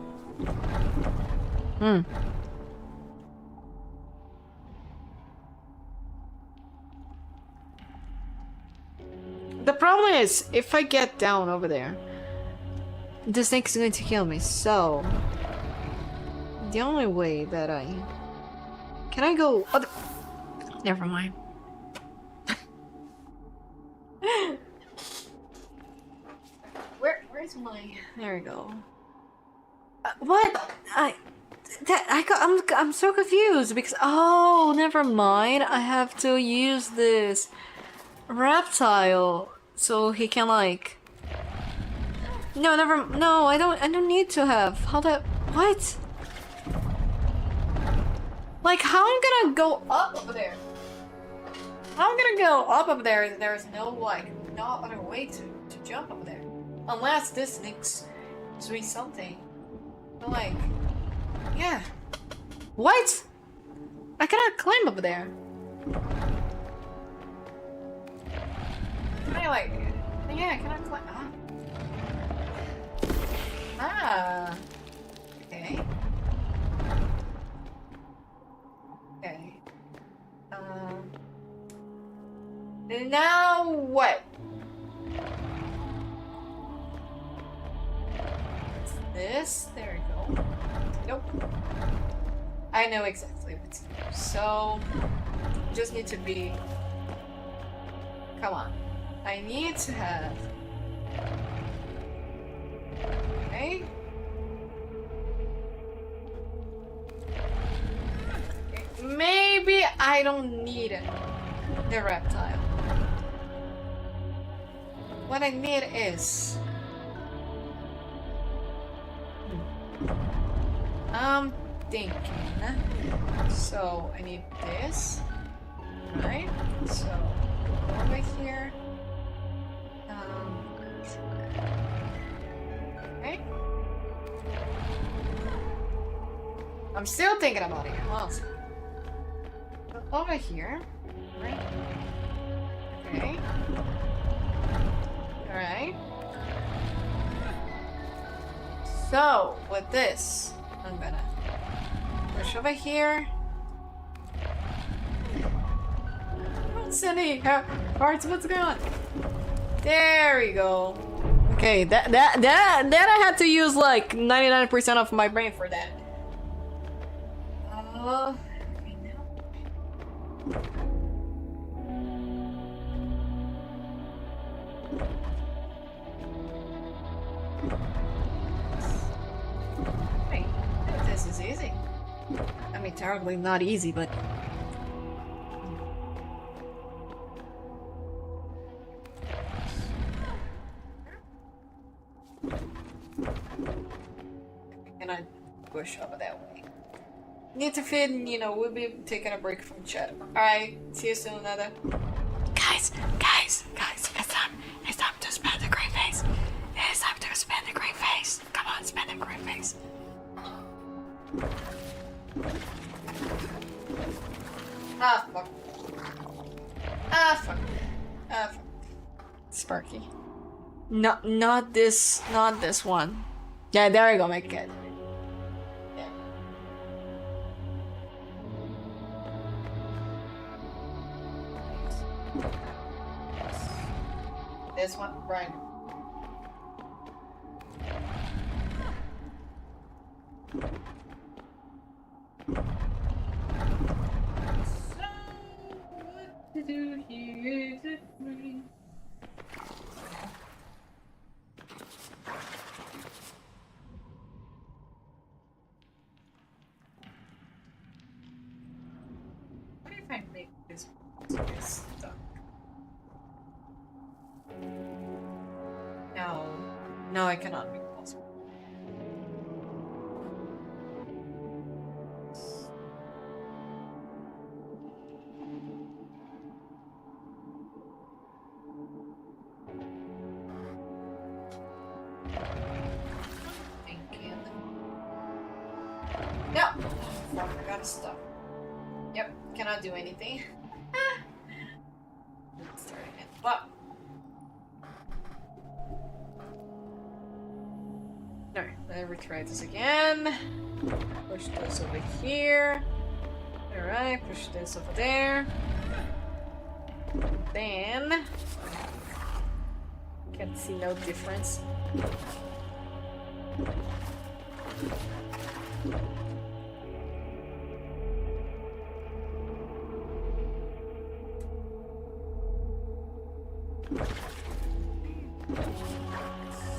S1: The problem is, if I get down over there, the snake is going to kill me, so... The only way that I... Can I go... Oh, never mind. Where's my... There we go. What? I'm so confused because... Oh, never mind. I have to use this reptile so he can like... No, I don't need to have. How that... What? Like, how I'm gonna go up over there? How I'm gonna go up there and there's no, like, no other way to jump over there. Unless this thing's doing something. But, like, yeah. What? I cannot climb over there. Can I, like, yeah, I cannot climb. Ah. Okay. Okay. Now what? This? There we go. Nope. I know exactly what to do. So, just need to be. Come on. I need to have. Okay. Maybe I don't need it. The reptile. What I need is. I'm thinking. So I need this. Right? So over here. Okay. I'm still thinking about it. Hold on. Over here. Right. Okay. Alright. So, with this, I'm gonna push over here. Cindy, hearts, what's going on? There we go. Okay, that I had to use like 99% of my brain for that. Okay, now. Wait, this is easy. I mean, terribly not easy, but. Can I push over that way? Need to fit, and, you know, we'll be taking a break from chat. Alright, see you soon, Nada. Guys, it's time to spend the green face. It's time to spend the green face. Come on, spend the green face. Ah, fuck. Ah, fuck. Ah, fuck. Sparky. No, not this one. Yeah, there we go, make it. Yeah. This one, right. So, what to do here is it free? What if I make this stuck? No, I cannot make it possible. Thinking. No! Fuck, I gotta stop. Yep, cannot do anything. Starting it. But. Alright, let me retry this again. Push this over here. Alright, push this over there. Then. Can't see no difference.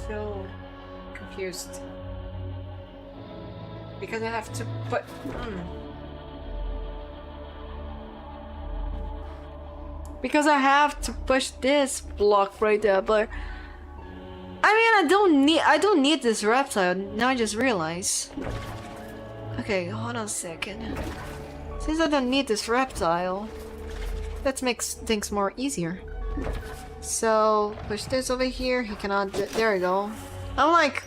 S1: So confused. Because I have to put. Because I have to push this block right there, but I mean I don't need this reptile. Now I just realize. Okay, hold on a second. Since I don't need this reptile, that makes things more easier. So push this over here. He cannot. There we go. I'm like,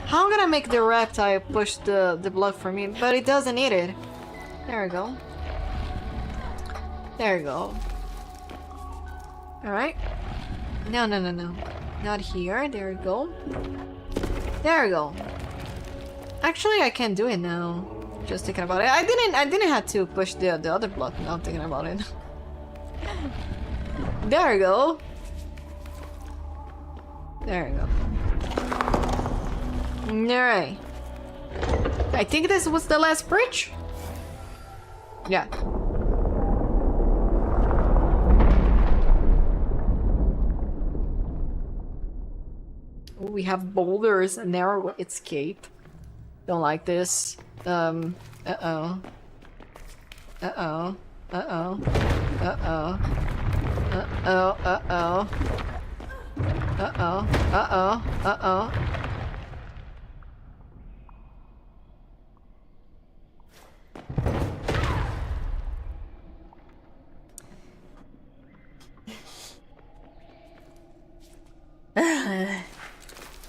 S1: how am I gonna make the reptile push the block for me? But it doesn't need it. There we go. There we go. All right. No. Not here. There we go. There we go. Actually, I can do it now. Just thinking about it. I didn't have to push the other block. Now I'm thinking about it. There we go. There we go. Alright. I think this was the last bridge. Yeah. Ooh, we have boulders, a narrow escape. Don't like this. Uh-oh. Uh-oh. Uh-oh. Uh-oh. Uh-oh. Uh-oh. Uh-oh. Uh-oh. Uh-oh.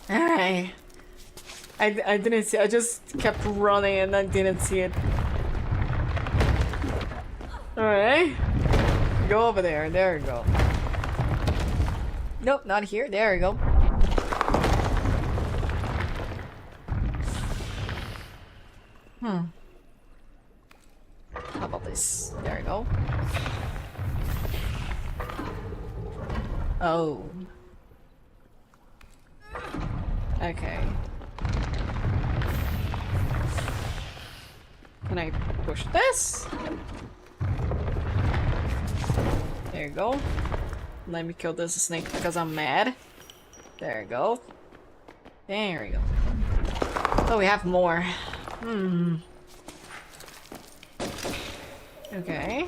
S1: Alright. I didn't see. I just kept running and I didn't see it. Alright. Go over there. There you go. Nope, not here. There you go. How about this? There you go. Oh. Okay. Can I push this? There you go. Let me kill this snake because I'm mad. There you go. There we go. Oh, we have more. Okay.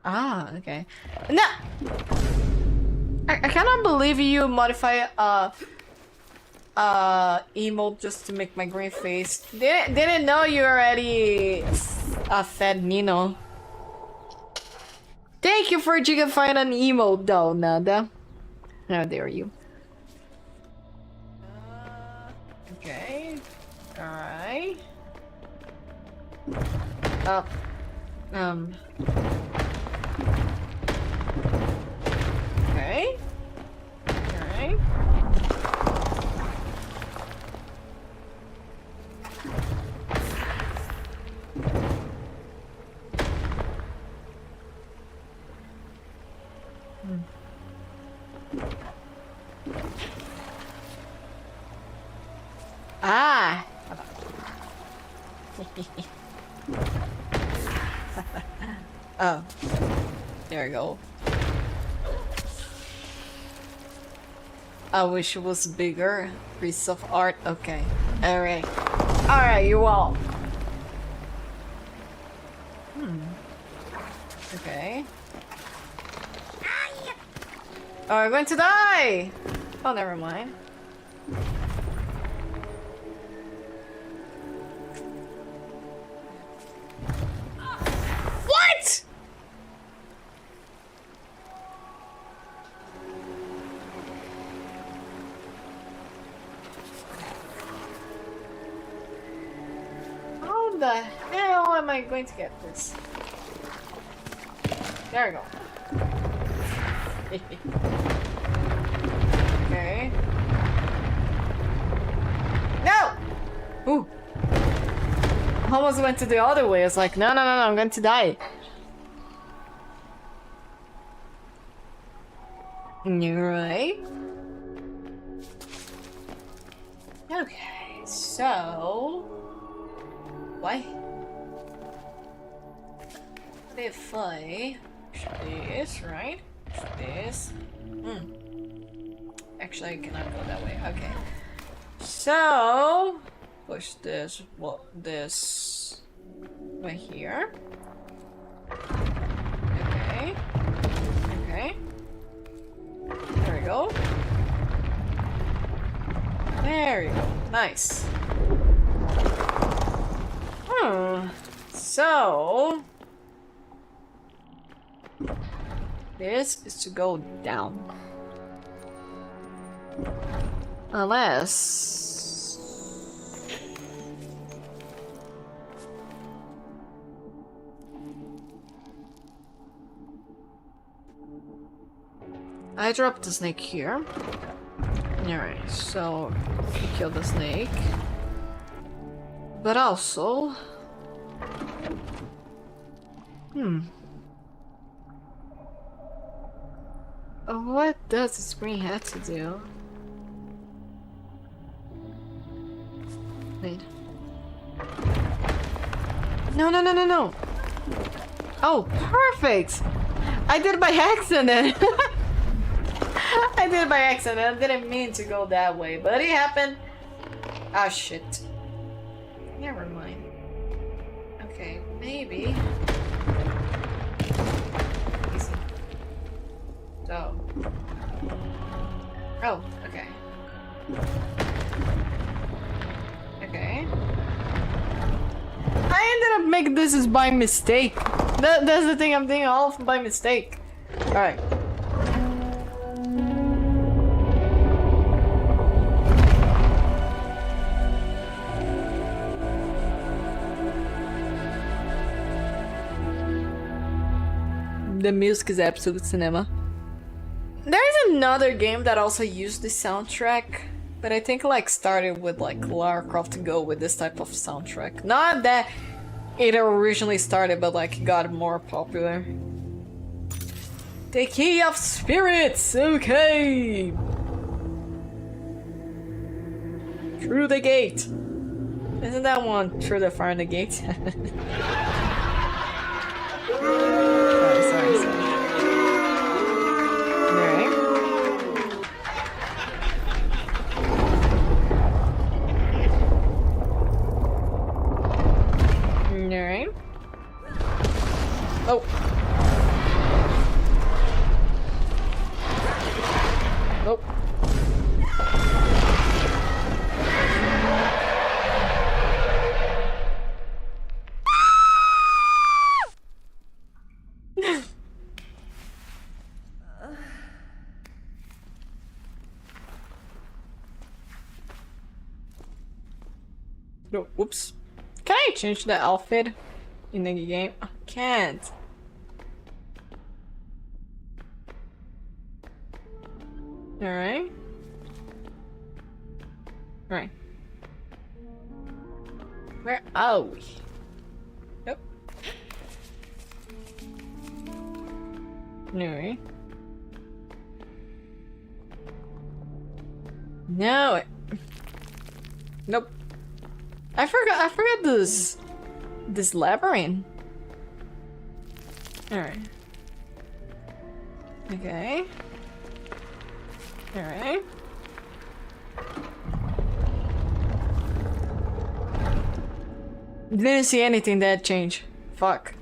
S1: Ah, okay. No! I cannot believe you modify emote just to make my green face. Didn't know you already fed Nino. Thank you for gigafying an emote though, Nada. How dare you. Okay. Alright. Okay. Alright. Ah! Oh. There we go. I wish it was bigger. Piece of art. Okay. Alright. Alright, you all. Okay. Oh, we're going to die! Oh, never mind. What?! How the hell am I going to get this? There we go. Okay. No! Ooh. Almost went to the other way. It's like, no, I'm going to die. You're right. Okay, so... What? If I... this, right? This. Actually, I cannot go that way. Okay. So push this. Well, this right here. Okay. Okay. go. There you go. Nice. So this is to go down. Unless I dropped the snake here. Alright, so kill the snake. But also what does the screen have to do? Wait. No, no, no, no, no. Oh, perfect! I did it by accident! I did it by accident. I didn't mean to go that way, but it happened. Ah, shit. Never mind. Okay, maybe. Easy. So. Oh, okay. Okay. I ended up making this is by mistake. That's the thing I'm doing all by mistake. Alright. The music is absolute cinema. There is another game that also used the soundtrack, but I think like started with like Lara Croft to go with this type of soundtrack. Not that it originally started, but like got more popular. The Key of Spirits, okay. Through the gate. Isn't that one through the fire in the gate? Sorry. Alright. Alright. Oh. Oh. No, whoops. Can I change the outfit in the game? I can't. Alright. Right. Where are we? Nope. Alright. No. Nope. I forgot this labyrinth. Alright. Okay. Alright. Didn't see anything that changed. Fuck.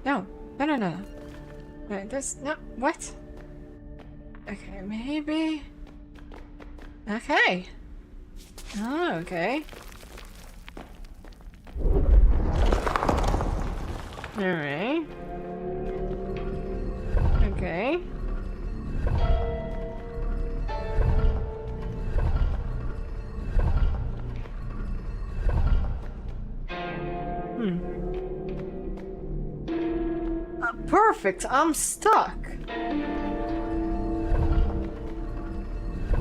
S1: No. No. Wait, there's no what? Okay, maybe. Okay. Oh, okay. Alright. Okay. Perfect, I'm stuck.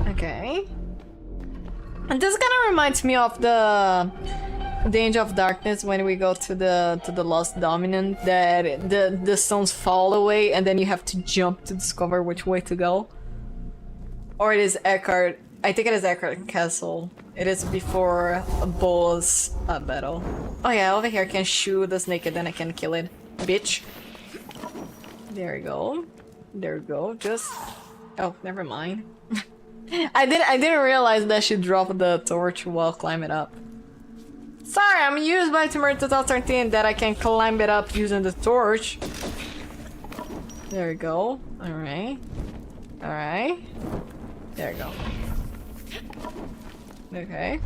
S1: Okay. And this kind of reminds me of the Danger of Darkness when we go to the Lost Dominant, that the stones fall away and then you have to jump to discover which way to go. Or it is Eckhart. I think it is Eckhart Castle. It is before a boss battle. Oh yeah, over here I can shoot the snake and then I can kill it. Bitch. There we go. There we go. Just oh, never mind. I didn't realize that she dropped the torch while climbing up. Sorry, I'm used by Tomorrow 2013 that I can climb it up using the torch. There we go. Alright. Alright. There you go. Okay.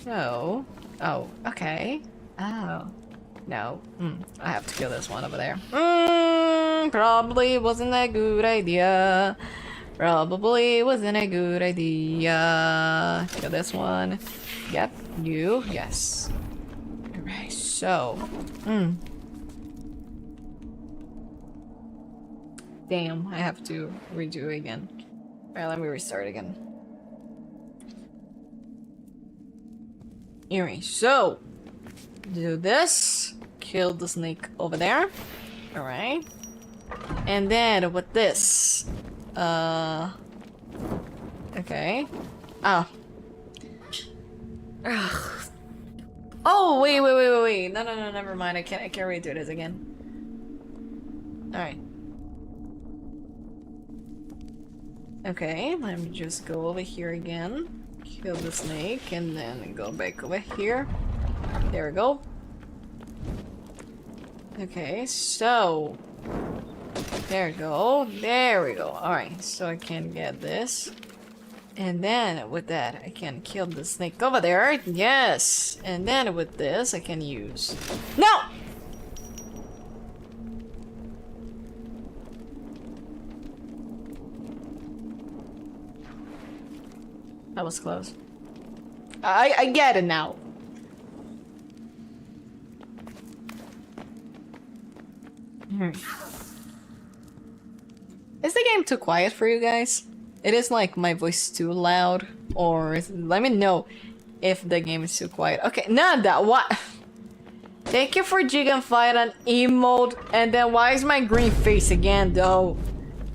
S1: So... Oh, okay. Oh. No. I have to kill this one over there. Probably wasn't a good idea. Probably wasn't a good idea. Kill this one. Yep. You. Yes. Alright, so... Damn, I have to redo it again. Alright, let me restart again. Anyway, so... Do this. Kill the snake over there. Alright. And then with this. Okay. Ah. Ugh. Oh, wait. No, never mind. I can't redo this again. Alright. Okay, let me just go over here again. Kill the snake and then go back over here. There we go. Okay, so... There we go. There we go. Alright, so I can get this. And then with that, I can kill the snake over there. Yes! And then with this, I can use... No! That was close. I get it now. Is the game too quiet for you guys? It is like my voice too loud, or let me know if the game is too quiet. Okay, nada. What? Thank you for Jig and Fight an emote, and then why is my green face again though?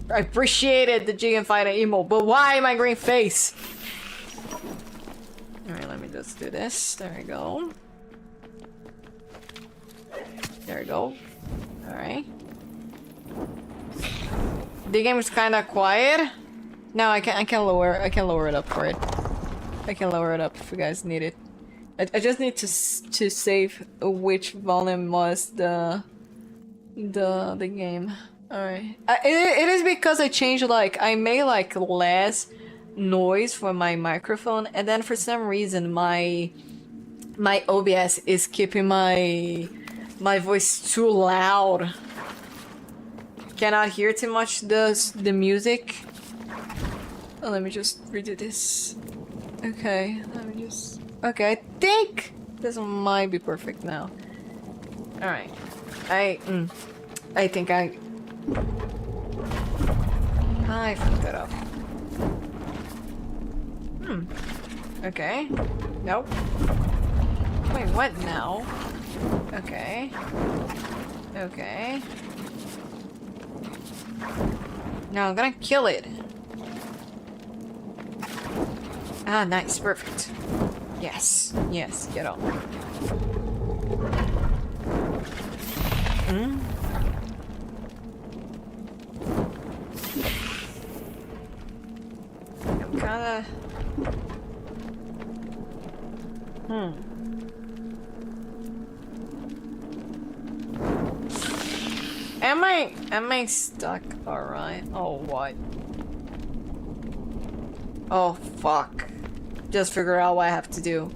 S1: I appreciated the Jig and Fight an emote, but why my green face? Alright, let me just do this. There we go. There we go. Alright. The game is kind of quiet. No, I can lower it up for it. I can lower it up if you guys need it. I just need to save which volume was the game. Alright. It is because I changed, like, I made like less noise for my microphone, and then for some reason my OBS is keeping my voice too loud. Cannot hear too much the music. Oh, let me just redo this. Okay, let me just... Okay, I think this might be perfect now. Alright. I think I fucked that up. Okay. Nope. Wait, what now? Okay. Okay. Now I'm gonna kill it. Ah, nice. Perfect. Yes. Yes, get on. I'm kinda... Am I stuck? Alright. Oh, what? Oh, fuck. Just figure out what I have to do.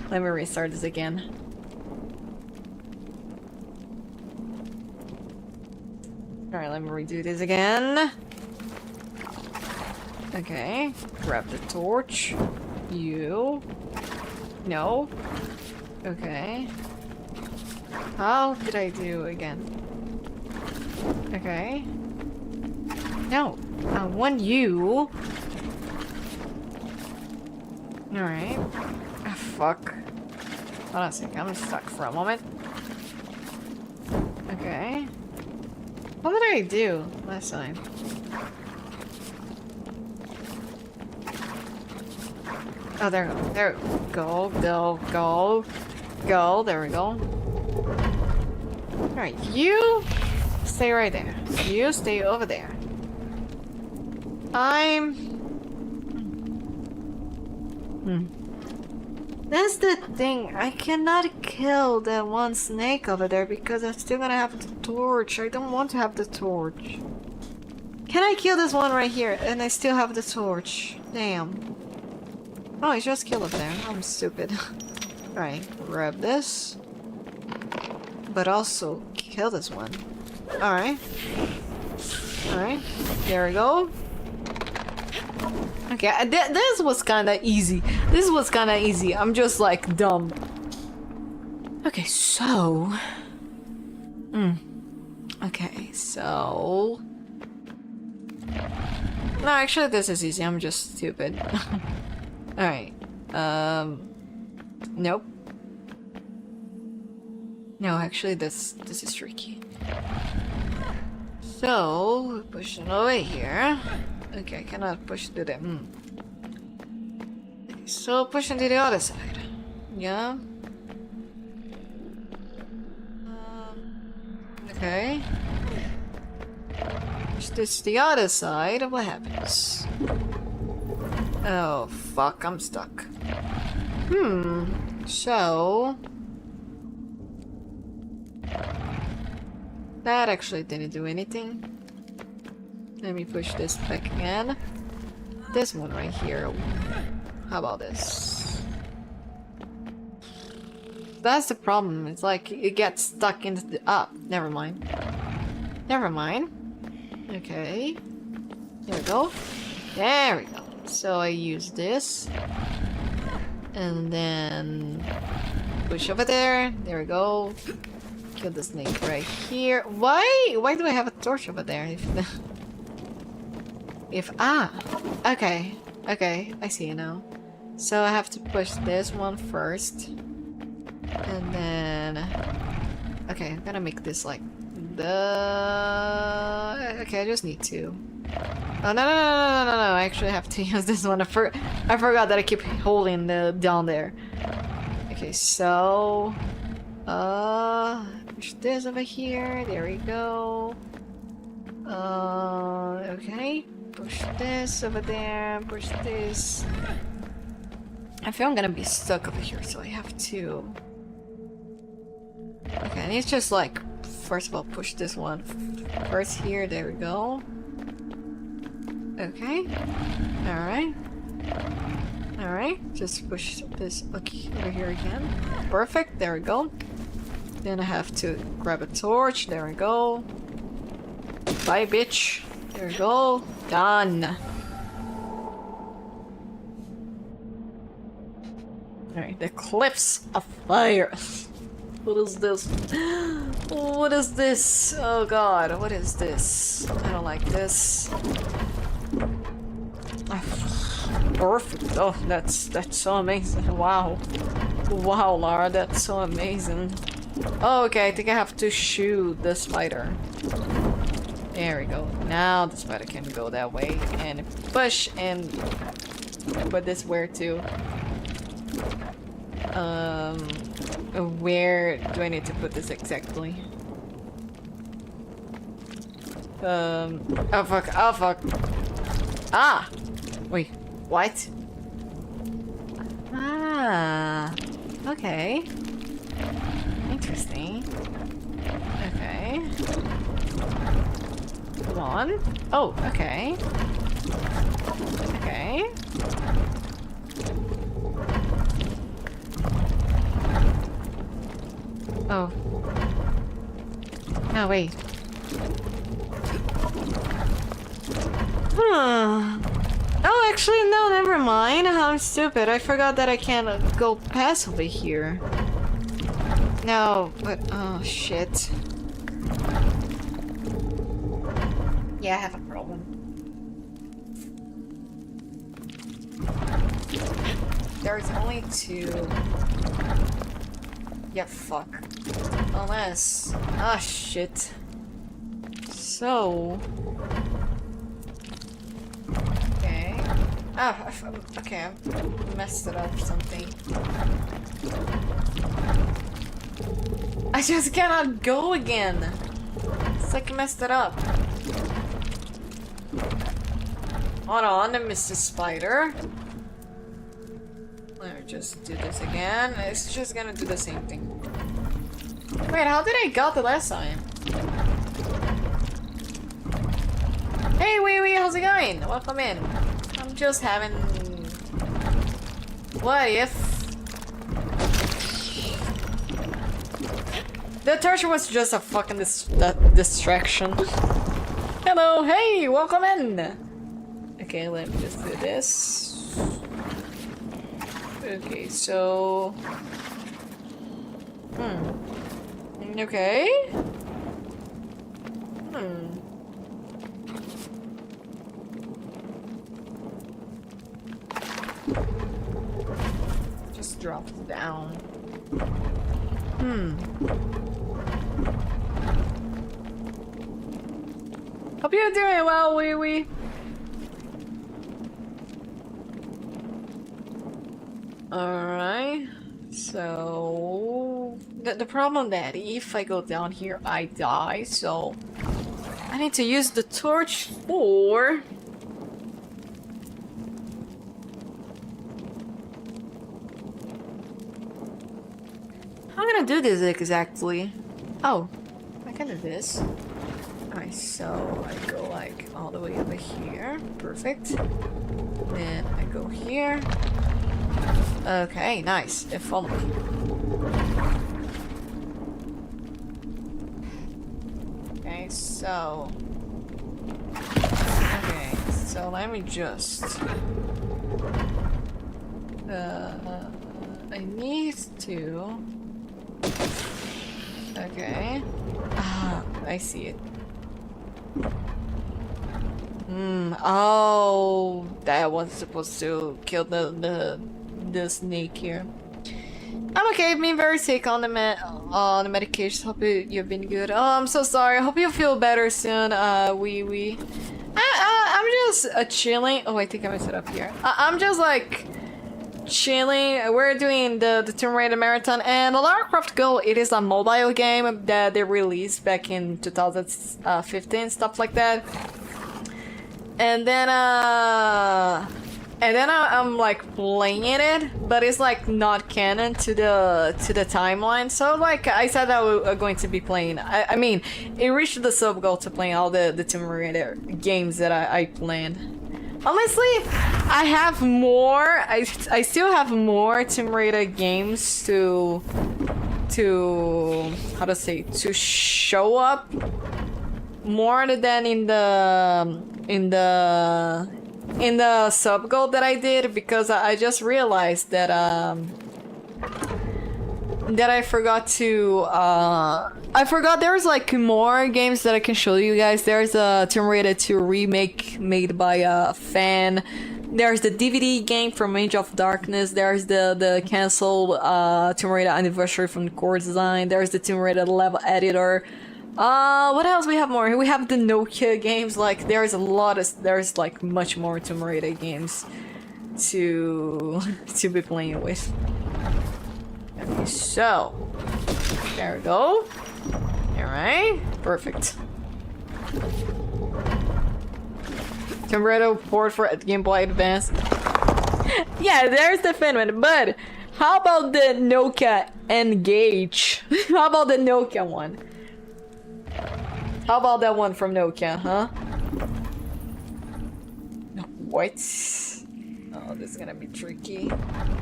S1: Let me restart this again. Alright, let me redo this again. Okay. Grab the torch. You. No. Okay. How did I do again? Okay. No. I want you. Alright. Ah, fuck. Hold on a second. I'm stuck for a moment. Okay. What did I do last time? Oh, there we go. There we go. Go. Go. There we go. Alright, you stay right there. You stay over there. That's the thing. I cannot kill that one snake over there because I'm still gonna have the torch. I don't want to have the torch. Can I kill this one right here and I still have the torch? Damn. Oh, I just killed it there. I'm stupid. Alright, grab this. But also kill this one. Alright. Alright. There we go. Okay, this was kinda easy. This was kinda easy. I'm just like dumb. Okay, so... Okay, so... No, actually this is easy. I'm just stupid. Alright. Nope. No, actually this is tricky. So, push it away here. Okay, I cannot push to them. Okay, so push into the other side. Yeah. Okay. Push this to the other side. What happens? Oh, fuck, I'm stuck. So... That actually didn't do anything. Let me push this back again. This one right here. How about this? That's the problem. It's like it gets stuck into the... Ah, never mind. Never mind. Okay. There we go. There we go. So I use this. And then... push over there. There we go. Kill the snake right here. Why do I have a torch over there? Okay, I see you now. So I have to push this one first, and then okay, I'm gonna make this like the. Okay, I just need two. Oh no! I actually have to use this one. I forgot that I keep holding the down there. Okay, so push this over here. There we go. Okay. Push this over there. Push this. I feel I'm gonna be stuck over here, so I have to. Okay, and it's just like, first of all, push this one first here. There we go. Okay. Alright. Alright. Just push this over here again. Perfect. There we go. Then I have to grab a torch. There we go. Bye, bitch. There we go. Done. Alright, the cliffs of fire. What is this? What is this? Oh god, what is this? I don't like this. Perfect. Oh, that's so amazing. Wow. Wow, Lara, that's so amazing. Oh, okay, I think I have to shoot the spider. There we go. Now the spider can go that way and push and put this where to? Where do I need to put this exactly? Oh fuck, oh fuck. Ah! Wait, what? Ah, okay. Interesting. Okay. Come on. Oh, okay. Okay. Oh. No, wait. Oh, actually, no, never mind. I'm stupid. I forgot that I can't go past over here. No, but... oh, shit. Yeah, I have a problem. There's only two... Yeah, fuck. Unless... ah, shit. So... okay. Ah, okay, I messed it up or something. I just cannot go again! It's like I messed it up. Hold on, Mr. Spider. Let me just do this again. It's just gonna do the same thing. Wait, how did I got the last time? Hey, wee, how's it going? Welcome in. I'm just having... What if... The torture was just a fucking distraction. Hello, hey, welcome in! Okay, let me just do this. Okay, so... Okay. Just drop it down. Hope you're doing well, wee wee. Alright. So the problem that if I go down here I die, so I need to use the torch for how am I gonna do this exactly? Oh, I can do this. Alright, so I go like all the way over here. Perfect. Then I go here. Okay, nice. It followed me. Okay, so... Okay, so let me just... I need to... Okay. Ah, I see it. Oh, that was supposed to kill the snake here. I'm okay. I've been very sick on the medication. Hope you've been good. Oh, I'm so sorry. I hope you feel better soon. I'm just chilling. Oh, I think I messed it up here. I'm just like chilling. We're doing the Tomb Raider marathon, and Lara Croft Go. It is a mobile game that they released back in 2015, stuff like that. And then I'm like playing it, but it's like not canon to the timeline. So like I said that we are going to be playing. I mean, it reached the sub goal to playing all the Tomb Raider games that I planned. Honestly, I have more. I still have more Tomb Raider games to how to say, to show up more than in the sub goal that I did, because I just realized that that I forgot to I forgot there's like more games that I can show you guys. There's a Tomb Raider 2 remake made by a fan. There's the DVD game from Age of Darkness. There's the canceled Tomb Raider Anniversary from the Core Design. There's the Tomb Raider level editor. What else we have more? We have the Nokia games. Like there's there's like much more Tomb Raider games to be playing with. Okay, so there we go. Alright, perfect. Tomb Raider port for Game Boy Advance. Yeah, there's the fan one, but how about the Nokia Engage? How about the Nokia one? How about that one from Nokia, huh? What? Oh, this is gonna be tricky.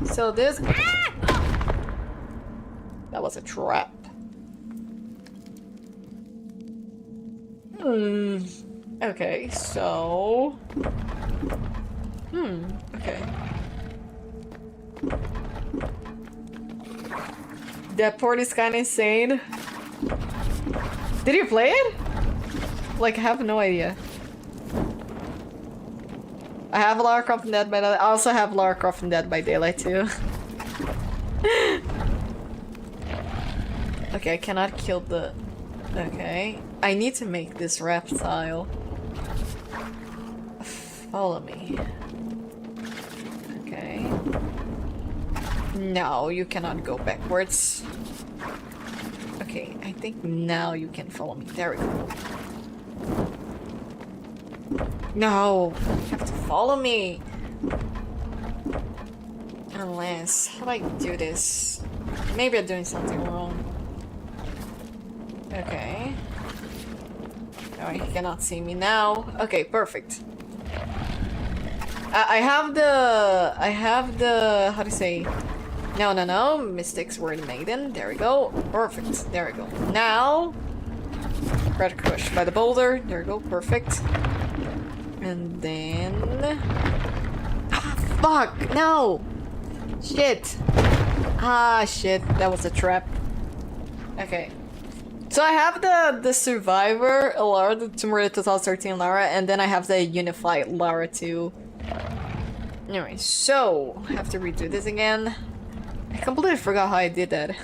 S1: So this... Ah! That was a trap. Okay, so... okay. That port is kinda insane. Did you play it? Like, I have no idea. I have Lara Croft and Dead by Daylight. I also have Lara Croft and Dead by Daylight too. Okay, I cannot kill the... Okay. I need to make this reptile follow me. Okay. No, you cannot go backwards. Okay, I think now you can follow me. There we go. No, you have to follow me. Unless, how do I do this? Maybe I'm doing something wrong. Okay. Oh, he cannot see me now. Okay, perfect. I have the... how to say... No. Mistakes were made then. There we go. Perfect. There we go. Now... Red crushed by the boulder. There we go. Perfect. And then... Ah, fuck! No! Shit! Ah, shit. That was a trap. Okay. So I have the Survivor Lara, the Tomb Raider 2013 Lara, and then I have the Unified Lara too. Anyway, so I have to redo this again. I completely forgot how I did that.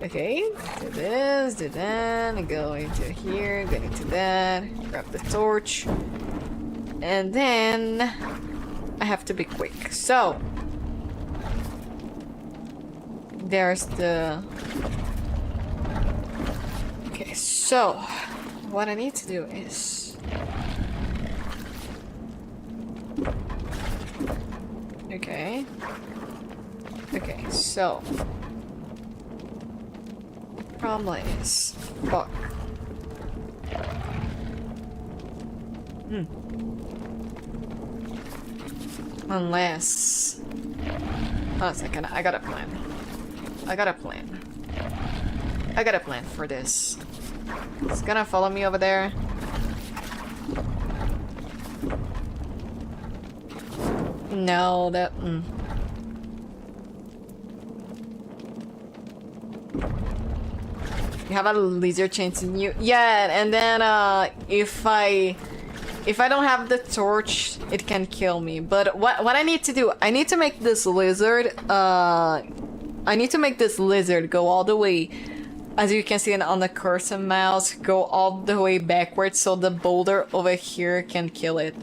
S1: Okay, do this, do that, go into here, go into that, grab the torch, and then I have to be quick. So there's the... Okay, so what I need to do is... Okay. Okay, so... Problem is... Fuck. Unless... Hold on a second, I got a plan. I got a plan for this. It's gonna follow me over there. No, that... You have a laser chance in you. Yeah, and then if I don't have the torch, it can kill me. But what I need to do, I need to make this lizard go all the way, as you can see on the cursor mouse, go all the way backwards so the boulder over here can kill it.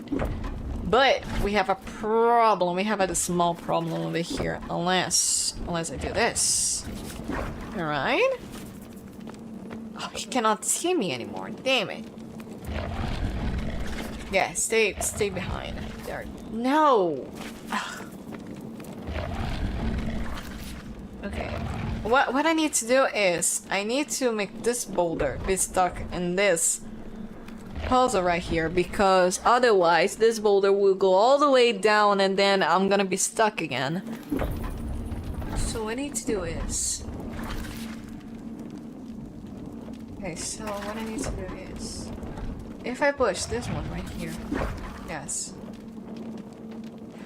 S1: But we have a problem. We have a small problem over here, unless I do this. All right. Oh, he cannot see me anymore. Damn it. Yeah, stay behind. There. No. Ugh. Okay. What I need to do is I need to make this boulder be stuck in this puzzle right here, because otherwise this boulder will go all the way down and then I'm gonna be stuck again. So what I need to do is... Okay, so what I need to do is... If I push this one right here... Yes.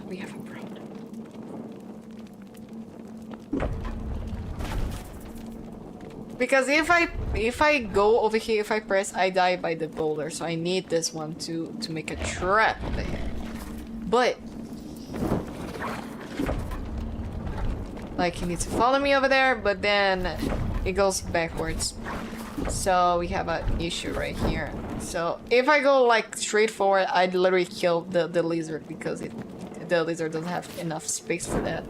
S1: We have a problem. Because if I go over here, if I press, I die by the boulder. So I need this one to make a trap there. But... Like, you need to follow me over there, but then it goes backwards. So we have an issue right here. So if I go like straight forward, I'd literally kill the lizard, because the lizard doesn't have enough space for that.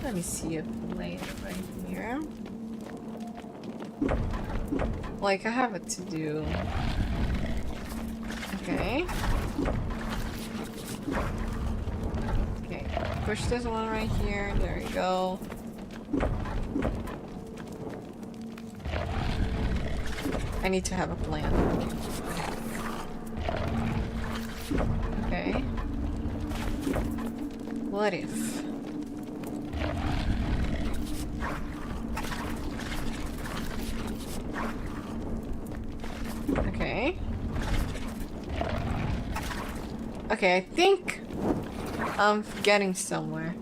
S1: Let me see a plate right here. Like, I have it to do. Okay. Okay, push this one right here. There you go. I need to have a plan. Okay. What if... Okay. Okay, I think I'm getting somewhere.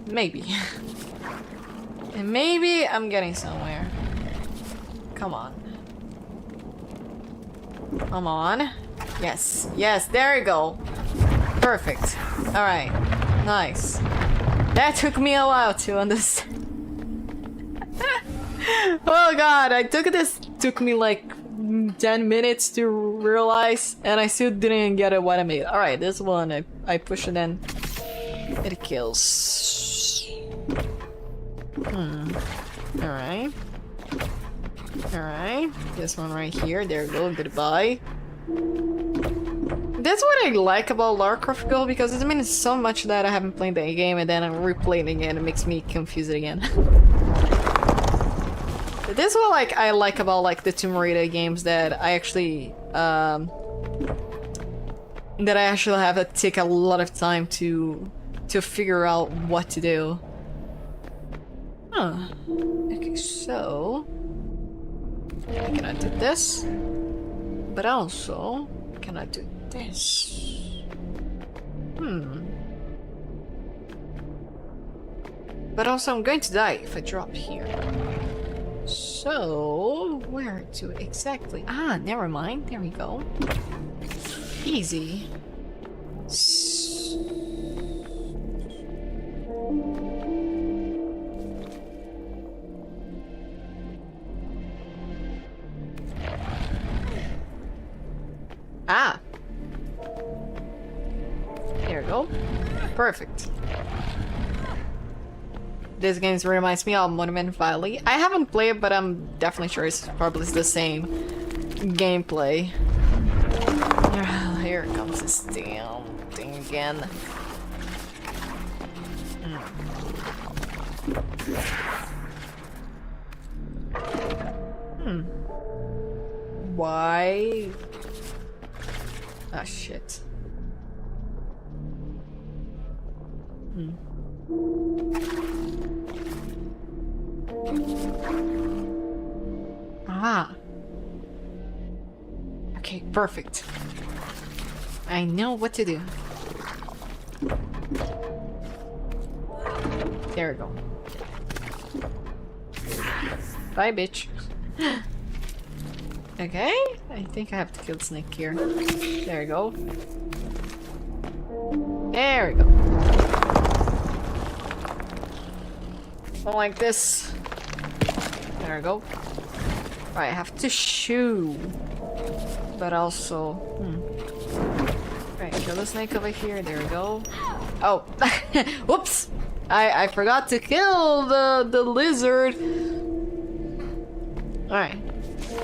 S1: Maybe. And maybe I'm getting somewhere. Come on. Come on. Yes. Yes, there you go. Perfect. Alright. Nice. That took me a while to understand. Oh god, took me like 10 minutes to realize, and I still didn't get it what I made. Alright, this one I push it in. It kills. Alright. Alright. This one right here. There we go. Goodbye. That's what I like about Lara Croft Go, because it means so much that I haven't played the game and then I'm replaying it again. It makes me confused again. This is what I like about like the Tomb Raider games, that I actually have to take a lot of time to figure out what to do. Huh. Okay, so I cannot do this, but also cannot do this. But also I'm going to die if I drop here. So where to exactly? Ah, never mind. There we go. Easy. Ah. There we go. Perfect. This game reminds me of Monument Valley. I haven't played it, but I'm definitely sure it's probably the same gameplay. Here comes this damn thing again. Why? Ah, shit. Ah. Okay, perfect. I know what to do. There we go. Bye, bitch. Okay, I think I have to kill the snake here. There we go. There we go. Don't like this. There we go. Right, I have to shoot. But also... Right, kill the snake over here. There we go. Oh! Whoops! I forgot to kill the lizard. Alright.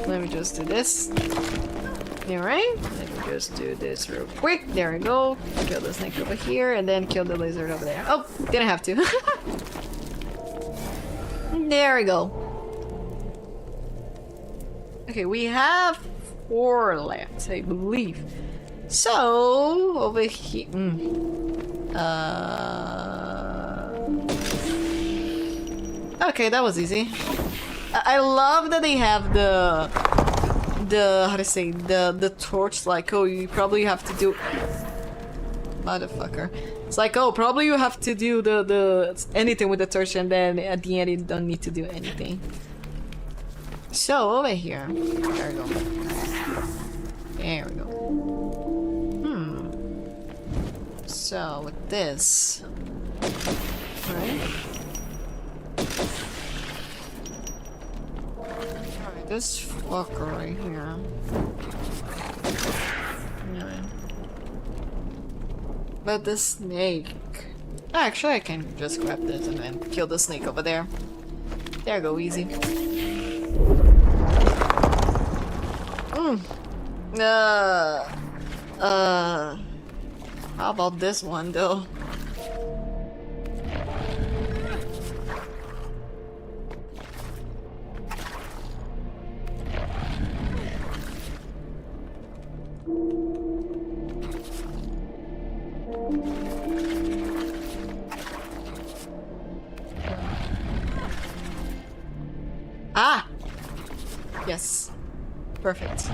S1: Let me just do this. Alright. Let me just do this real quick. There we go. Kill the snake over here and then kill the lizard over there. Oh! Didn't have to. There we go. Okay, we have 4 left, I believe. So, over here... Okay, that was easy. I love that they have the how to say, the torch, like, oh, you probably have to do... Motherfucker. It's like, oh, probably you have to do the anything with the torch, and then at the end you don't need to do anything. So, over here. There we go. There we go. So, with this... Alright. Alright, this fucker right here. Alright. But the snake... Actually, I can just grab this and then kill the snake over there. There we go, easy. How about this one, though? Ah! Yes. Perfect.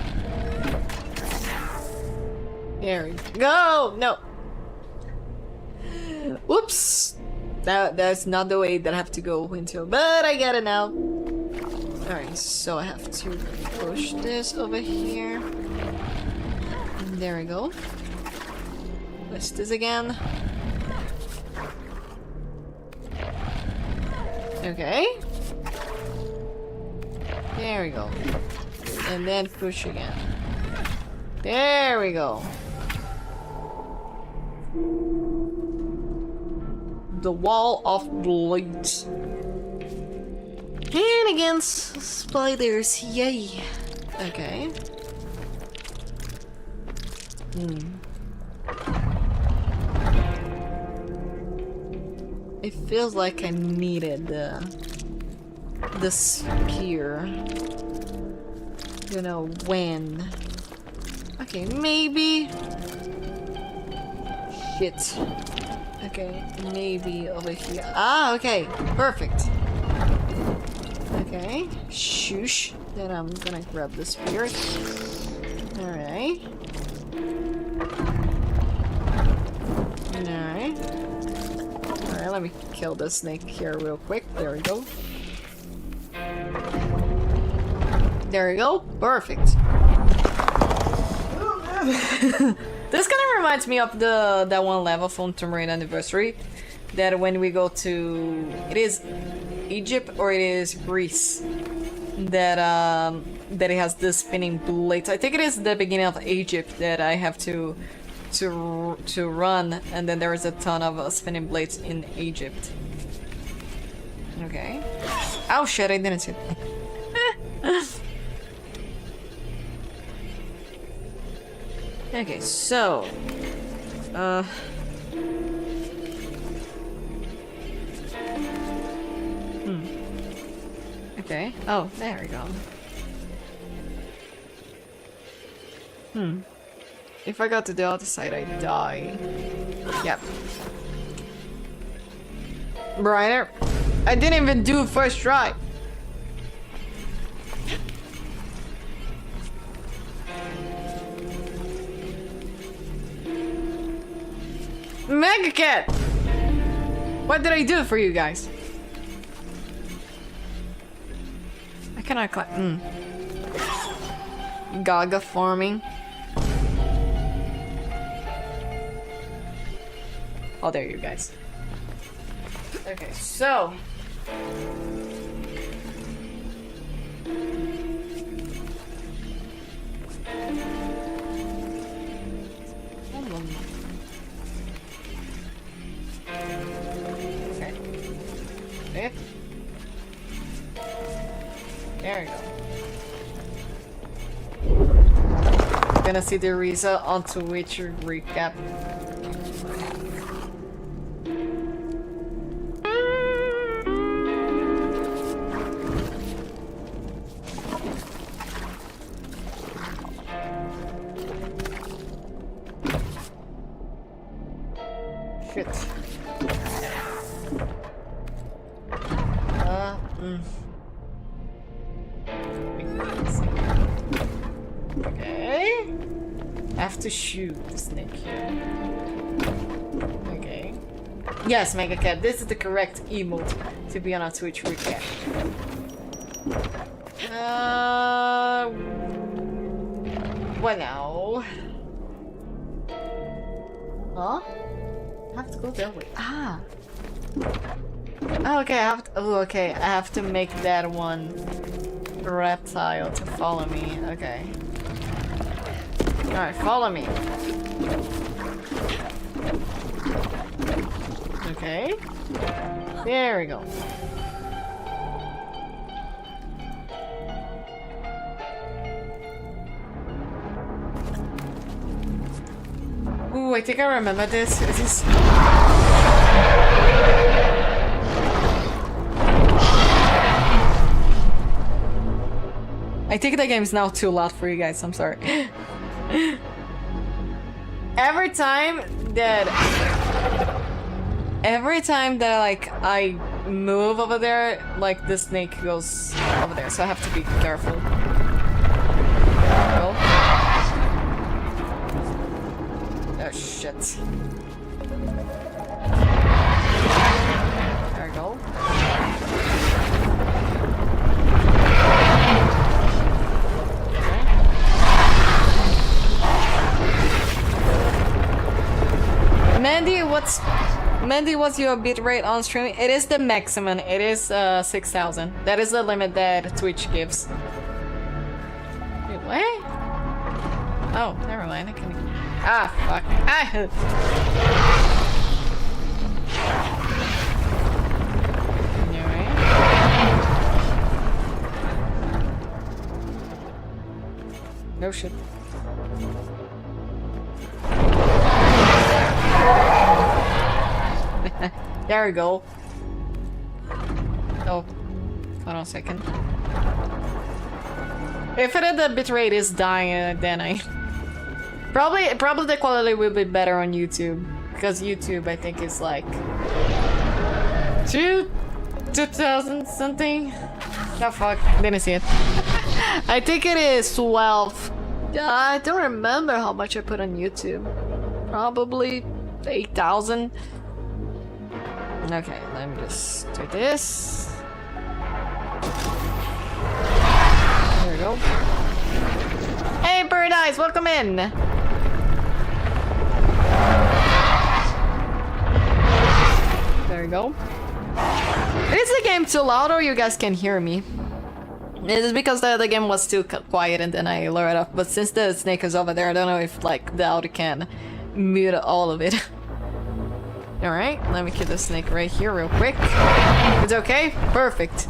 S1: There we go! No! Whoops! That's not the way that I have to go into, but I get it now. Alright, so I have to push this over here. And there we go. Push this again. Okay. There we go. And then push again. There we go. the wall of blades. And against spiders, yay. Okay. It feels like I needed the spear. You know when. Okay, maybe. Shit. Okay, maybe over here. Ah, okay, perfect. Okay, shoosh. Then I'm gonna grab the spear. Alright. Alright. Alright, let me kill the snake here real quick. There we go. There we go. Perfect. This kind of reminds me of that one level from Tomb Raider Anniversary. That when we go to... It is Egypt or it is Greece. That it has the spinning blades. I think it is the beginning of Egypt that I have to run, and then there is a ton of spinning blades in Egypt. Okay. Oh shit! I didn't see it. Okay, so okay. Oh, there we go. If I go to the other side, I die. Yep. Brighter. I didn't even do it first try. Mega Cat! What did I do for you guys? I cannot climb. Gaga farming. Oh, there you guys. Okay, so. Okay. There. There we go. Gonna see the result onto which recap. Shit. Okay. I have to shoot the snake here. Okay. Yes, Mega Cat, this is the correct emote to be on a Twitch recap. What now? Huh? I have to go that way. Ah. Oh, okay. I have to make that one reptile to follow me. Okay. All right, follow me. Okay. There we go. Ooh, I think I remember this. Is this... I think the game is now too loud for you guys. I'm sorry. Every time that like I move over there, like the snake goes over there, so I have to be careful. Oh shit. There we go. Mandy, what's your bitrate on stream? It is the maximum. It is 6,000. That is the limit that Twitch gives. Wait, what? Oh, never mind. I can. Ah, fuck. Ah. Oh shit. There we go. Oh, hold on a second. If the bitrate is dying, then I probably the quality will be better on YouTube, because YouTube I think is like 2000 something. Oh fuck, didn't see it. I think it is 12. I don't remember how much I put on YouTube. Probably 8,000. Okay, let me just do this. There we go. Hey, Bird Eyes, welcome in. There we go. Is the game too loud or you guys can hear me? It is because the game was too quiet and then I lowered it up. But since the snake is over there, I don't know if like the audio can mute all of it. Alright, let me kill the snake right here real quick. It's okay? Perfect.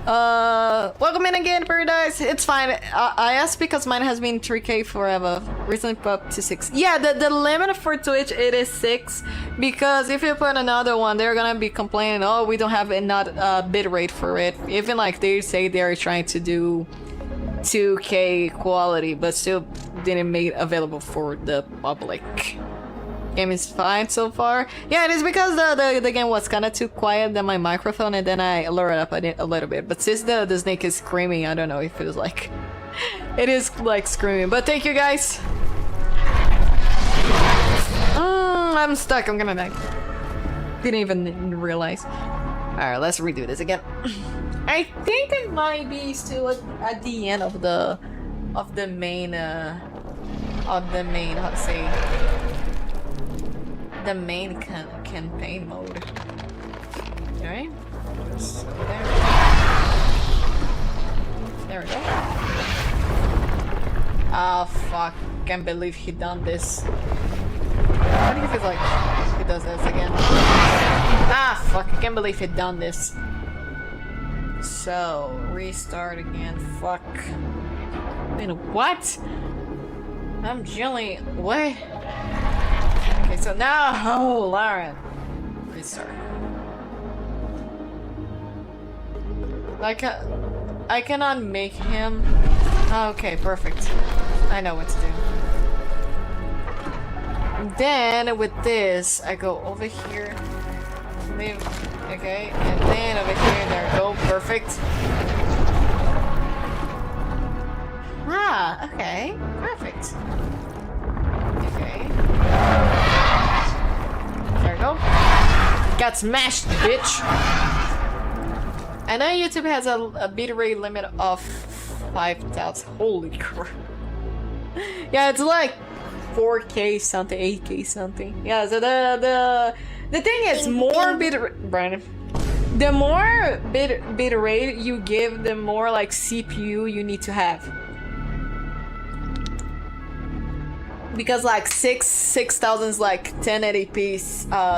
S1: Welcome in again, Paradise. It's fine. I asked because mine has been 3K forever. Recently put up to 6. Yeah, the limit for Twitch, it is 6. Because if you put another one, they're gonna be complaining, oh, we don't have enough bitrate for it. Even like they say they're trying to do 2K quality, but still didn't make available for the public. Game is fine so far. Yeah, it is because the game was kind of too quiet than my microphone, and then I lowered it up a little bit. But since the snake is screaming, I don't know if it is like it is like screaming. But thank you guys. I'm stuck. I'm gonna die. Didn't even realize. All right, let's redo this again. I think it might be still at the end of the main how to say. The main campaign mode. Alright. Just over there. There we go. Ah, fuck. Can't believe he done this. I think if it's like he does this again. Ah, fuck. I can't believe he done this. So, restart again. Fuck. Wait, what? I'm generally. What? Okay, so now, oh, Lara, restart. Like, I cannot make him. Oh, okay, perfect. I know what to do. And then with this, I go over here, leave, okay, and then over here, there we go, perfect. Ah, okay, perfect. Okay. There we go. Got smashed, bitch. I know YouTube has a bitrate limit of 5,000. Holy crap. Yeah, it's like 4K something, 8K something. Yeah, so the thing is, more Brandon. The more bitrate you give, the more like CPU you need to have. Because like 6,000 is like 1080p,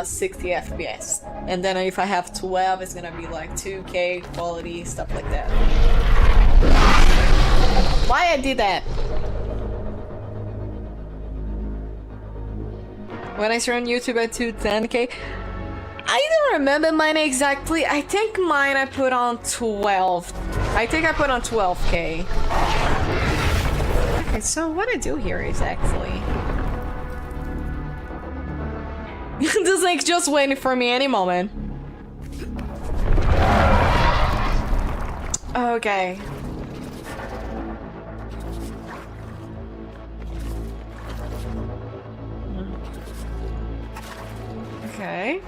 S1: 60 FPS, and then if I have 12, it's gonna be like 2K quality, stuff like that. Why I did that? When I started on YouTube at 210K, I don't remember mine exactly. I think mine I put on 12. I think I put on 12K. Okay, so what I do here is actually this thing's just waiting for me any moment. Okay. Okay.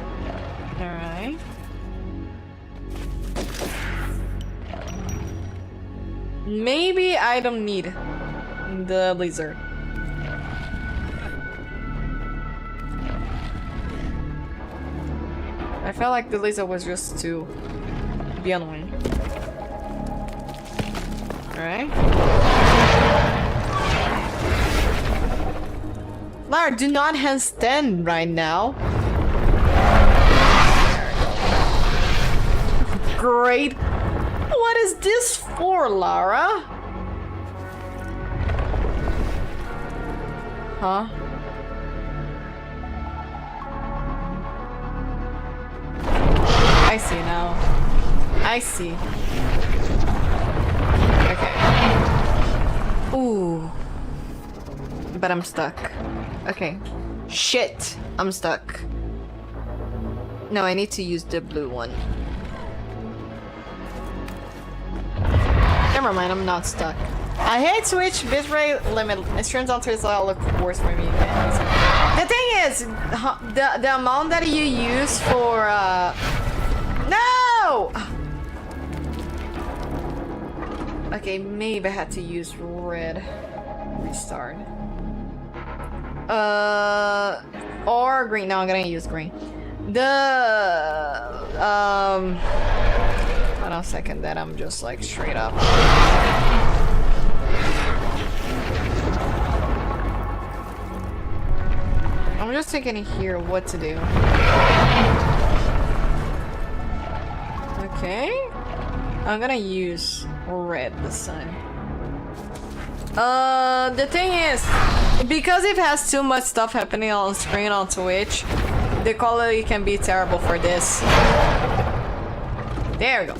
S1: Alright. Maybe I don't need the lizard. I felt like the lizard was just to be annoying. Alright. Lara, do not handstand right now. Great. What is this for, Lara? Huh? I see now. I see. Okay. Ooh. But I'm stuck. Okay. Shit. I'm stuck. No, I need to use the blue one. Never mind, I'm not stuck. I hate Switch bitrate limit. It turns out it's a look worse for me. The thing is, the amount that you use for no. Okay, maybe I had to use red. Restart. Or green. No, I'm gonna use green. Hold on a second, then I'm just like straight up. I'm just thinking here what to do. Okay. I'm gonna use red this time. The thing is, because it has too much stuff happening on screen on Twitch, the quality can be terrible for this. There we go.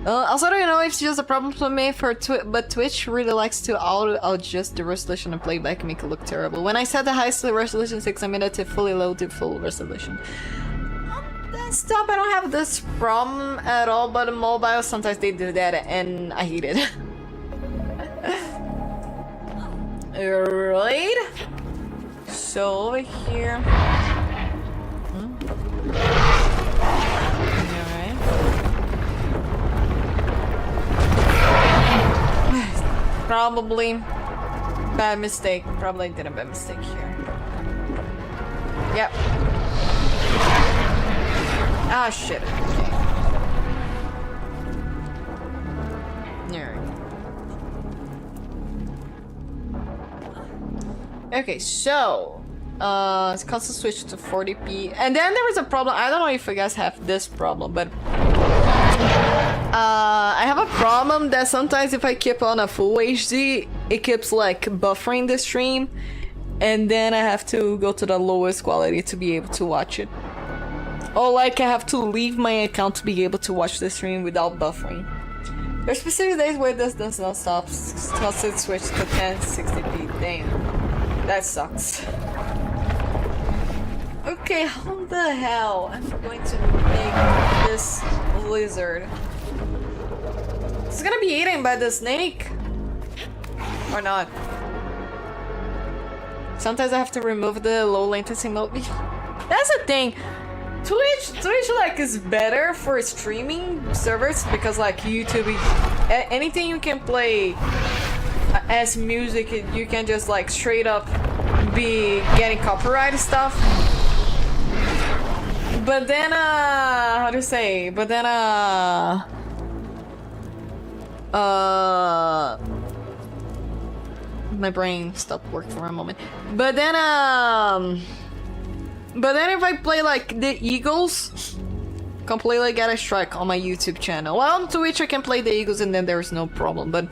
S1: Also, I don't know if it's just a problem for me, but Twitch really likes to auto-adjust the resolution and playback and make it look terrible. When I set the highest resolution 6, I made it to fully load to full resolution. On desktop, I don't have this problem at all, but on mobile, sometimes they do that, and I hate it. Right? So, over here... Probably bad mistake. Probably did a bad mistake here. Yep. Ah, shit. Okay. There we go. Okay, so it's constant switch to 40p, and then there was a problem. I don't know if you guys have this problem, but I have a problem that sometimes if I keep on a full HD, it keeps like buffering the stream, and then I have to go to the lowest quality to be able to watch it. Or like I have to leave my account to be able to watch the stream without buffering. There's specific days where this does not stop. Constant switch to 1060p. Damn. That sucks. Okay, how the hell am I going to make this lizard? It's gonna be eaten by the snake? Or not? Sometimes I have to remove the low latency mode. That's the thing. Twitch like is better for streaming servers because like YouTube, anything you can play as music, you can just like straight up be getting copyright stuff. But then how to say? But then my brain stopped working for a moment. But then if I play like the Eagles, completely get a strike on my YouTube channel. Well, on Twitch I can play the Eagles and then there's no problem. But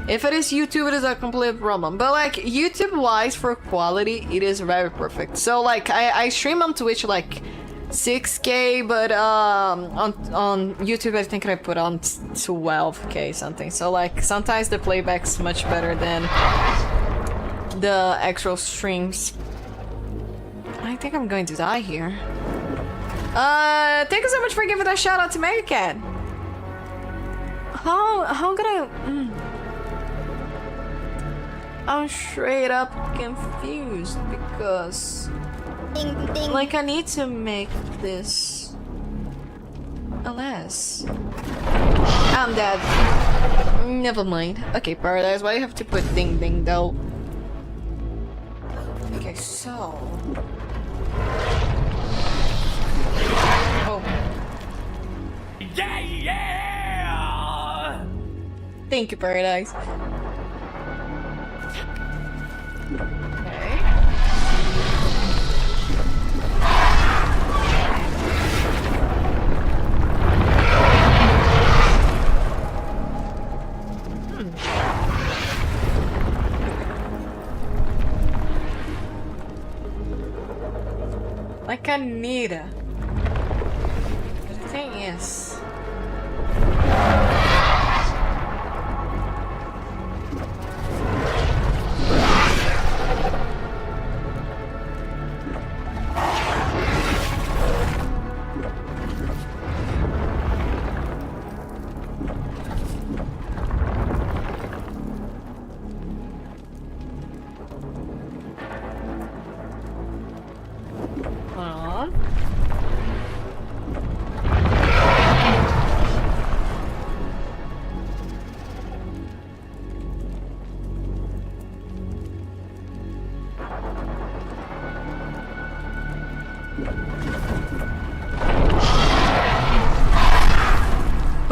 S1: if it is YouTube, it is a complete problem. But like YouTube wise for quality, it is very perfect. So like I stream on Twitch like 6K, but on YouTube I think I put on 12K something. So like sometimes the playback's much better than the actual streams. I think I'm going to die here. Thank you so much for giving that shout out to Megacat. How could I? I'm straight up confused because like I need to make this less. I'm dead. Never mind. Okay, Paradise, why do you have to put ding ding though? Okay, so oh.
S2: Yeah!
S1: Thank you, Paradise. Okay. Like I need it. But the thing is...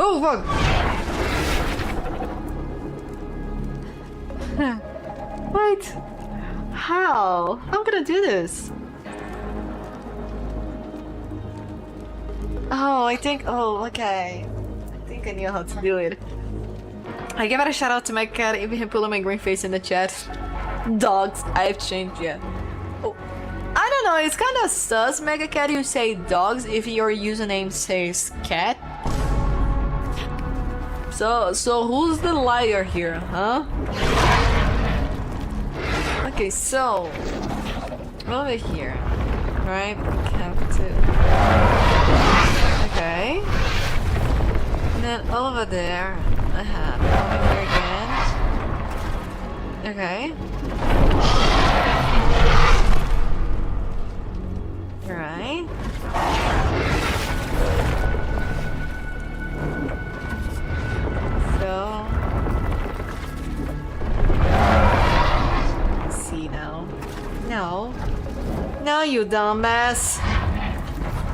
S1: Oh fuck! Wait, how? I'm gonna do this. Oh, I think. Oh, okay. I think I knew how to do it. I give it a shout out to my cat, even pulling my green face in the chat. Dogs, I've changed, yeah. Oh, I don't know. It's kind of sus, Mega Cat. You say dogs if your username says cat. So who's the liar here, huh? Okay, so over here, right? We have to. Okay. And then over there, I have over here again. Okay. Right. So see now. No. No, you dumbass.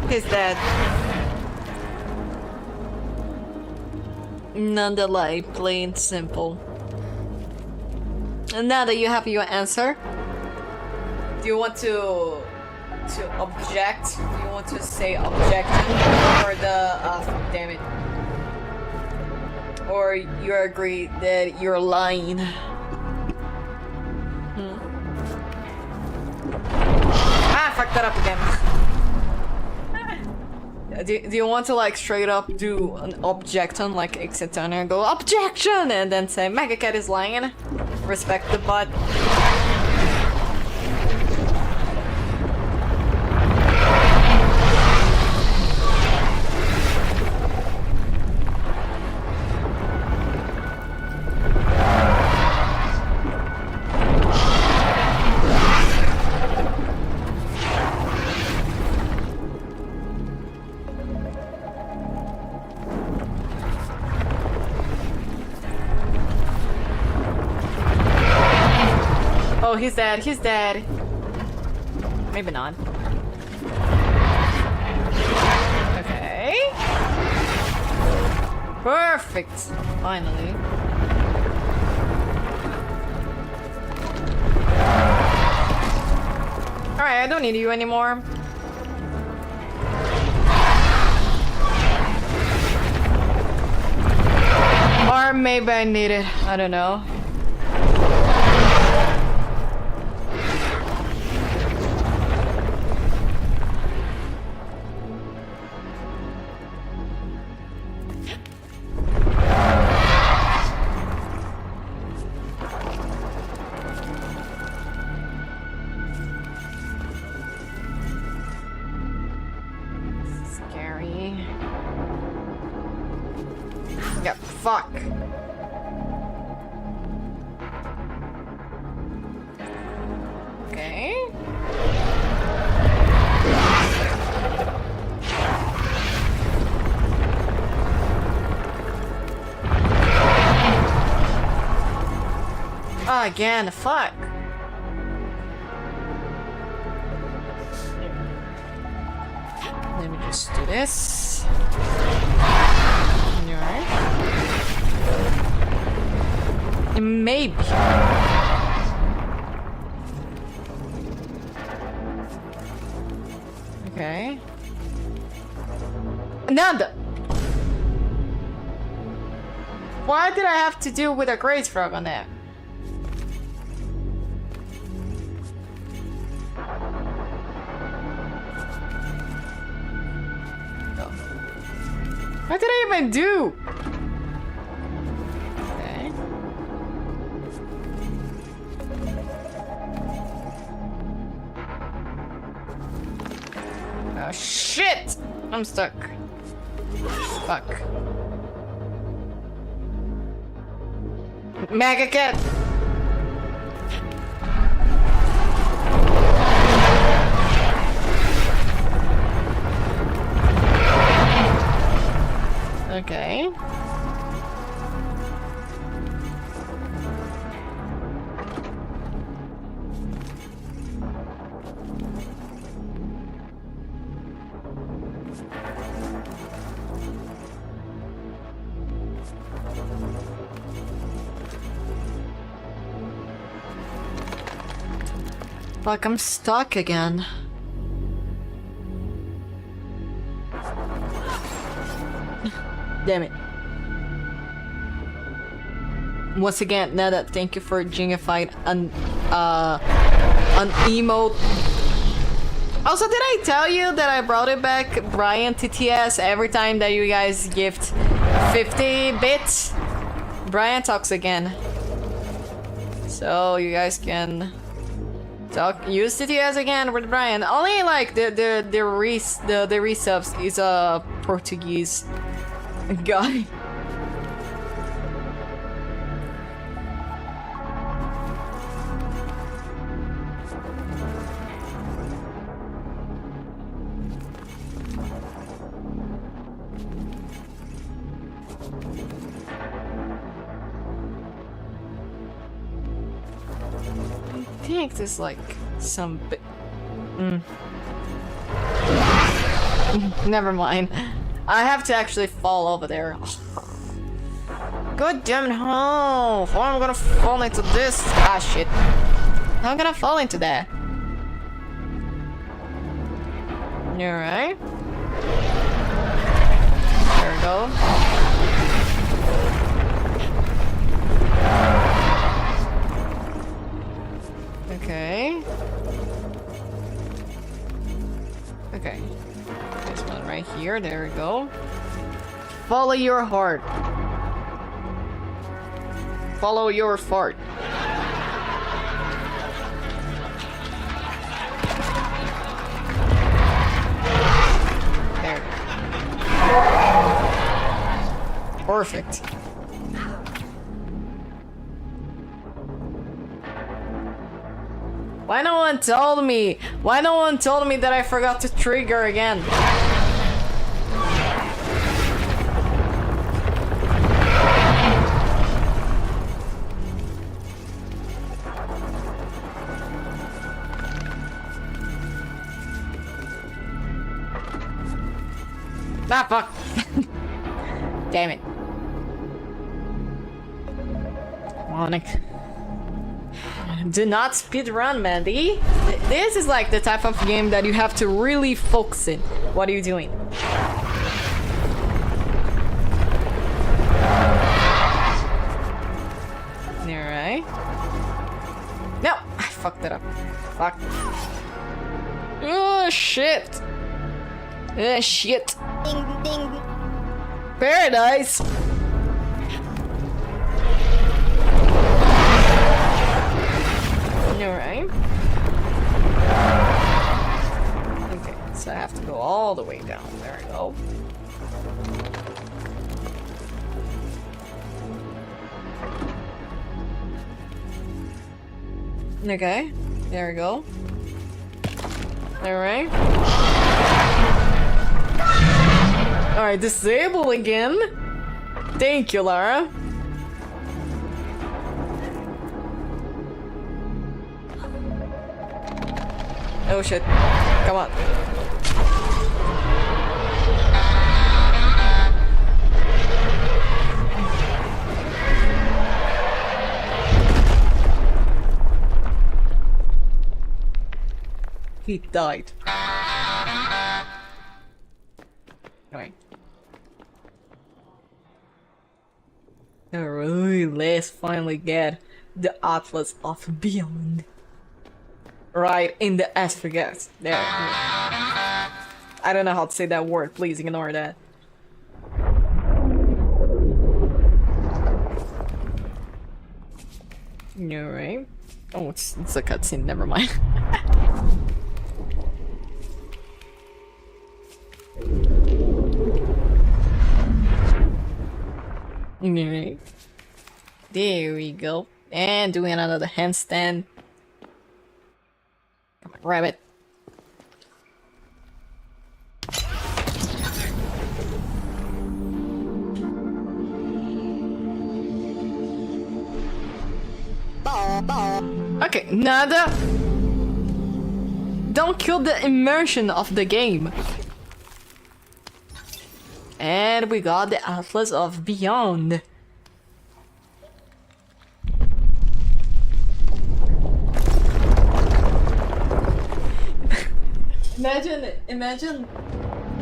S1: He's dead. None delay, plain simple. And now that you have your answer, do you want to object? Do you want to say objection or the damn it? Or you agree that you're lying? Ah, I fucked that up again. Do you want to like straight up do an objection, like exit on and go objection, and then say Mega Cat is lying? Respect the butt. Oh, he's dead. He's dead. Maybe not. Okay. Perfect. Finally. Alright, I don't need you anymore. Or maybe I need it. I don't know. Fuck. Okay. Oh, again, fuck. Let me just do this. Alright. Maybe. Okay. Nada. Why did I have to deal with a great frog on that? What did I even do? Okay. Oh shit! I'm stuck. Fuck. Mega cat! Okay. Fuck, I'm stuck again. Damn it. Once again, Neda, thank you for jingified an emote. Also, did I tell you that I brought it back, Brian TTS, every time that you guys gift 50 bits? Brian talks again. So you guys can use TTS again with Brian. Only like the resubs is a Portuguese guy. I think there's like some never mind. I have to actually fall over there. God damn it, how I'm gonna fall into this? Ah shit. I'm gonna fall into that. Alright. There we go. Okay. Okay. This one right here, there we go. Follow your heart. Follow your fart. There. Perfect. Why no one told me? Why no one told me that I forgot to trigger again? Ah, fuck. Damn it. Monic. Do not speedrun, Mandy. This is like the type of game that you have to really focus in. What are you doing? Alright. No! I fucked it up. Fuck. Oh, shit. Shit. Ding, ding. Paradise. Alright. Okay, so I have to go all the way down. There we go. Okay, there we go. Alright. Alright, disable again. Thank you, Lara. Oh shit. Come on. He died. Alright. Alright, let's finally get the Atlas of Beyond. Right in the asphagus. There. I don't know how to say that word. Please ignore that. Alright. Oh, it's a cutscene, never mind. Alright. There we go. And doing another handstand. Come on, grab it. Okay, nada. Don't kill the immersion of the game. And we got the Atlas of Beyond.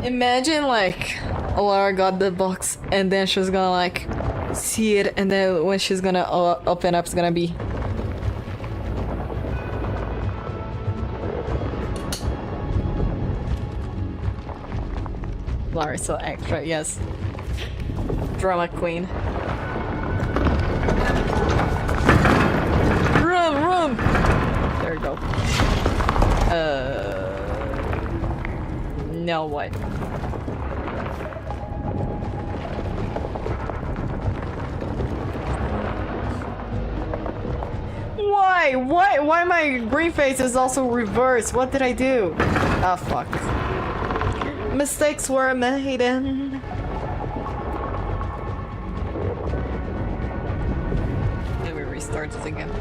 S1: Imagine like Lara got the box and then she's gonna like see it, and then when she's gonna open up, it's gonna be Lara so extra, yes. Drama queen. Run! There we go. Now what? Why? Why my green face is also reversed? What did I do? Ah, fuck. Mistakes were made in... Let me restart this again.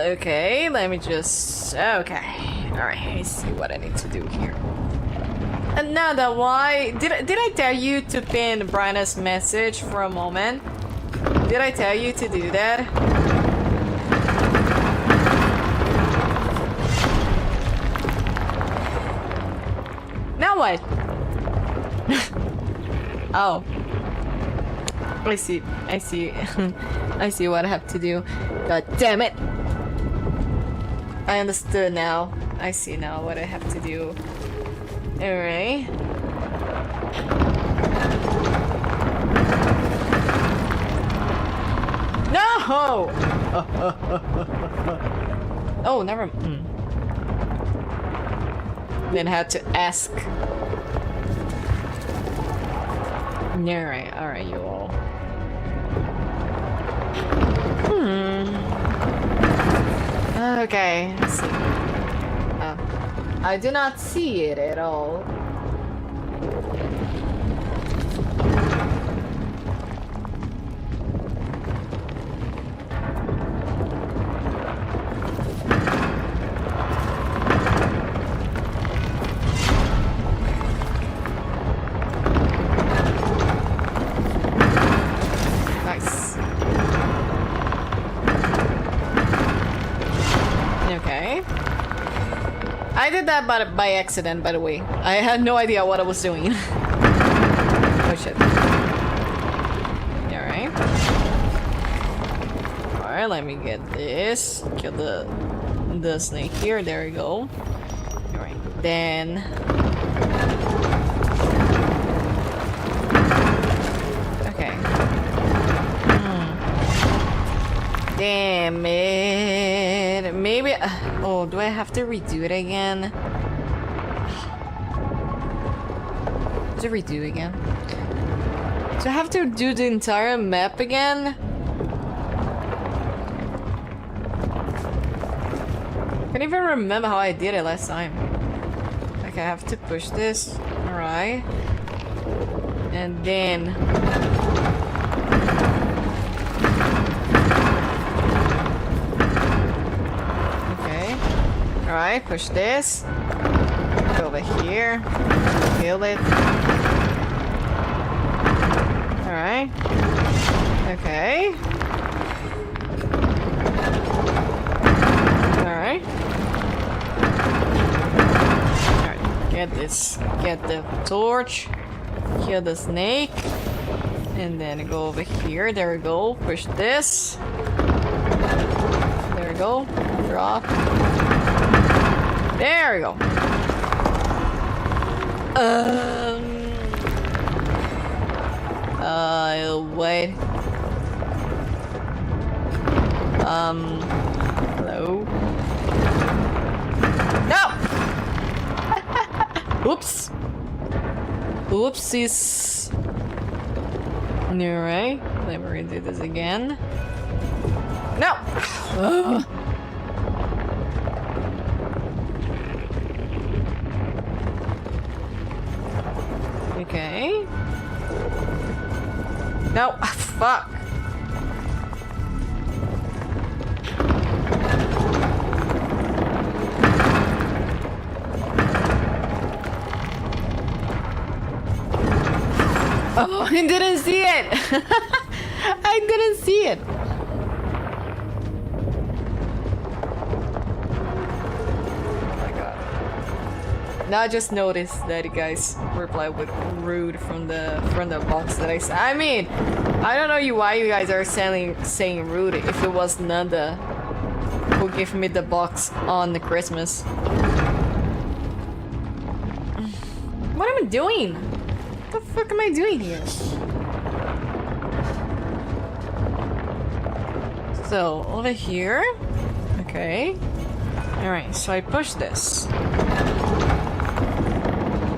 S1: Okay, let me just... Okay. Alright, I see what I need to do here. And now that why... Did I tell you to pin Brianna's message for a moment? Did I tell you to do that? Now what? Oh. I see. I see what I have to do. God damn it! I understood now. I see now what I have to do. Alright. No! Oh, never. Then had to ask. Alright, you all. Okay, let's see. I do not see it at all. Nice. Okay. I did that by accident, by the way. I had no idea what I was doing. Oh shit. Alright. Alright, let me get this. Kill the snake here. There we go. Alright, then... Okay. Damn it. Maybe... Oh, do I have to redo it again? To redo again? Do I have to do the entire map again? I can't even remember how I did it last time. Okay, I have to push this. Alright. And then... Alright, push this. Go over here. Kill it. Alright. Okay. Alright. Alright, get this. Get the torch. Kill the snake. And then go over here. There we go. Push this. There we go. Drop. There we go. Wait. Hello? No! Oops! Oopsies. Alright, let me redo this again. No! Okay. No, fuck. Oh, I didn't see it. I didn't see it. Now I just noticed that you guys replied with rude from the box that I said. I mean, I don't know why you guys are saying rude if it was Nanda who gave me the box on the Christmas. What am I doing? What the fuck am I doing here? So, over here. Okay. Alright, so I push this.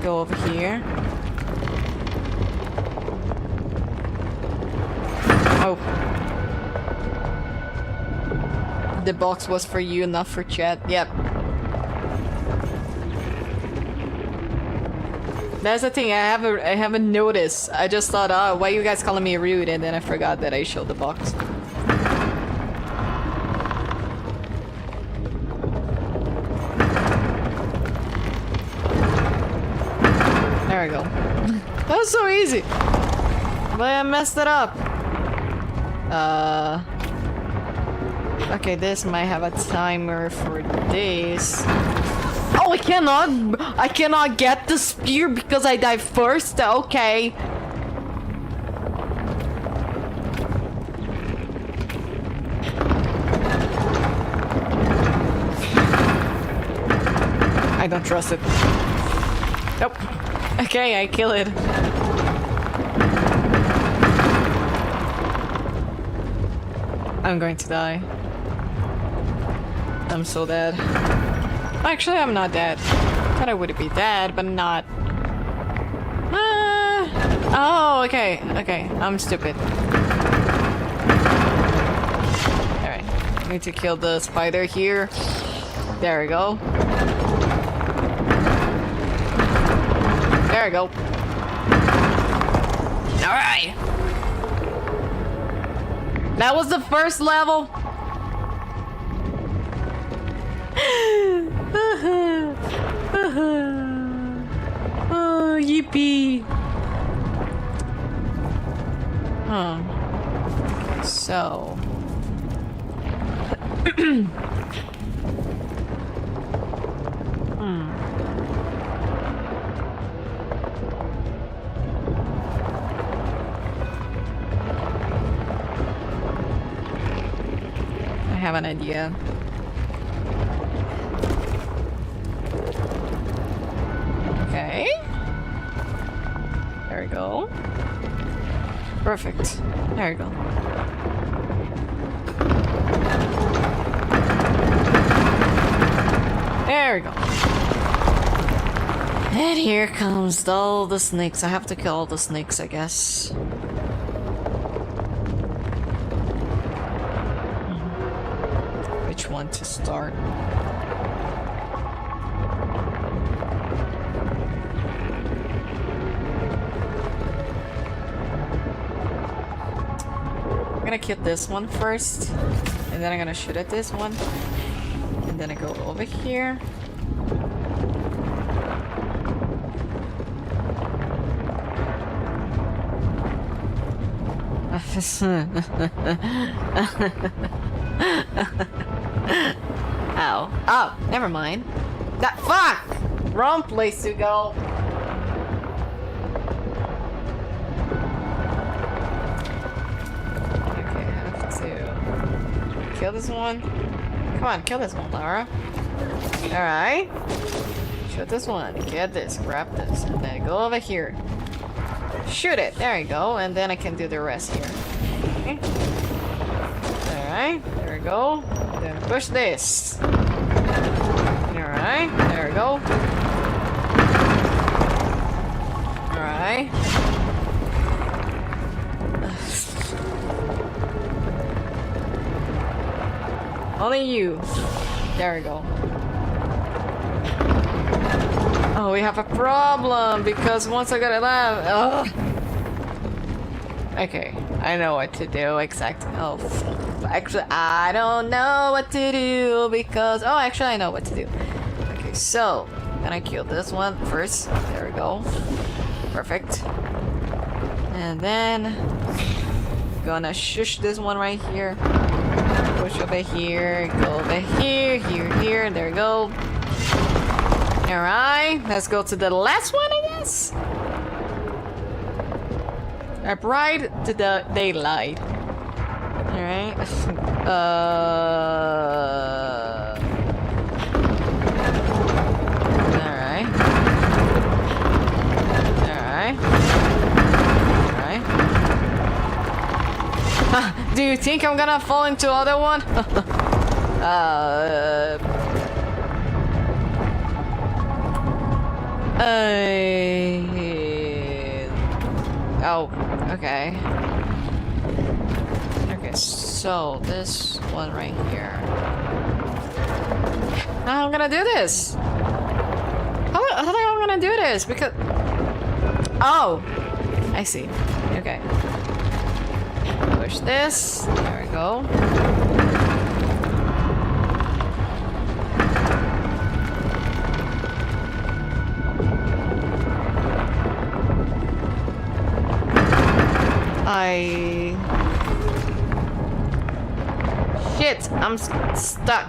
S1: Go over here. Oh. The box was for you, not for chat. Yep. That's the thing, I haven't noticed. I just thought, oh, why you guys calling me rude? And then I forgot that I showed the box. There we go. That was so easy. But I messed it up. Okay, this might have a timer for this. Oh, I cannot get the spear because I died first. Okay. I don't trust it. Nope. Okay, I kill it. I'm going to die. I'm so dead. Actually, I'm not dead. Thought I would be dead, but not. Oh, okay. Okay, I'm stupid. Alright. Need to kill the spider here. There we go. There we go. Alright. That was the first level. Oh, yippee. Huh. So. I have an idea. Okay. There we go. Perfect. There we go. There we go. And here comes all the snakes. I have to kill all the snakes, I guess. Which one to start? I'm gonna kill this one first, and then I'm gonna shoot at this one, and then I go over here. Ow. Oh, never mind. That fuck! Wrong place to go. Okay, I have to kill this one. Come on, kill this one, Lara. Alright. Shoot this one. Get this. Grab this. And then go over here. shoot it. There you go. And then I can do the rest here. Okay. Alright, there we go. Then push this. Alright, there we go. Alright. Only you. There we go. Oh, we have a problem because once I got it left. Oh. Okay, I know what to do exactly. Oh, actually, I don't know what to do because. Oh, actually, I know what to do. Okay, so gonna kill this one first. There we go. Perfect. And then gonna shush this one right here. Push over here, go over here, here, there we go. Alright, let's go to the last one, I guess. Upright to the daylight. Alright. Alright. Alright. Alright. Do you think I'm gonna fall into other one? Oh, okay. Okay, so this one right here. How am I gonna do this? How am I gonna do this? Because... Oh! I see. Okay. Push this. There we go. Shit, I'm stuck.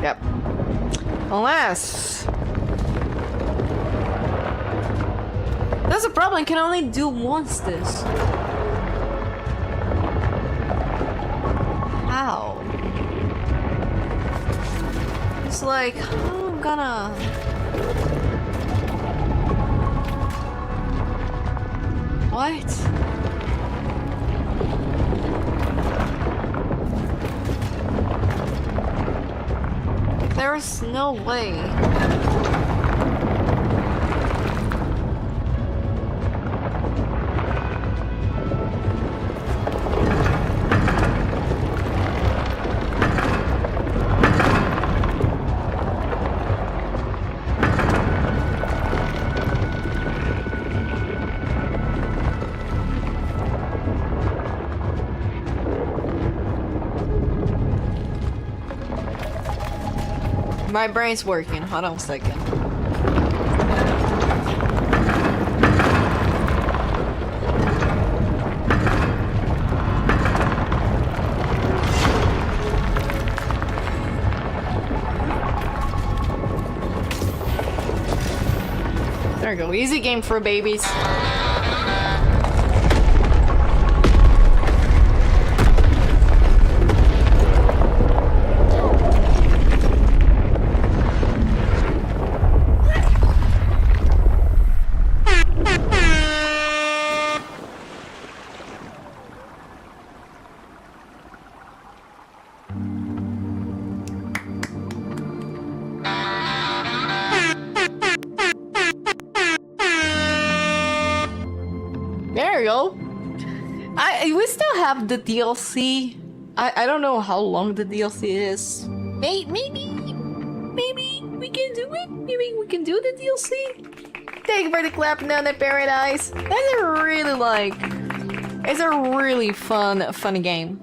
S1: Yep. Unless... That's a problem, I can only do once this. How? It's like, how am I gonna... What? There's no way. My brain's working. Hold on a second. There we go. Easy game for babies. There you go. We still have the DLC. I don't know how long the DLC is. Maybe we can do it. Maybe we can do the DLC. Thank you for the clap down at Paradise. That's a really it's a really funny game.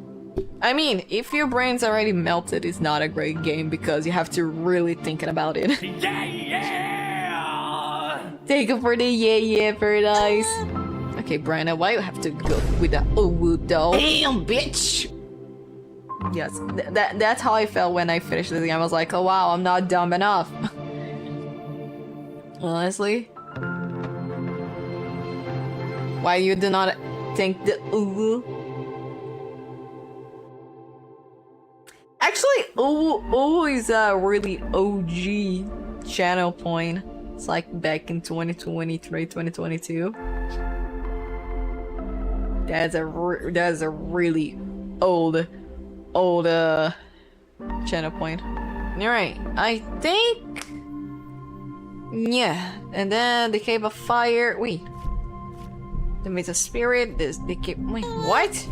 S1: I mean, if your brain's already melted, it's not a great game because you have to really think about it.
S2: Yeah!
S1: Thank you for the yeah Paradise. Okay, Brianna, why you have to go with the though? Damn, bitch! Yes, that's how I felt when I finished the game. I was like, oh wow, I'm not dumb enough. Honestly. Why you do not think the Actually, is a really OG channel point. It's like back in 2023, 2022. That's a really old channel point. Alright, I think, yeah. And then the Cave of Fire. Wait, the Maze of Spirit. This the cave. Wait, what?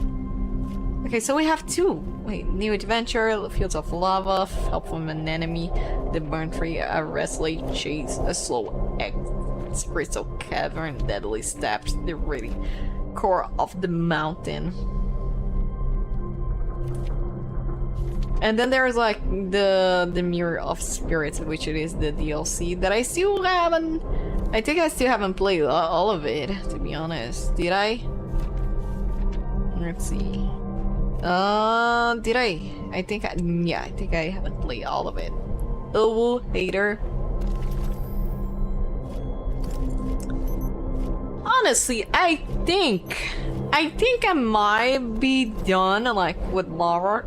S1: Okay, so we have two. Wait, new adventure, Fields of Lava, help from an enemy, the burn tree, a wrestling chase, a slow crystal cavern, deadly steps, the really core of the mountain. And then there's like the Mirror of Spirits, which it is the DLC that I still haven't. I think I still haven't played all of it, to be honest. Did I? Let's see. Did I? I think I haven't played all of it. Oh, hater. Honestly, I think I might be done like with Lara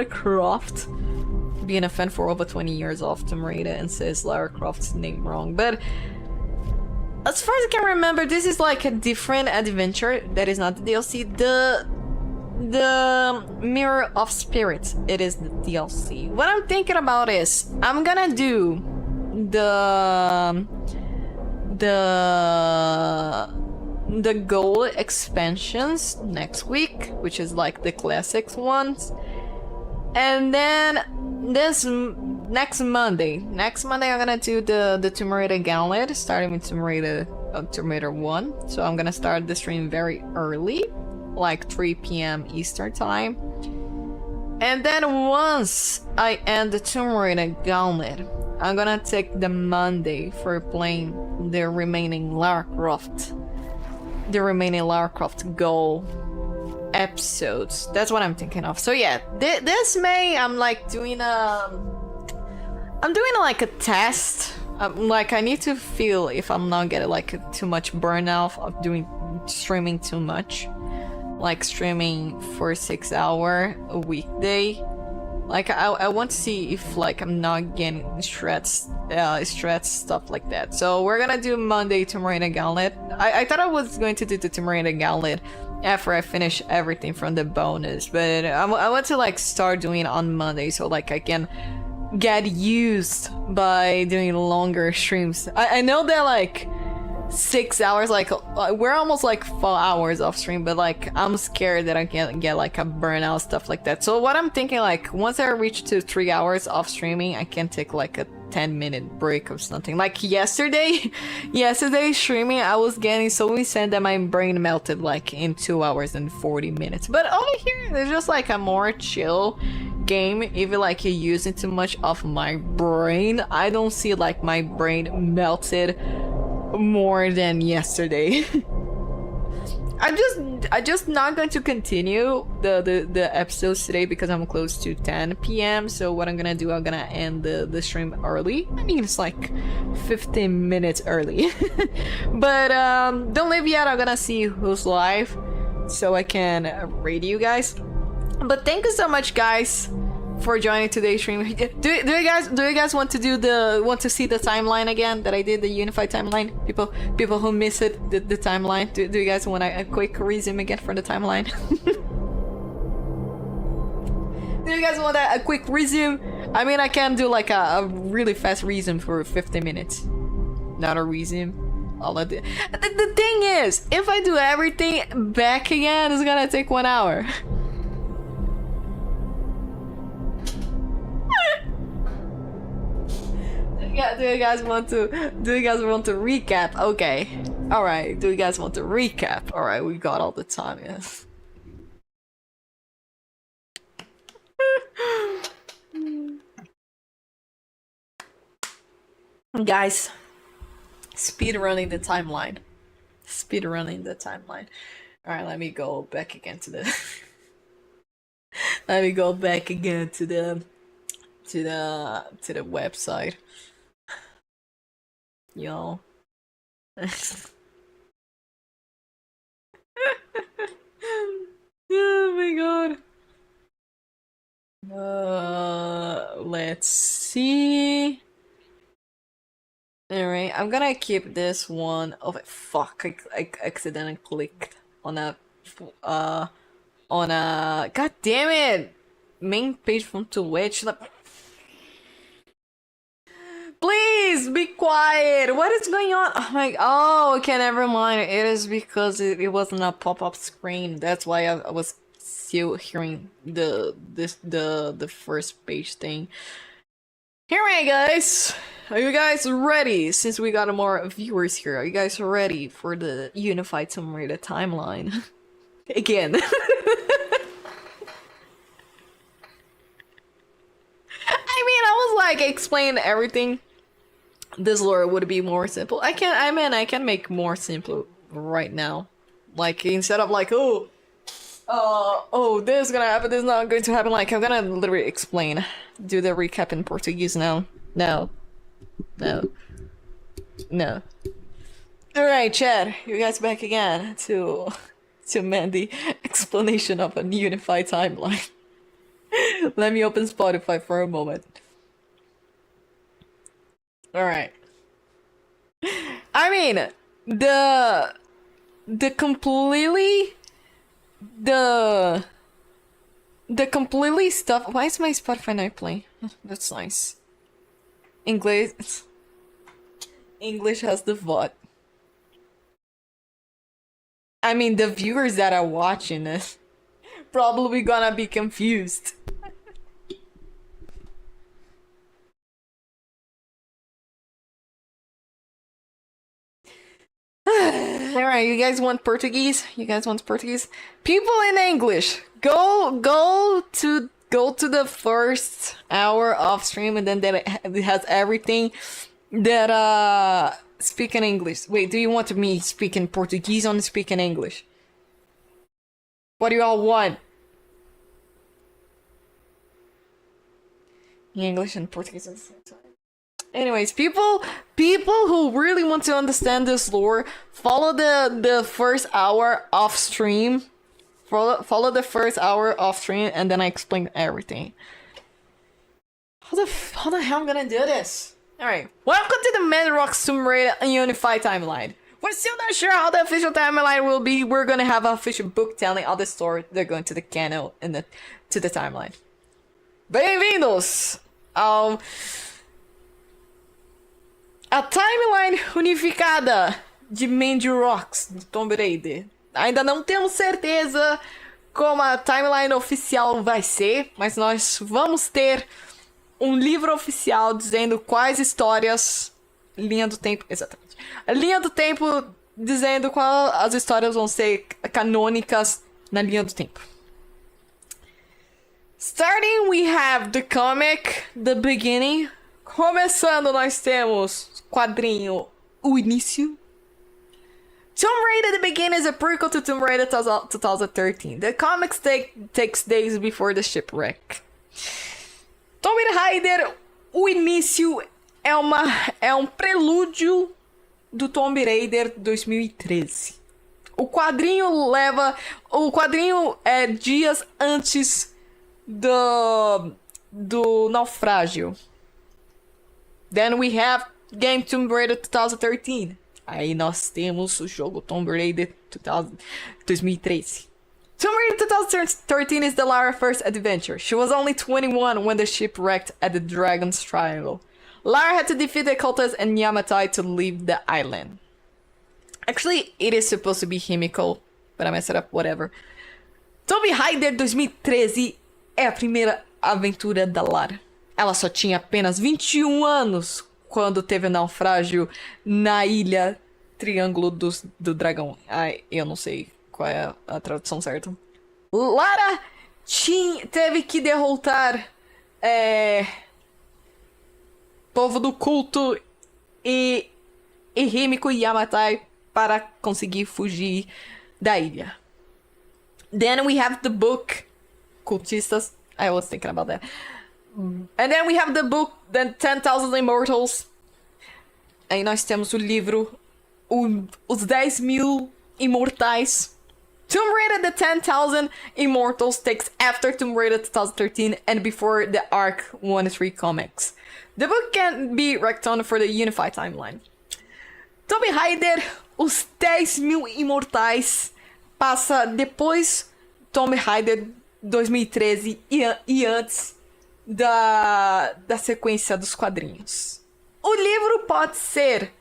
S1: Croft. Being a fan for over 20 years of Tomb Raider and says Lara Croft's name wrong, but as far as I can remember, this is like a different adventure that is not the DLC. The Mirror of Spirits, it is the DLC. What I'm thinking about is I'm gonna do the gold expansions next week, which is like the classics ones, and then next Monday I'm gonna do the Tomb Raider Gauntlet, starting with Tomb Raider 1. So I'm gonna start the stream very early, like 3 p.m. Eastern time. And then once I end the Tomb Raider Gauntlet, I'm gonna take the Monday for playing the remaining Lara Croft Gold episodes. That's what I'm thinking of. So yeah, this May I'm like doing like a test. Like I need to feel if I'm not getting like too much burnout of streaming too much, like streaming for 6 hours a weekday. Like I want to see if like I'm not getting stressed stuff like that. So we're gonna do Monday Tomb Raider Gauntlet. I thought I was going to do the Tomb Raider Gauntlet after I finish everything from the bonus, but I want to like start doing it on Monday so like I can get used by doing longer streams. I know that like 6 hours, like we're almost like 4 hours off stream, but like I'm scared that I can get like a burnout, stuff like that. So what I'm thinking, like once I reach to 3 hours off streaming, I can take like a 10-minute break or something. Like yesterday streaming, I was getting so insane that my brain melted like in 2 hours and 40 minutes. But over here, there's just like a more chill game. Even like you're using too much of my brain, I don't see like my brain melted more than yesterday. I'm just not going to continue the episodes today because I'm close to 10 p.m. So what I'm gonna do, I'm gonna end the stream early. I mean, it's like 15 minutes early. But don't leave yet. I'm gonna see who's live so I can rate you guys. But thank you so much, guys, for joining today's stream. Do you guys want to see the timeline again that I did, the unified timeline? People who miss it, the timeline. Do you guys want a quick resume again for the timeline? Do you guys want a quick resume? I mean, I can do like a really fast resume for 50 minutes. Not a resume. All I do. The thing is, if I do everything back again, it's gonna take 1 hour. Yeah, do you guys want to recap? Okay. Alright, do you guys want to recap? Alright, we got all the time, yes. Guys, speedrunning the timeline. Alright, let me go back again to the website. Yo. Oh my god. Let's see. I'm gonna keep this one. Oh fuck! I accidentally clicked on a God damn it! Main page from Twitch. Please be quiet. What is going on? Oh my. Oh, okay. Never mind. It is because it wasn't a pop-up screen. That's why I was still hearing the first page thing. Alright, guys. Are you guys ready? Since we got more viewers here, are you guys ready for the Unified Tomb Raider timeline? Again. I mean, I was like explaining everything. This lore would be more simple. I can make more simple right now. Like instead of like, oh, this is gonna happen, this is not going to happen. Like I'm gonna literally explain, do the recap in Portuguese now. No. All right, Chad, you guys back again to Mandy explanation of a unified timeline. Let me open Spotify for a moment. All right. I mean, the completely stuff. Why is my Spotify not playing? That's nice. English has the VOD. I mean, the viewers that are watching this probably gonna be confused. Alright, you guys want Portuguese? People in English, go to the first hour of stream, and then it has everything that speak in English. Wait, do you want me speaking Portuguese or speaking English? What do you all want? English and Portuguese at the same time. Anyways, people who really want to understand this lore, follow the first hour off stream. Follow the first hour off stream, and then I explain everything. How the hell I'm gonna do this? Alright, welcome to the Bedrock Tomb Raider Unified Timeline. We're still not sure how the official timeline will be. We're gonna have an official book telling all the story. They're going to the canon and to the timeline. Bem-vindos ao a timeline unificada de Mandy Rocks do Tomb Raider. Ainda não temos certeza como a timeline oficial vai ser, mas nós vamos ter um livro oficial dizendo quais histórias, linha do tempo, exatamente, a linha do tempo dizendo quais as histórias vão ser canônicas na linha do tempo. Starting, we have the comic, The Beginning. Começando, nós temos quadrinho, o início. Tomb Raider The Beginning is a prequel to Tomb Raider 2013. The comics takes days before the shipwreck. Tomb Raider, o início é um prelúdio do Tomb Raider 2013. O quadrinho é dias antes do naufrágio. Then we have Game Tomb Raider 2013. Aí nós temos o jogo Tomb Raider 2013. Tomb Raider 2013 is the Lara first adventure. She was only 21 when the ship wrecked at the Dragon's Triangle. Lara had to defeat the cultists and Yamatai to leave the island. Actually, it is supposed to be Himiko, but I messed it up, whatever. Tomb Raider 2013 é a primeira aventura da Lara. Ela só tinha apenas 21 anos quando teve o naufrágio na ilha Triângulo do Dragão. Ai, eu não sei qual é a tradução certa. Lara teve que derrotar povo do culto e Himiko e Yamatai para conseguir fugir da ilha. Then we have the book Cultistas. I was thinking about that. And then we have the book, The 10,000 Immortals. Aí nós temos o livro, Os 10.000 Imortais. Tomb Raider, The 10,000 Immortals takes after Tomb Raider 2013 and before the Arc 1-3 comics. The book can be retconned for the Unified Timeline. Tomb Raider, os 10 mil imortais, passa depois Tomb Raider 2013 e antes da sequência dos quadrinhos. O livro pode ser...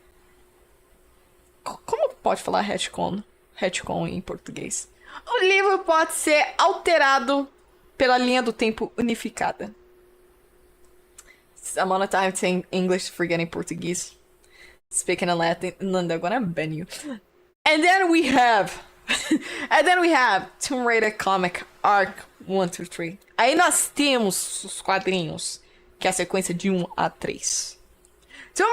S1: Como pode falar retcon? Retcon em português. O livro pode ser alterado pela linha do tempo unificada. I'm on a time saying English, forgetting Portuguese. Speaking in Latin, I'm gonna ban you. And then we have Tomb Raider Comic Arc 1 to 3. Aí nós temos os quadrinhos, que é a sequência de 1 a 3. Tomb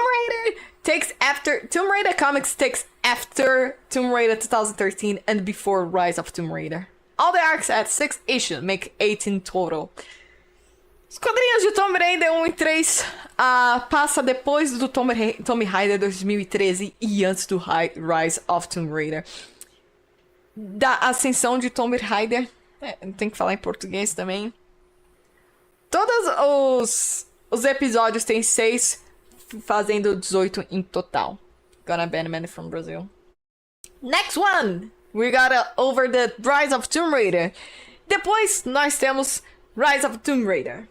S1: Raider Comics takes after Tomb Raider 2013 and before Rise of Tomb Raider. All the arcs at 6 issues make 18 total. Os quadrinhos de Tomb Raider 1 e 3 passa depois do Tomb Raider 2013 e antes do Rise of Tomb Raider. Da ascensão de Tomb Raider, tem que falar em português também. Todos os episódios têm 6, fazendo 18 em total. Gonna ban man from Brazil. Next one! We got over the Rise of Tomb Raider. Depois nós temos Rise of Tomb Raider.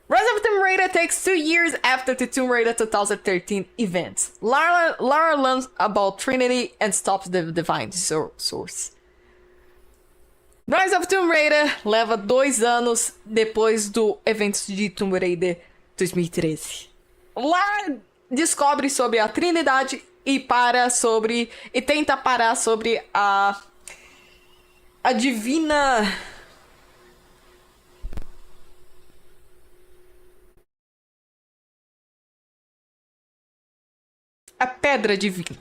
S1: Rise of Tomb Raider takes 2 years after the Tomb Raider 2013 events. Lara learns about Trinity and stops the Divine Source. Rise of Tomb Raider leva 2 anos depois do evento de Tomb Raider 2013. Lara descobre sobre a Trinidade e tenta parar sobre a divina... A pedra divina.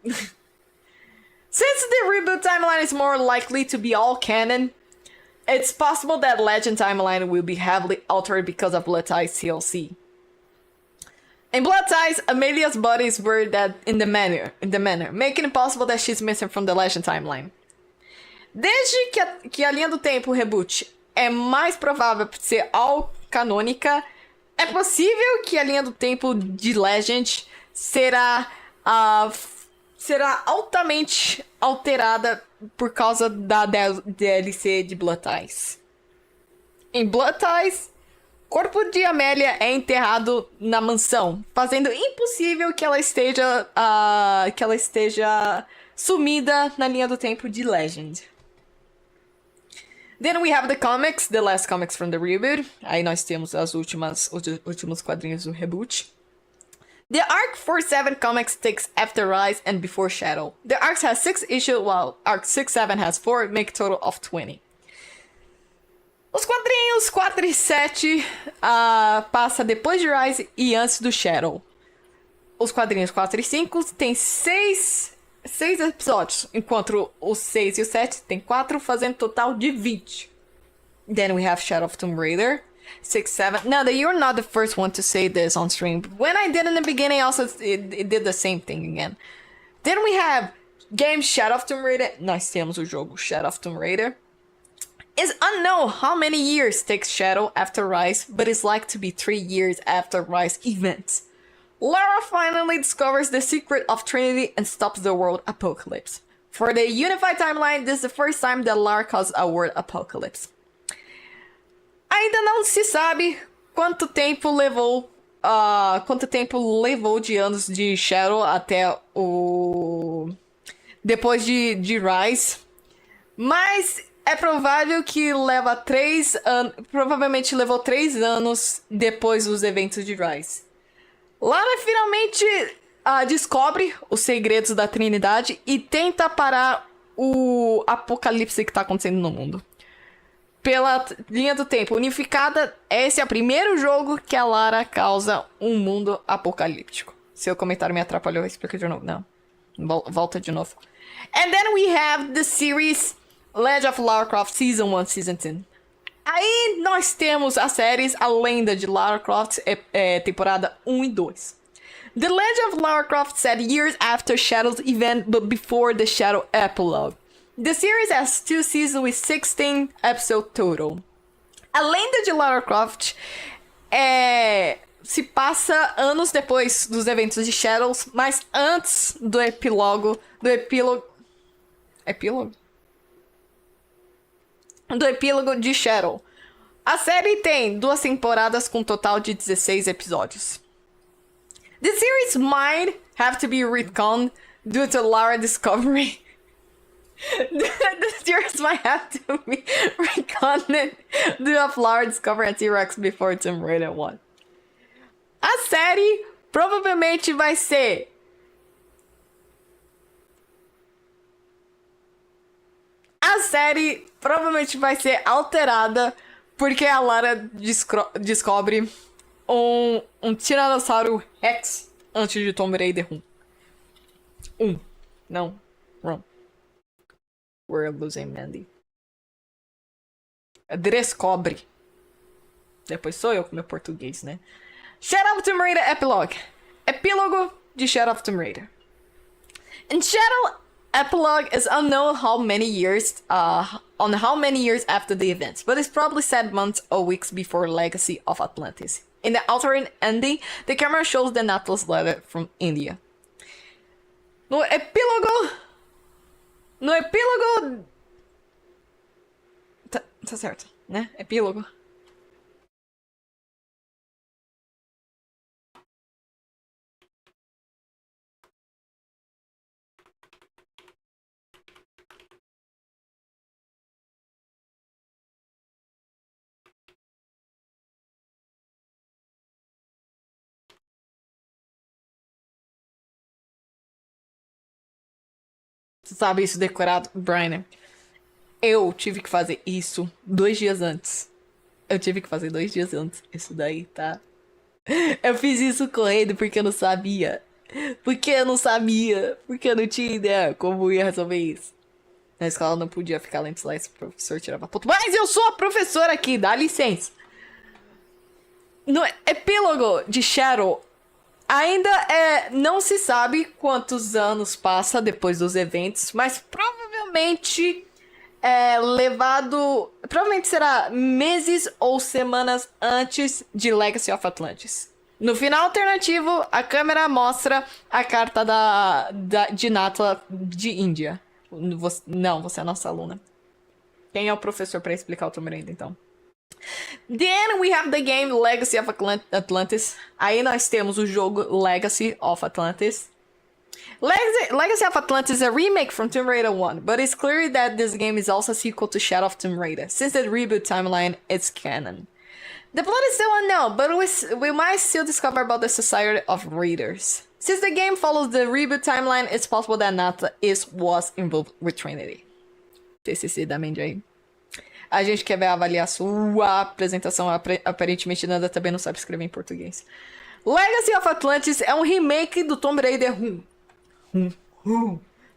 S1: Since the reboot timeline is more likely to be all canon, it's possible that Legend timeline will be heavily altered because of Blood Ties DLC. In Blood Ties, Amelia's body is buried in the manor, making it possible that she's missing from the Legend timeline. Desde que a linha do tempo reboot é mais provável ser all canônica, é possível que a linha do tempo de Legend será altamente alterada por causa da DLC de Blood Ties. Em Blood Ties, o corpo de Amélia é enterrado na mansão, fazendo impossível que ela esteja sumida na linha do tempo de Legend. Then we have the comics, the last comics from the reboot. Aí nós temos os últimos quadrinhos do reboot. The Arc 47 comics takes after Rise and before Shadow. The arcs has 6 issues, while Arc 67 has 4, make a total of 20. Os quadrinhos 4 e 7 passa depois de Rise e antes do Shadow. Os quadrinhos 4 e 5 tem 6 episódios, enquanto os 6 e o 7 tem 4, fazendo total de 20. Then we have Shadow of Tomb Raider. 6, 7. Now, you're not the first one to say this on stream. When I did in the beginning, also it did the same thing again. Then we have game Shadow of Tomb Raider. Nós temos o jogo Shadow of Tomb Raider. It's unknown how many years takes Shadow after Rise, but it's like to be 3 years after Rise events. Lara finally discovers the secret of Trinity and stops the world apocalypse. For the unified timeline, this is the first time that Lara caused a world apocalypse. Ainda não se sabe quanto tempo levou de anos de Shadow até depois de Rise, mas é provável que leva 3 anos, provavelmente levou 3 anos depois dos eventos de Rise. Lara finalmente descobre os segredos da Trinidade e tenta parar o apocalipse que está acontecendo no mundo. Pela linha do tempo unificada, esse é o primeiro jogo que a Lara causa um mundo apocalíptico. Seu comentário me atrapalhou, explica de novo. Não, volta de novo. And then we have the series Legend of Lara Croft Season 1, Season 10. Aí nós temos as séries A Lenda de Lara Croft, temporada 1 e 2. The Legend of Lara Croft set years after Shadow's event, but before the Shadow epilogue. The series has 2 seasons with 16 episodes total. A Lenda de Lara Croft se passa anos depois dos eventos de Shadows, mas antes do epílogo. Epílogo? Do epílogo de Shadow. A série tem 2 temporadas com um total de 16 episódios. The series might have to be retconned due to Lara discovery. The series might have to be retconned due to Lara discovering a T-Rex before Tomb Raider 1. A série provavelmente vai ser alterada porque a Lara descobre um Tiranossauro Rex antes de Tomb Raider 1. Não. Wrong. We're losing Mandy. Descobre. Depois sou eu com meu português, né? Shadow of Tomb Raider Epilogue. Epílogo de Shadow of Tomb Raider. In Shadow, epilogue is unknown how many years after the events, but it's probably said months or weeks before Legacy of Atlantis. In the alternate ending, the camera shows the Atlas letter from India. No epílogo... Tá certo, né? Epílogo. Tu sabe isso decorado, Brian? Eu tive que fazer isso 2 dias antes. Isso daí, tá? Eu fiz isso correndo porque eu não sabia. Porque eu não tinha ideia como ia resolver isso. Na escola não podia ficar lendo slides, o professor tirava ponto. Mas eu sou a professora aqui, dá licença. No epílogo de Shadow, ainda não se sabe quantos anos passa depois dos eventos, mas provavelmente provavelmente será meses ou semanas antes de Legacy of Atlantis. No final alternativo, a câmera mostra a carta de Natla de Índia. Não, você é a nossa aluna. Quem é o professor para explicar o Tomb Raider, então? Then we have the game Legacy of Atlantis. Aí nós temos o jogo Legacy of Atlantis. Legacy of Atlantis is a remake from Tomb Raider 1, but it's clear that this game is also a sequel to Shadow of Tomb Raider, since the reboot timeline is canon. The plot is still unknown, but we might still discover about the Society of Raiders. Since the game follows the reboot timeline, it's possible that Nata was involved with Trinity. TCC da Mandy aí. A gente quer avaliar a sua apresentação. Aparentemente, Nanda também não sabe escrever em português. Legacy of Atlantis é um remake do Tomb Raider 1.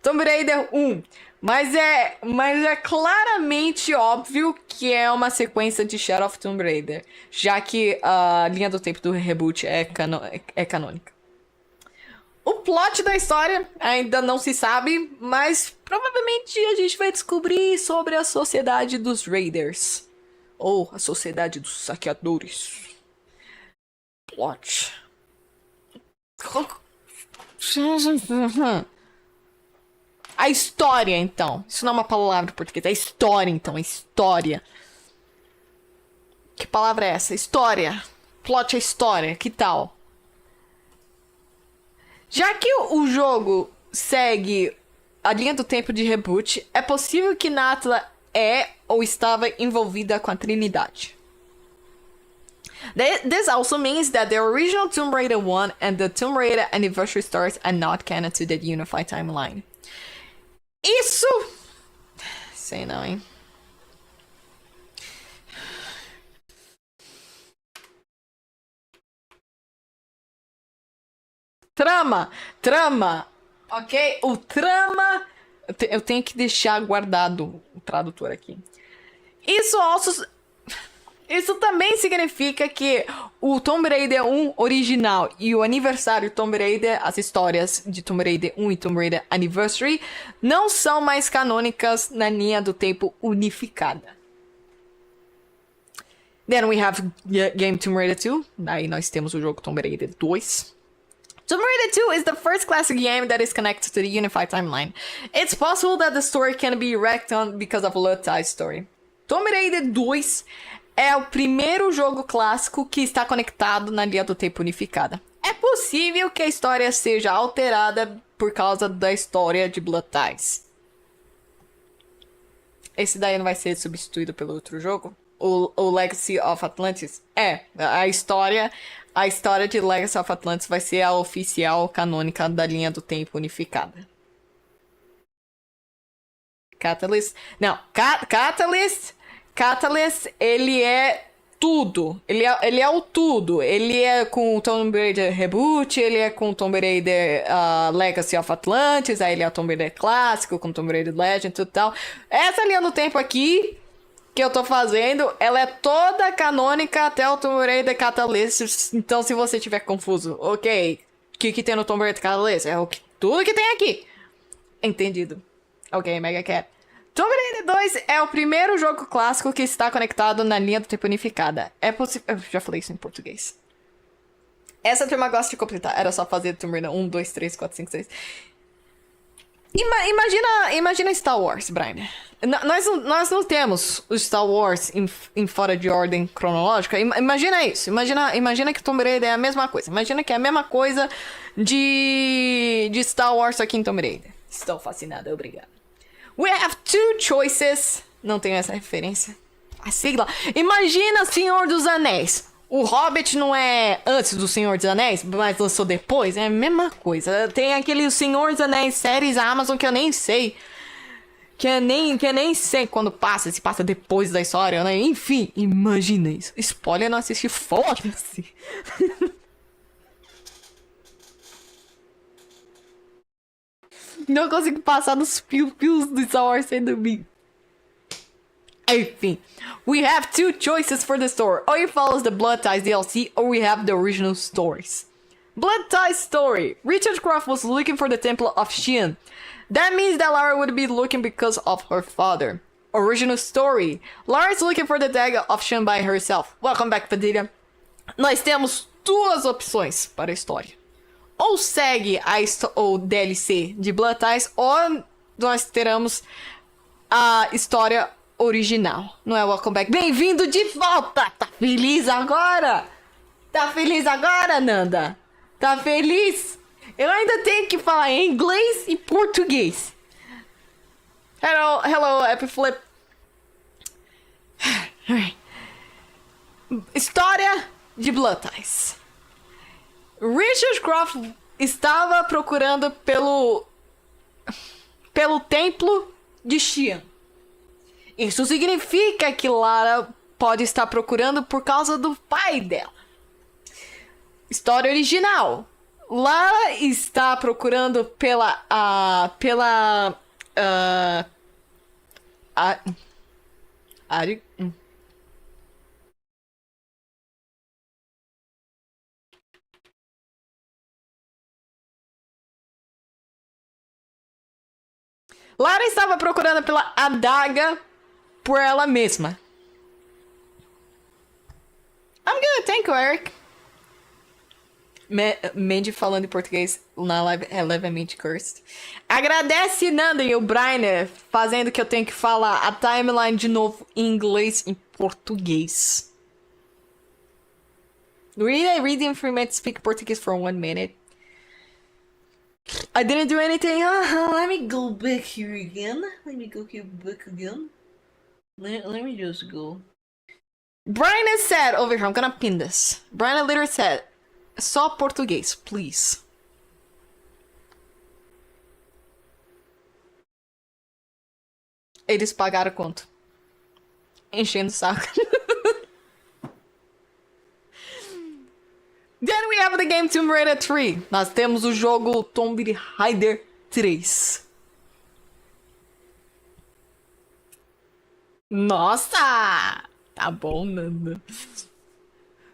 S1: Tomb Raider 1. Mas é claramente óbvio que é uma sequência de Shadow of Tomb Raider, já que a linha do tempo do reboot é canônica. O plot da história ainda não se sabe, mas provavelmente a gente vai descobrir sobre a Sociedade dos Raiders. Ou a Sociedade dos Saqueadores. Plot. A história, então. Isso não é uma palavra em português. É história, então. É história. Que palavra é essa? História. Plot é história. Que tal? Já que o jogo segue a linha do tempo de reboot, é possível que Natla ou estava envolvida com a Trinidade. This also means that the original Tomb Raider 1 and the Tomb Raider Anniversary stories are not canon to the Unified Timeline. Isso... Sei não, hein? Trama, ok? O trama... Eu tenho que deixar guardado o tradutor aqui. Isso também significa que o Tomb Raider 1 original e o aniversário Tomb Raider, as histórias de Tomb Raider 1 e Tomb Raider Anniversary, não são mais canônicas na linha do tempo unificada. Then we have game Tomb Raider 2. Aí nós temos o jogo Tomb Raider 2. Tomb Raider 2 is the first classic game that is connected to the unified timeline. It's possible that the story can be wrecked on because of Lutai's story. Tomb Raider 2 é o primeiro jogo clássico que está conectado na linha do tempo unificada. É possível que a história seja alterada por causa da história de Blood Ties. Esse daí não vai ser substituído pelo outro jogo? O Legacy of Atlantis? É, a história de Legacy of Atlantis vai ser a oficial canônica da linha do tempo unificada. Catalyst... Não, Catalyst, ele é tudo. Ele é o tudo. Ele é com o Tomb Raider Reboot, ele é com o Tomb Raider Legacy of Atlantis, aí ele é o Tomb Raider clássico, com o Tomb Raider Legend e tudo tal. Essa linha do tempo aqui que eu tô fazendo, ela é toda canônica até o Tomb Raider Catalyst. Então, se você tiver confuso, ok, o que tem no Tomb Raider Catalyst? É tudo que tem aqui. Entendido. Ok, Mega Cat. Tomb Raider 2 é o primeiro jogo clássico que está conectado na linha do tempo unificada. É possível... Eu já falei isso em português. Essa turma gosta de completar. Era só fazer Tomb Raider 1, 2, 3, 4, 5, 6. Imagina Star Wars, Brian. Nós não temos o Star Wars em fora de ordem cronológica. Imagina isso. Imagina que Tomb Raider é a mesma coisa. Imagina que é a mesma coisa de Star Wars aqui em Tomb Raider. Estou fascinada, obrigado. We have two choices. Não tenho essa referência. A sigla. Imagina Senhor dos Anéis. O Hobbit não é antes do Senhor dos Anéis, mas lançou depois. É a mesma coisa. Tem aquele Senhor dos Anéis séries Amazon que eu nem sei. Que eu nem sei quando passa. Se passa depois da história, né? Enfim, imagina isso. Spoiler, não assisti. Foda-se. Não consigo passar dos pios do Star Wars sem dormir. Enfim, we have two choices for the story. Or it follows the Blood Ties DLC, or we have the original stories. Blood Ties story. Richard Croft was looking for the Temple of Xi'an. That means that Lara would be looking because of her father. Original story. Lara is looking for the dagger of Xi'an by herself. Welcome back, Padilha. Nós temos duas opções para a história. Ou segue o DLC de Blood Ties, ou nós teremos a história original. Não é Welcome Back. Bem-vindo de volta! Tá feliz agora? Tá feliz agora, Nanda? Tá feliz? Eu ainda tenho que falar em inglês e português. Hello, Happy Flip. História de Blood Ties. Richard Croft estava procurando pelo templo de Xi'an. Isso significa que Lara pode estar procurando por causa do pai dela. História original. Lara está procurando Lara estava procurando pela adaga por ela mesma. I'm good, thank you, Eric. Mandy falando em português na live é levemente cursed. Agradece Nanda e o Brian fazendo que eu tenho que falar a timeline de novo em inglês e em português. Reading for me to speak Portuguese for 1 minute. I didn't do anything. Let me go back here again. Let me go back again. Let me just go. Brian said over here, I'm gonna pin this. Brian literally said, só português, please. Eles pagaram quanto? Enchendo o saco. Then we have the game Tomb Raider 3. Nós temos o jogo Tomb Raider 3. Nossa! Tá bom, Nanda.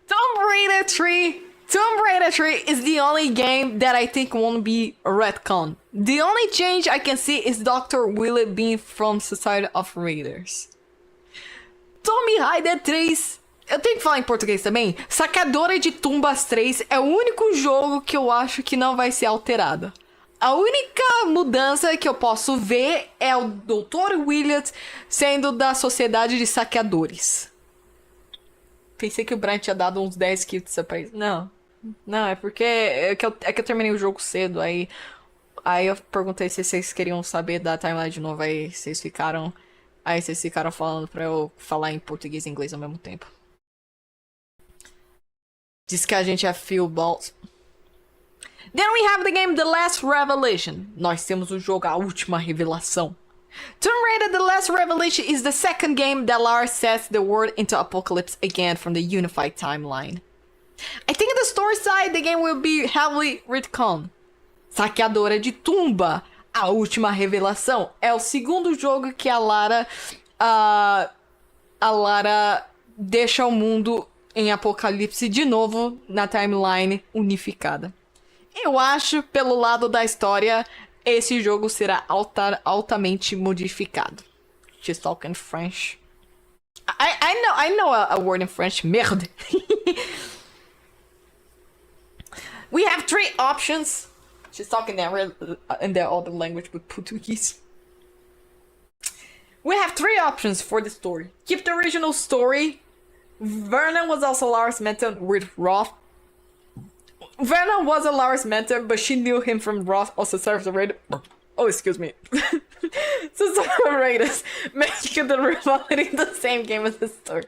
S1: Tomb Raider 3. Tomb Raider 3 is the only game that I think won't be a retcon. The only change I can see is Dr. Willie being from Society of Raiders. Tomb Raider 3 Eu tenho que falar em português também. Sacadora de Tumbas 3 é o único jogo que eu acho que não vai ser alterado. A única mudança que eu posso ver é o Dr. Williams sendo da Sociedade de Saqueadores. Pensei que o Brian tinha dado uns 10 kits pra isso. Não. Não, é porque é que eu terminei o jogo cedo. Aí eu perguntei se vocês queriam saber da timeline de novo. Aí vocês ficaram falando pra eu falar em português e inglês ao mesmo tempo. Diz que a gente é Phil Balls. Then we have the game The Last Revelation. Nós temos o jogo A Última Revelação. Tomb Raider The Last Revelation is the second game that Lara sets the world into apocalypse again from the unified timeline. I think the story side the game will be heavily retcon. Saqueadora de Tumba, A Última Revelação, é o segundo jogo que a Lara deixa o mundo em apocalipse de novo na timeline unificada. Eu acho, pelo lado da história, esse jogo será altamente modificado. She's talking French. I know a word in French. Merde. We have 3 options. She's talking in the other language with Portuguese. We have 3 options for the story. Keep the original story. Vernon was also Lara's mentor with Croft. Vernon was a Lara's mentor, but she knew him from Roth, also serves the raid. Oh, excuse me. So Raiders, making the reality the same game as the story.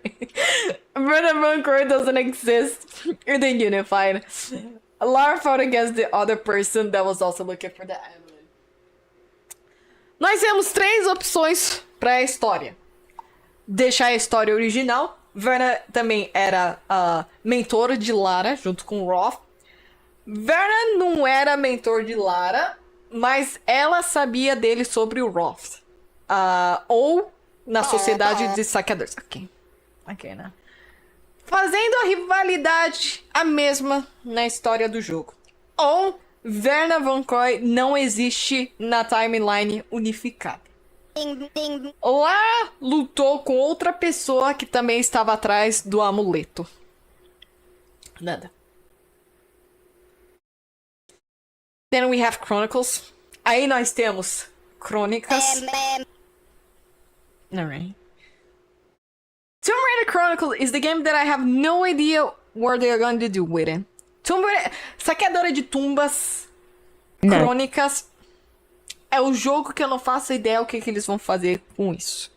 S1: Vernon Bunker doesn't exist in the Unified. Lara fought against the other person that was also looking for the amulet. Nós temos 3 opções para a história. Deixar a história original. Vernon também era mentor de Lara, junto com Roth. Vernon não era mentor de Lara, mas ela sabia dele sobre o Croft. Ou na Sociedade de Saqueadores. Ok, né? Fazendo a rivalidade a mesma na história do jogo. Ou Vernon Von Croy não existe na timeline unificada. Lara lutou com outra pessoa que também estava atrás do amuleto. Nada. Then we have Chronicles. Aí nós temos Crônicas. Alright. Tomb Raider Chronicles is the game that I have no idea what they are going to do with it. Tomb Raider... Saqueadora de Tumbas. Crônicas. É o jogo que eu não faço ideia o que eles vão fazer com isso.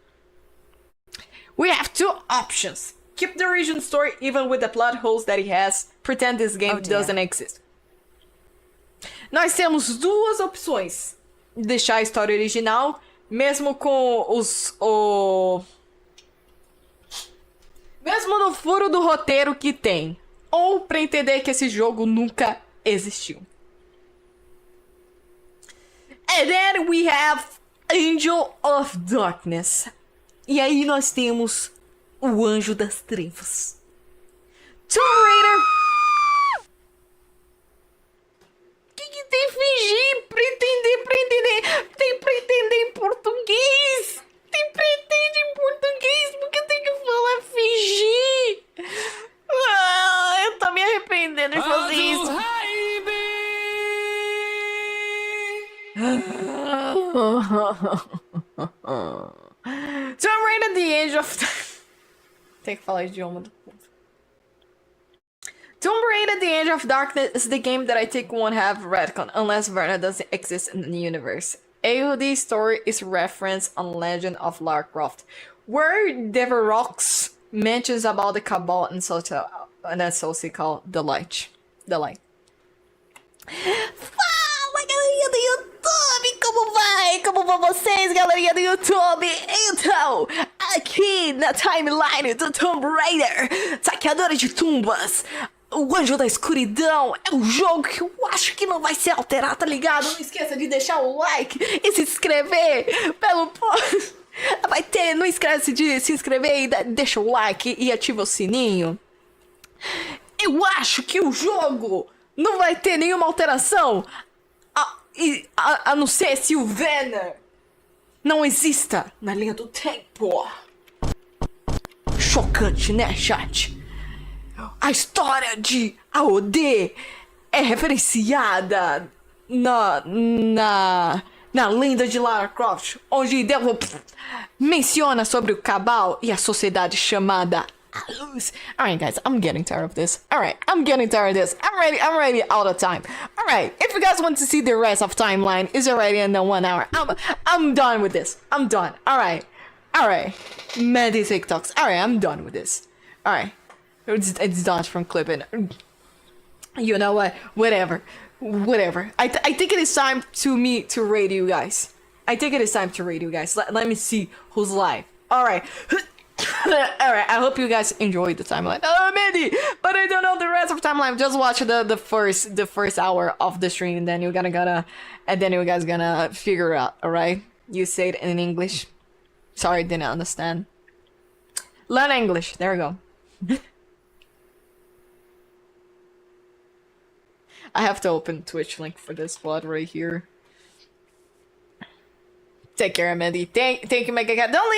S1: We have 2 options. Keep the original story even with the plot holes that it has. Pretend this game doesn't exist. Nós temos 2 opções. Deixar a história original, mesmo com mesmo no furo do roteiro que tem. Ou pra entender que esse jogo nunca existiu. And then we have Angel of Darkness. E aí nós temos o Anjo das Trevas. Tomb Raider... Tem fingir pra entender. Tem pra entender em português. Tem pra entender em português. Porque tem que falar fingir. Eu tô me arrependendo de fazer isso. Tomb Raider The Age of... Tem que falar idioma do povo. Tomb Raider The Age of Darkness is the game that I think won't have retcon unless Verna doesn't exist in the universe. AOD's story is referenced on Legend of Lara Croft, where Deverox mentions about the Cabal and associate called The Light. Fala, galerinha do YouTube! Como vai? Como vão vocês, galerinha do YouTube? Então, aqui na timeline do Tomb Raider, Saqueadora de Tumbas, o Anjo da Escuridão é um jogo que eu acho que não vai ser alterado, tá ligado? Não esqueça de deixar o like e se inscrever pelo... Vai ter, não esquece de se inscrever e deixa o like e ativa o sininho. Eu acho que o jogo não vai ter nenhuma alteração, a não ser se o Venom não exista na linha do tempo. chocante, né, chat? A história de AOD é referenciada na lenda de Lara Croft, onde Devil menciona sobre o Cabal e a sociedade chamada A Luz. Alright, guys, I'm getting tired of this. Alright, I'm getting tired of this. I'm ready all the time. Alright, if you guys want to see the rest of timeline, it's already in the 1 hour. I'm done with this. I'm done. Alright. Many TikToks. Alright, I'm done with this. Alright. It's done from clipping. You know what? Whatever. I think it is time to rate you guys. I think it is time to rate you guys. Let me see who's live. Alright. Alright, I hope you guys enjoyed the timeline. Oh, Mandy! But I don't know the rest of timeline. Just watch the first hour of the stream, and then you guys gonna figure it out, alright? You say it in English. Sorry, didn't understand. Learn English. There we go. I have to open Twitch link for this VOD right here. Take care, Mandy. Thank you, Mega Cat. Don't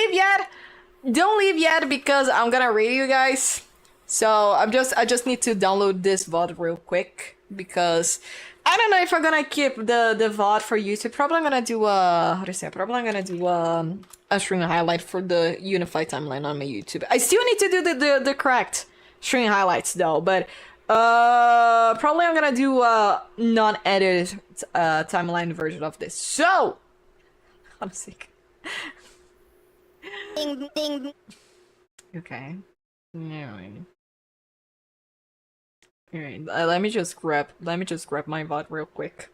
S1: leave yet because I'm gonna rate you guys. So I just need to download this VOD real quick because I don't know if I'm gonna keep the VOD for YouTube. Probably I'm gonna do Probably I'm gonna do a stream highlight for the unified timeline on my YouTube. I still need to do the correct stream highlights though, but probably I'm gonna do a non-edited timeline version of this. So I'm sick.
S5: Ding, ding.
S1: Okay. Alright. Let me just grab my VOD real quick.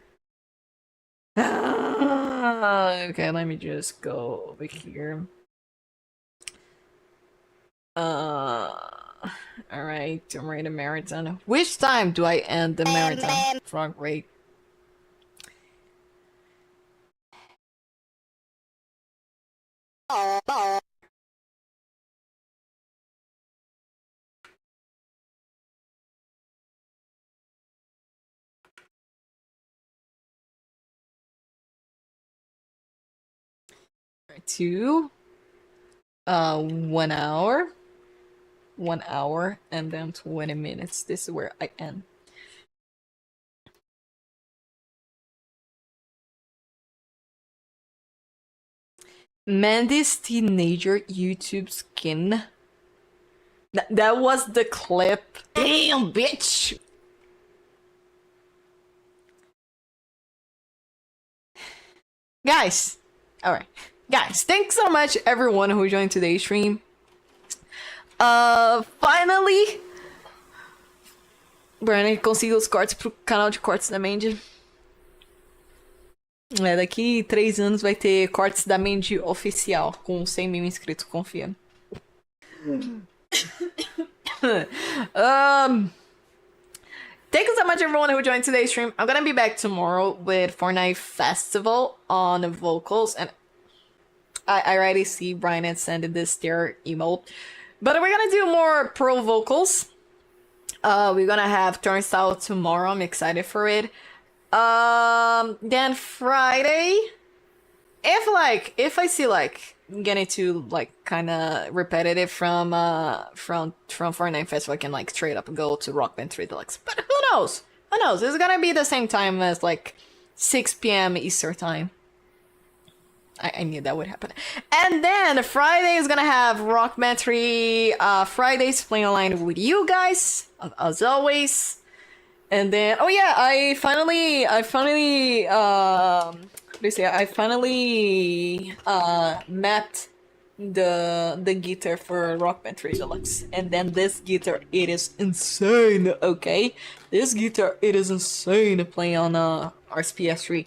S1: Okay, let me just go over here. Alright, to rate a marathon. Which time do I end the marathon? Frog rate. To 1 hour. 1 hour and then 20 minutes. This is where I end. Mandy's teenager YouTube skin. That was the clip. Damn, bitch! Guys, alright. Guys, thanks so much everyone who joined today's stream. Finally, Brandon conseguiu os cortes pro canal de cortes da Mandy. Daqui 3 anos vai ter cortes da Mandy oficial, com 100 mil inscritos, confia. Thank you so much everyone who joined today's stream. I'm gonna be back tomorrow with Fortnite Festival on vocals, and I already see Brian had sent this stare emote. But we're gonna do more pro vocals. We're gonna have Turnstile tomorrow. I'm excited for it. Then Friday, if I see like getting too like kind of repetitive from Fortnite Festival, I can like straight up go to Rock Band 3 Deluxe. But who knows? Who knows? It's gonna be the same time as like 6 p.m. Eastern time. I knew that would happen. And then Friday is gonna have Rock Band 3 Fridays playing online with you guys as always. And then oh yeah, I finally mapped the guitar for Rock Band 3 Deluxe. And then this guitar, it is insane, okay? This guitar, it is insane playing on RSPS3.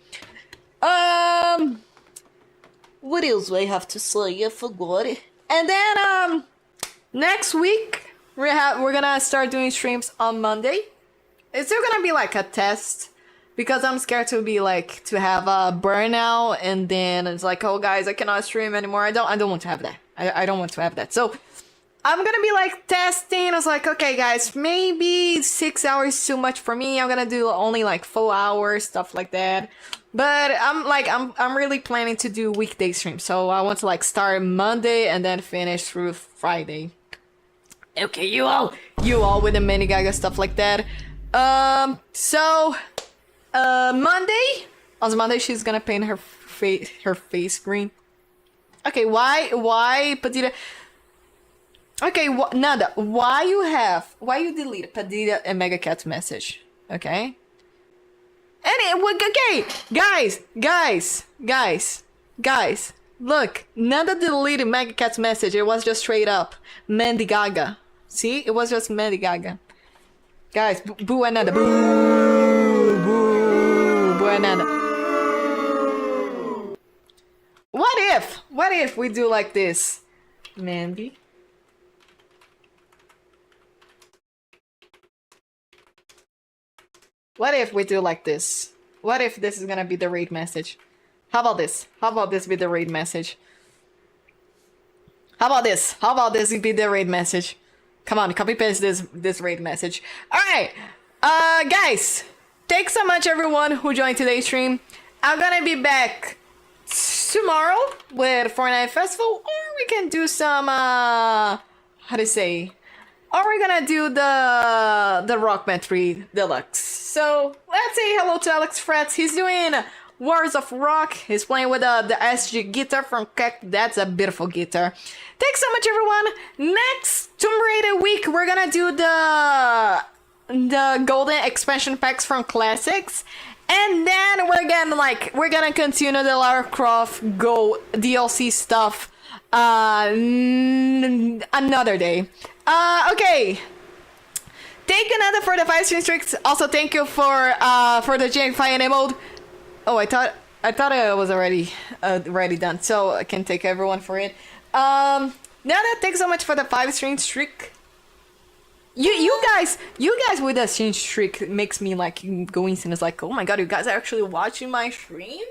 S1: What else do I have to say? I forgot it. And then next week we're gonna start doing streams on Monday. It's still gonna be like a test because I'm scared to have a burnout and then it's like, oh guys, I cannot stream anymore. I don't want to have that. I don't want to have that. So I'm gonna be like testing. I was like, okay guys, maybe 6 hours too much for me. I'm gonna do only like 4 hours, stuff like that. But I'm really planning to do weekday streams. So I want to like start Monday and then finish through Friday. Okay, you all with the Mandy Gaga stuff like that. Monday, on Monday she's gonna paint her face green. Okay, why Padita? Okay, Nada, why you delete Padita and Mega Cat's message? Okay. Okay, guys, look, Nada deleted Mega Cat's message. It was just straight up Mandy Gaga. See, it was just Mandy Gaga. Guys, boo Nada, boo Nada. What if we do like this, Mandy? What if we do like this? What if this is gonna be the raid message? How about this? How about this be the raid message? How about this? How about this be the raid message? Come on, copy paste this raid message. Alright! Guys! Thanks so much everyone who joined today's stream. I'm gonna be back tomorrow with Fortnite Festival, or we can do some how to say? Or we're gonna do the Rockman 3 Deluxe. So let's say hello to Alex Frets. He's doing Wars of Rock. He's playing with the SG guitar from Keck. That's a beautiful guitar. Thanks so much everyone. Next Tomb Raider week we're gonna do the golden expansion packs from Classics. And then we're gonna continue the Lara Croft Go DLC stuff another day. Okay. Thank you, Nada, for the 5 stream streaks. Also, thank you for the Fire mode. Oh, I thought I was already done, so I can take everyone for it. Nada, thanks so much for the 5 stream streak. You guys with the stream streak makes me like go insane. It's like, oh my god, you guys are actually watching my stream.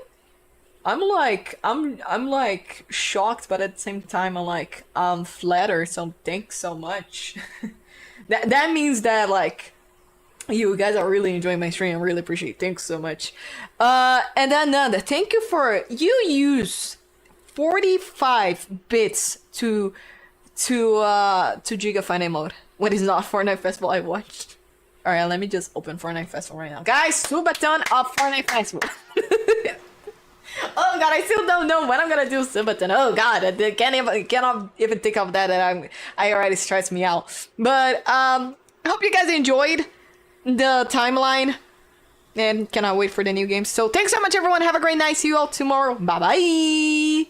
S1: I'm like shocked, but at the same time I'm flattered. So thanks so much. that means that like you guys are really enjoying my stream. I really appreciate it. Thanks so much. And then Nanda, thank you for you use 45 bits to Giga Final mode when it's not Fortnite Festival I watched. All right, let me just open Fortnite Festival right now, guys. Subaton of Fortnite Festival. Oh god, I still don't know when I'm gonna do Subaton. Oh god, I cannot even think of that. I already stressed me out. But I hope you guys enjoyed the timeline and cannot wait for the new games. So thanks so much everyone. Have a great night. See you all tomorrow. Bye bye.